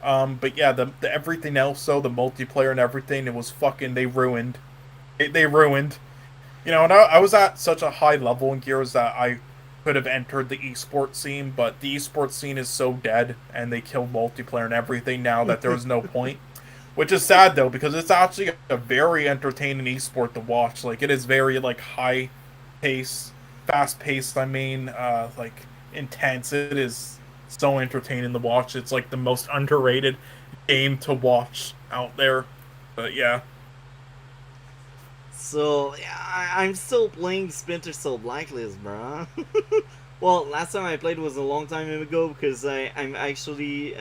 But yeah, the everything else though, the multiplayer and everything, it was fucking. They ruined. They ruined. And I was at such a high level in Gears that I could have entered the esports scene, but the esports scene is so dead, and they killed multiplayer and everything now that there's no point. Which is sad though, because it's actually a very entertaining esport to watch. Like, it is very like high pace, fast paced. Like intense. It is so entertaining to watch. It's like the most underrated game to watch out there. But yeah. So I'm still playing Splinter Cell Blacklist, bro. Well, last time I played was a long time ago because I'm actually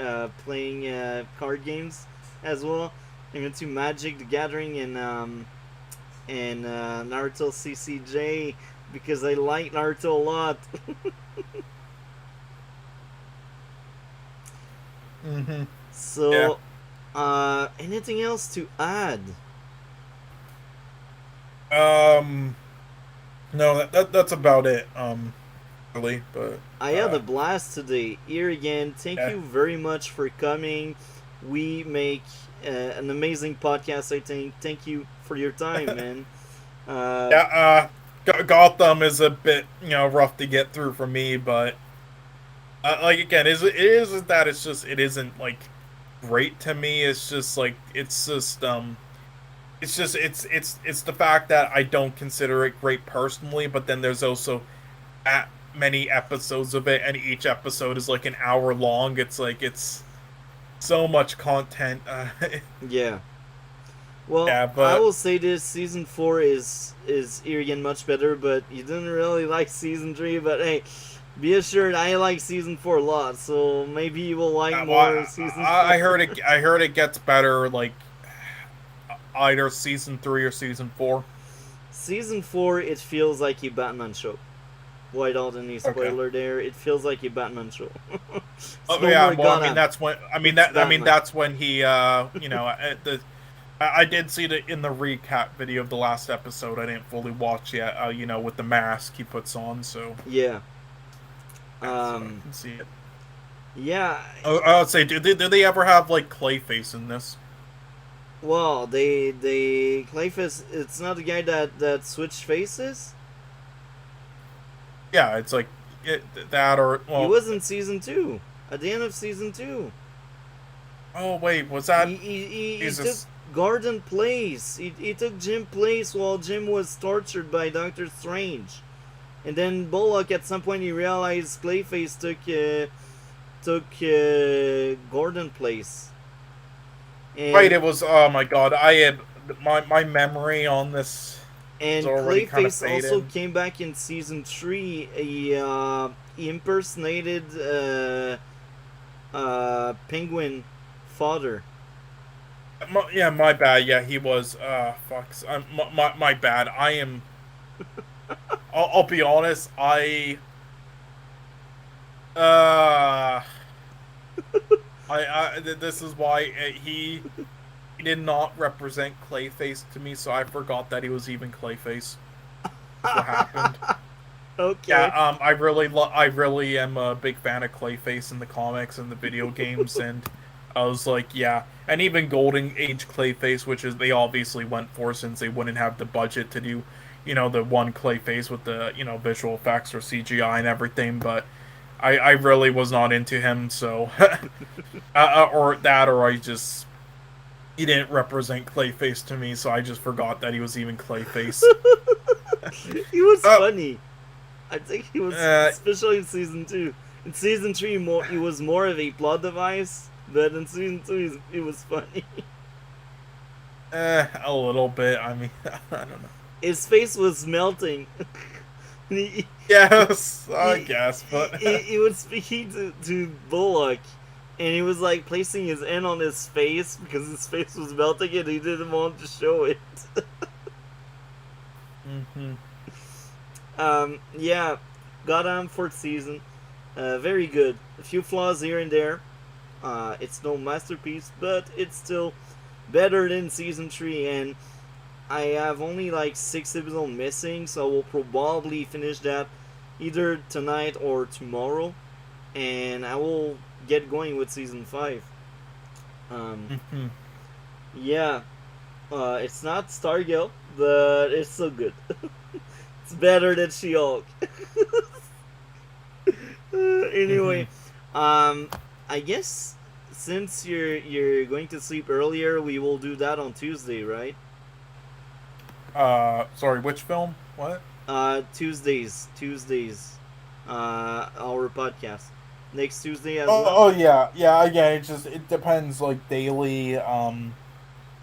playing card games as well. I'm into Magic the Gathering and Naruto CCJ because I like Naruto a lot. Mm-hmm. So, anything else to add? No, that's about it. Really, but I had a blast today. Here again, thank you very much for coming. We make an amazing podcast, I think. Thank you for your time, man. Gotham is a bit, rough to get through for me, but again, it isn't like great to me. It's just like it's the fact that I don't consider it great personally, but then there's also that many episodes of it, and each episode is like an hour long. It's like it's so much content. Yeah. Well, but I will say this: season 4 is here again much better, but you didn't really like season 3. But hey, be assured, I like season 4 a lot, so maybe you will like more season 4. I heard it gets better, like either season 3 or season 4. Season 4, it feels like a Batman show. Without any spoiler there, it feels like a Batman show. That's when he I did see it in the recap video of the last episode. I didn't fully watch yet. With the mask he puts on, so yeah. So I can see it. Yeah. I would say, do they ever have like Clayface in this? Well, they Clayface. It's not the guy that switched faces. Yeah, it's like that or he was in season 2. At the end of season 2. Oh wait, was that? He took Gordon place. He took Jim place while Jim was tortured by Doctor Strange, and then Bullock at some point he realized Clayface took Gordon place. And right, it was. Oh my god, I had my memory on this. And Clayface also came back in season 3. He impersonated Penguin father. Yeah, my bad. Yeah, he was. Fucks. My bad. I am. I'll be honest. Uh, This is why he did not represent Clayface to me, so I forgot that he was even Clayface. That's what happened. Yeah, Okay. I really am a big fan of Clayface in the comics and the video games, and I was like, yeah, and even Golden Age Clayface, which is they obviously went for since they wouldn't have the budget to do, the one Clayface with the visual effects or CGI and everything, but I really was not into him, so or that, or he didn't represent Clayface to me, so I just forgot that he was even Clayface. He was Uh, funny. I think he was, uh, especially in season 2. In season 3, he was more of a plot device, but in season 2, he was funny. a little bit. I mean, I don't know. His face was melting. he, Yes, I he, guess, but he was speaking to Bullock, and he was like placing his hand on his face because his face was melting and he didn't want to show it. mm-hmm. Yeah, Gotham 4th season, very good. A few flaws here and there. It's no masterpiece, but it's still better than season 3, and I have only like 6 episodes missing, so I will probably finish that either tonight or tomorrow, and I will get going with season 5. Mm-hmm. Yeah, it's not Stargirl, but it's still good. It's better than She-Hulk. Anyway, I guess since you're going to sleep earlier, we will do that on Tuesday, right? Sorry, which film? What? Tuesdays, our podcast next Tuesday as Oh, well. oh yeah, yeah. Again, it depends, like daily.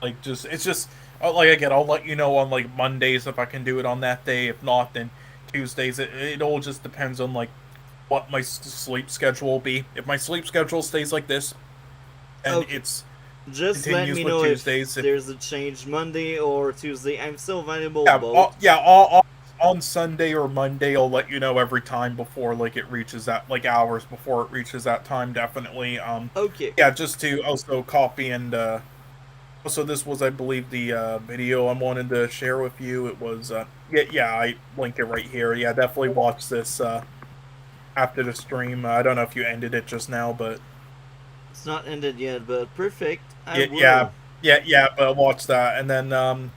It's just like again, I'll let you know on like Mondays if I can do it on that day. If not, then Tuesdays. It all just depends on like what my sleep schedule will be. If my sleep schedule stays like this, and Okay, it's just let continues me with know if Tuesdays. there's a change Monday or Tuesday. I'm still available Yeah, both. on Sunday or Monday, I'll let you know every time before like it reaches that like hours before it reaches that time. Definitely. Okay, Yeah, just to also copy and also this was I believe the video I wanted to share with you. It was yeah, I link it right here. Yeah, definitely watch this after the stream. I don't know if you ended it just now, but it's not ended yet, but perfect. I yeah, yeah, will. yeah, but watch that and then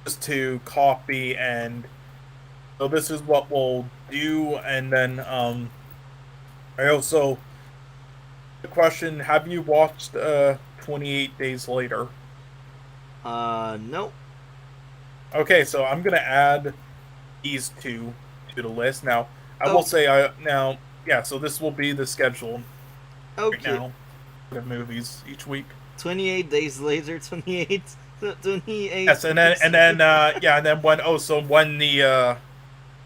just to copy and so this is what we'll do, and then I also the question: have you watched 28 Days Later? No. Okay, so I'm gonna add these two to the list. Now I will Okay. say yeah. So this will be the schedule right Okay. now of movies each week. 28 days later, 28. 28. Yes, and then yeah, and then when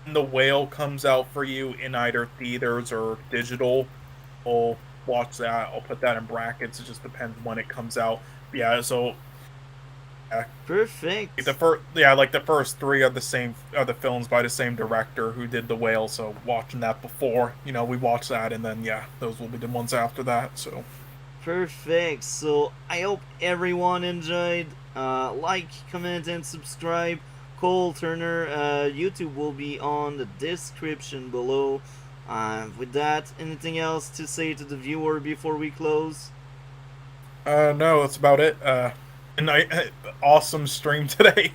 the whale comes out for you in either theaters or digital, we'll watch that. I'll put that in brackets. It just depends when it comes out. Yeah, so yeah, Perfect. like the first three of the films by the same director who did the whale. So watching that before, we watch that, and then yeah, those will be the ones after that. So Perfect. So I hope everyone enjoyed. Like, comment, and subscribe. Cole Turner, YouTube will be on the description below. With that, anything else to say to the viewer before we close? no, that's about it. And awesome stream today.